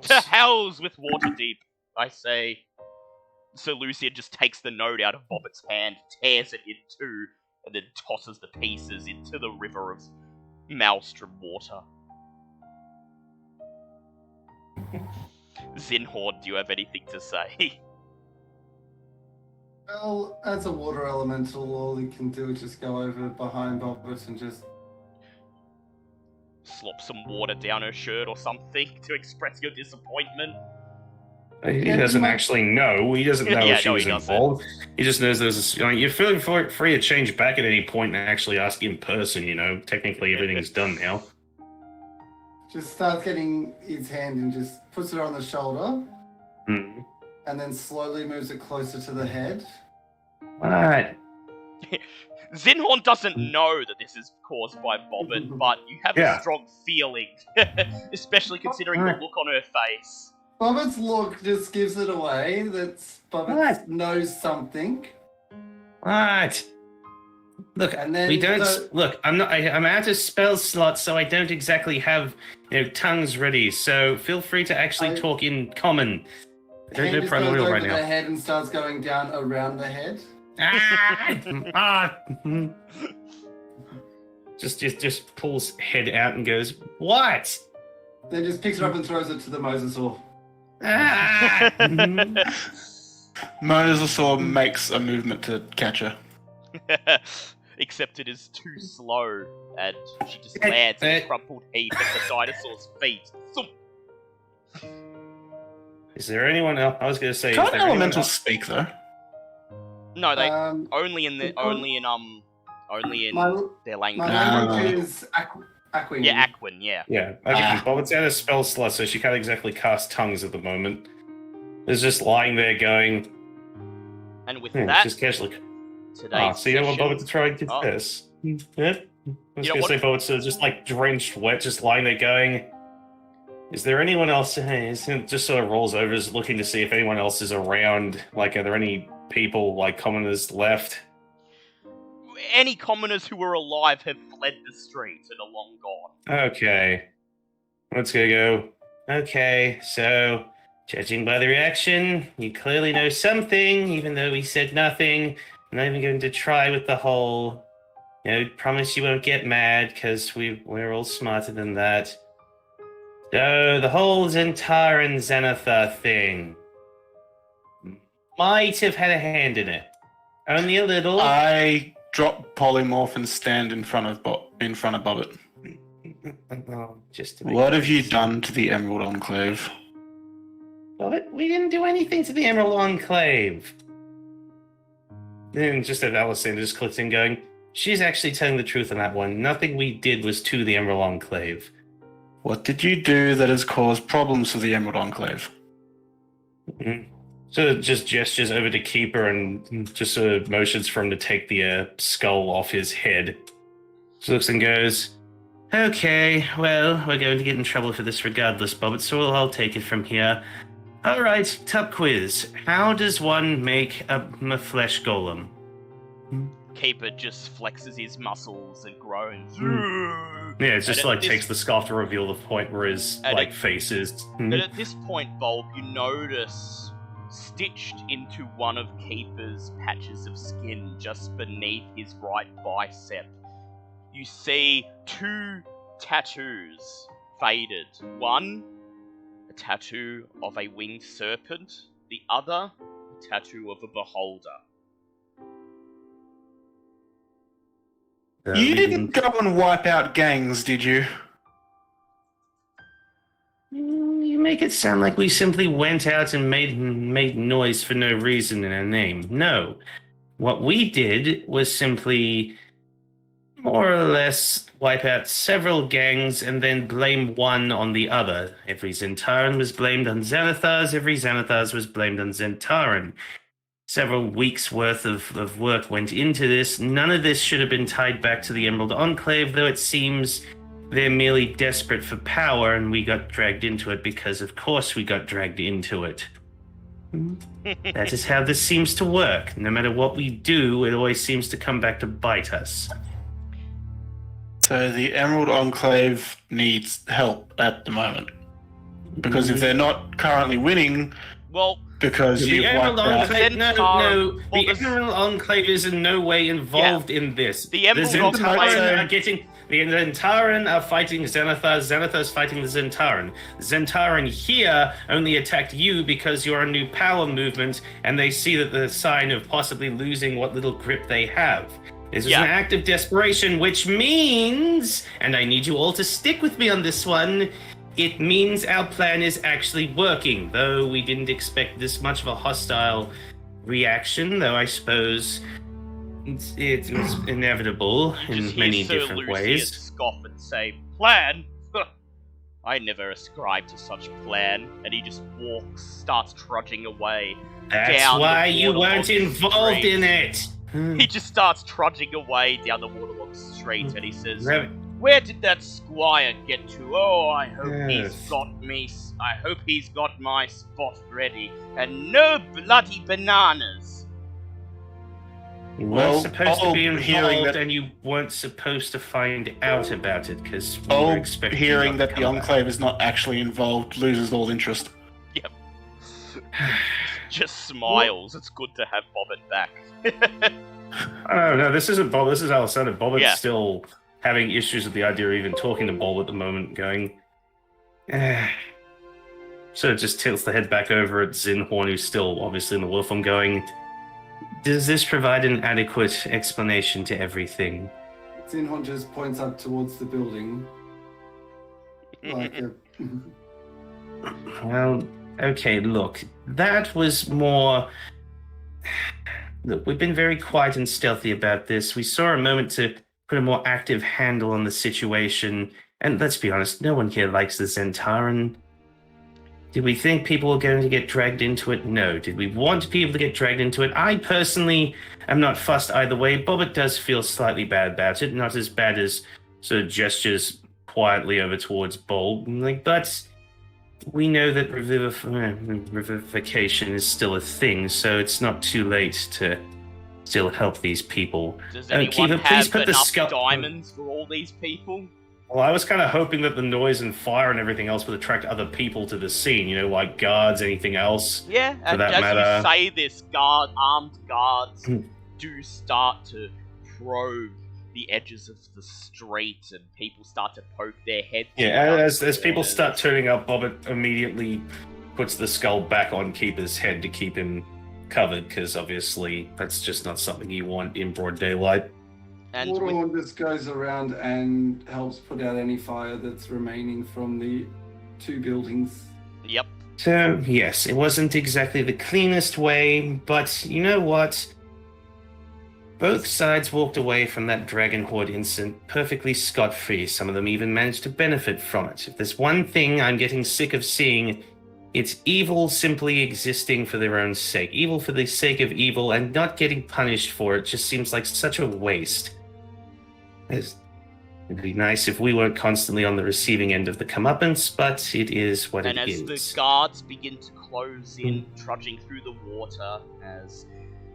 To hells with Waterdeep, I say. Sir Lucian just takes the note out of Bobbitt's hand, tears it in two, and then tosses the pieces into the river of Maelstrom water. Zinhord, do you have anything to say? Well, as a water elemental, all he can do is just go over behind Bobbit and just slop some water down her shirt or something to express your disappointment. He doesn't actually know. He doesn't know if she was involved. He just knows there's you're feeling free to change back at any point and actually ask in person, Technically, everything's done now. Just starts getting his hand and just puts it on the shoulder. Mm. And then slowly moves it closer to the head. Alright. Zinhorn doesn't know that this is caused by Bobbit, but you have a strong feeling, especially considering the look on her face. Bobbit's look just gives it away that Bobbit knows something. What? Look, And then we don't. Look, I'm out of spell slots, so I don't exactly have tongues ready. So feel free to actually talk in common. I don't know primordial right now. The head and starts going down around the head. Just pulls head out and goes, what? Then just picks it up and throws it to the Mosasaur. Mosasaur makes a movement to catch her. Except it is too slow, and she just lands in a crumpled heap at the dinosaur's feet. Is there anyone else? I was going to say. Can't elementals speak though? No, they only in their language. My language is Aquin. Yeah, Aquin. Yeah. Yeah. Okay. Bobbit's out of spell slot, so she can't exactly cast tongues at the moment. It's just lying there going. And with that, just casually. Today's so you don't want Bobbit to try and get this? Yeah. I was going to say Bobbit's just like drenched wet, just lying there going. Is there anyone else? Just sort of rolls over, is looking to see if anyone else is around. Like, are there any people, like commoners, left? Any commoners who were alive have fled the streets and are long gone. Okay. Let's go. Okay, so, judging by the reaction, you clearly know something, even though we said nothing. I'm not even going to try with the whole, promise you won't get mad, because we're all smarter than that. So, the whole Zentaran Xanathar thing might have had a hand in it. Only a little. I drop polymorph and stand in front of Bobbit. What have you done to the Emerald Enclave? Bobbit, we didn't do anything to the Emerald Enclave. Then just as Alessandra just clicks in going, she's actually telling the truth on that one. Nothing we did was to the Emerald Enclave. What did you do that has caused problems for the Emerald Enclave? Mm-hmm. So just gestures over to Keeper and just sort of motions for him to take the skull off his head. So looks and goes, okay, well, we're going to get in trouble for this regardless, Bobbit, so I'll take it from here. All right, top quiz. How does one make a flesh golem? Keeper just flexes his muscles and groans. Yeah, it's just takes the scarf to reveal the point where his face is. But at this point, Bulb, you notice stitched into one of Keeper's patches of skin just beneath his right bicep, you see two tattoos faded. One, a tattoo of a winged serpent. The other, a tattoo of a beholder. You didn't go and wipe out gangs, did you? You make it sound like we simply went out and made noise for no reason in a name. No. What we did was simply more or less wipe out several gangs and then blame one on the other. Every Zentaran was blamed on Xanathars, every Xanathars was blamed on Zentaran. Several weeks' worth of work went into this. None of this should have been tied back to the Emerald Enclave, though it seems they're merely desperate for power, and we got dragged into it because, of course, we got dragged into it. That is how this seems to work. No matter what we do, it always seems to come back to bite us. So the Emerald Enclave needs help at the moment. Because if they're not currently winning... Well... Because the Emerald Enclave, the Emerald Enclave is in no way involved in this. The Emerald Enclave the Zentaran are fighting Xanathars. Xanathars fighting the Zentaran. Zentaran here only attacked you because you're a new power movement, and they see that the sign of possibly losing what little grip they have. This is an act of desperation, which means, and I need you all to stick with me on this one. It means our plan is actually working, though we didn't expect this much of a hostile reaction, though I suppose it was inevitable in many different ways. Scoff and say, plan? I never ascribed to such plan, and he just starts trudging away. That's why you weren't involved in it! He just starts trudging away down the waterlogged street, and he says, Rabbit. "Where did that squire get to? Oh, I hope Yes. he's got me. I hope he's got my spot ready, and no bloody bananas." You weren't Well, supposed to be hearing involved, that- and you weren't supposed to find out about it because we were All expecting hearing you not that to the come back. Enclave is not actually involved loses all interest. Just smiles. It's good to have Bobbit back. Oh no, this isn't Bob. This is Alessandro. Bobbitt's Yeah. still having issues with the idea of even talking to Bob at the moment. Going, so it just tilts the head back over at Zinhorn, who's still obviously in the wolf form. Going, does this provide an adequate explanation to everything? Zinhon just points up towards the building. Like a... Well, okay, look, that was more. Look, we've been very quiet and stealthy about this. We saw a moment to put a more active handle on the situation, and let's be honest, no one here likes the Zentaran. Did we think people were going to get dragged into it? No. Did we want people to get dragged into it? I personally am not fussed either way. Bobbit does feel slightly bad about it, not as bad as sort of gestures quietly over towards Bold, but we know that revivification is still a thing, so it's not too late to still help these people. Does Keep anyone it- please have put the enough skull- diamonds for all these people? Well, I was kind of hoping that the noise and fire and everything else would attract other people to the scene, like guards, anything else. Yeah, and that as matter- you say this, armed guards Hmm. do start to probe the edges of the street, and people start to poke their heads. Yeah, around as people corners. start turning up, Bobbit immediately puts the skull back on Keeper's head to keep him covered, because obviously that's just not something you want in broad daylight. And with, Waterhorn just goes around and helps put out any fire that's remaining from the two buildings. yep, So, yes, it wasn't exactly the cleanest way, but you know what? Both sides walked away from that Dragon Horde incident perfectly scot-free. Some of them even managed to benefit from it. If there's one thing I'm getting sick of seeing, it's evil simply existing for their own sake. Evil for the sake of evil and not getting punished for it just seems like such a waste. It'd be nice if we weren't constantly on the receiving end of the comeuppance, but it is what and it as is. the guards begin to close in, trudging through the water, as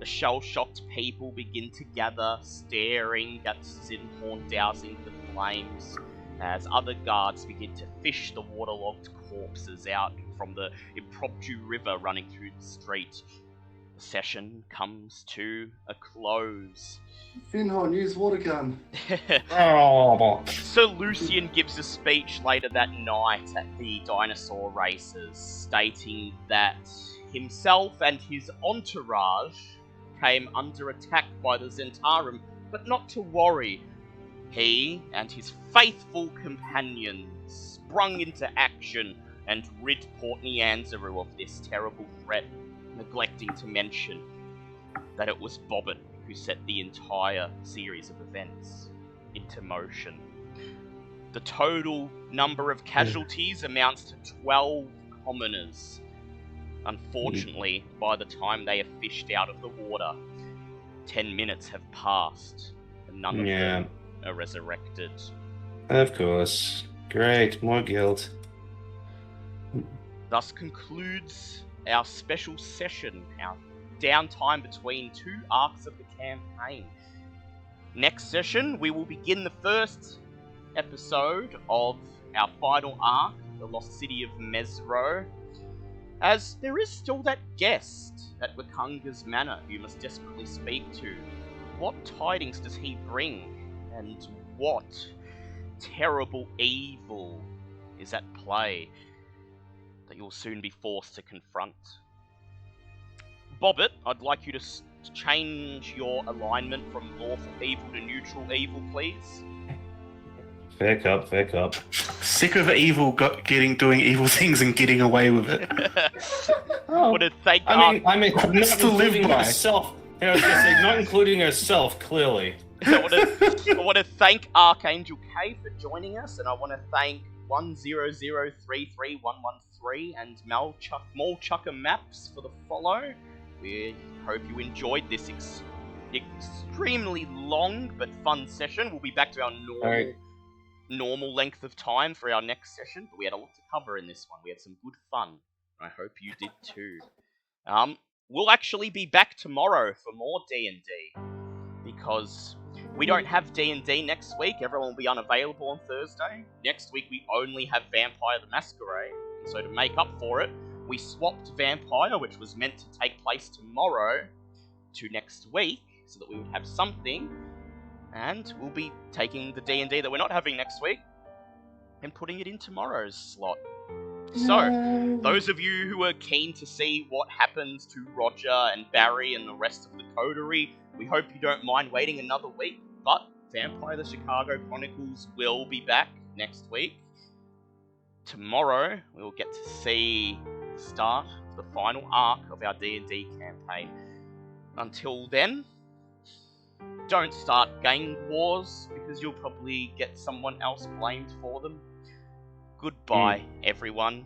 the shell-shocked people begin to gather, staring at Zinhorn dousing the flames, as other guards begin to fish the waterlogged corpses out from the impromptu river running through the street. The session comes to a close. Zinhon, use water gun. Oh, So Lucian gives a speech later that night at the dinosaur races, stating that himself and his entourage came under attack by the Zentarum, but not to worry. He and his faithful companions sprung into action and rid Port Nianzaru of this terrible threat, neglecting to mention that it was Bobbin who set the entire series of events into motion. The total number of casualties amounts to 12 commoners. Unfortunately, by the time they are fished out of the water, 10 minutes have passed, and none of them are resurrected. of course. Great, more guilt. Thus concludes our special session, our downtime between two arcs of the campaign. Next session, we will begin the first episode of our final arc, the Lost City of Mezro, as there is still that guest at Wakanga's Manor who you must desperately speak to. What tidings does he bring, and what terrible evil is at play that you'll soon be forced to confront? Bobbit, I'd like you to change your alignment from lawful evil to neutral evil, please. Fair cup. Sick of evil doing evil things and getting away with it. Oh, Want to thank I mean, That's not to live including by. herself. I was gonna say, not including herself, clearly. I want to thank Archangel K for joining us, and I want to thank 100333113 and Malchucker Maps for the follow. We hope you enjoyed this extremely long but fun session. We'll be back to our normal length of time for our next session, but we had a lot to cover in this one. We had some good fun. I hope you did too. We'll actually be back tomorrow for more D&D, because we don't have D&D next week. Everyone will be unavailable on Thursday. Next week we only have Vampire the Masquerade, and so to make up for it, we swapped Vampire, which was meant to take place tomorrow, to next week, so that we would have something, and we'll be taking the D&D that we're not having next week and putting it in tomorrow's slot. So, those of you who are keen to see what happens to Roger and Barry and the rest of the coterie, we hope you don't mind waiting another week, but Vampire the Chicago Chronicles will be back next week. Tomorrow, we'll get to see the start of the final arc of our D&D campaign. Until then, don't start gang wars, because you'll probably get someone else blamed for them. Goodbye, everyone.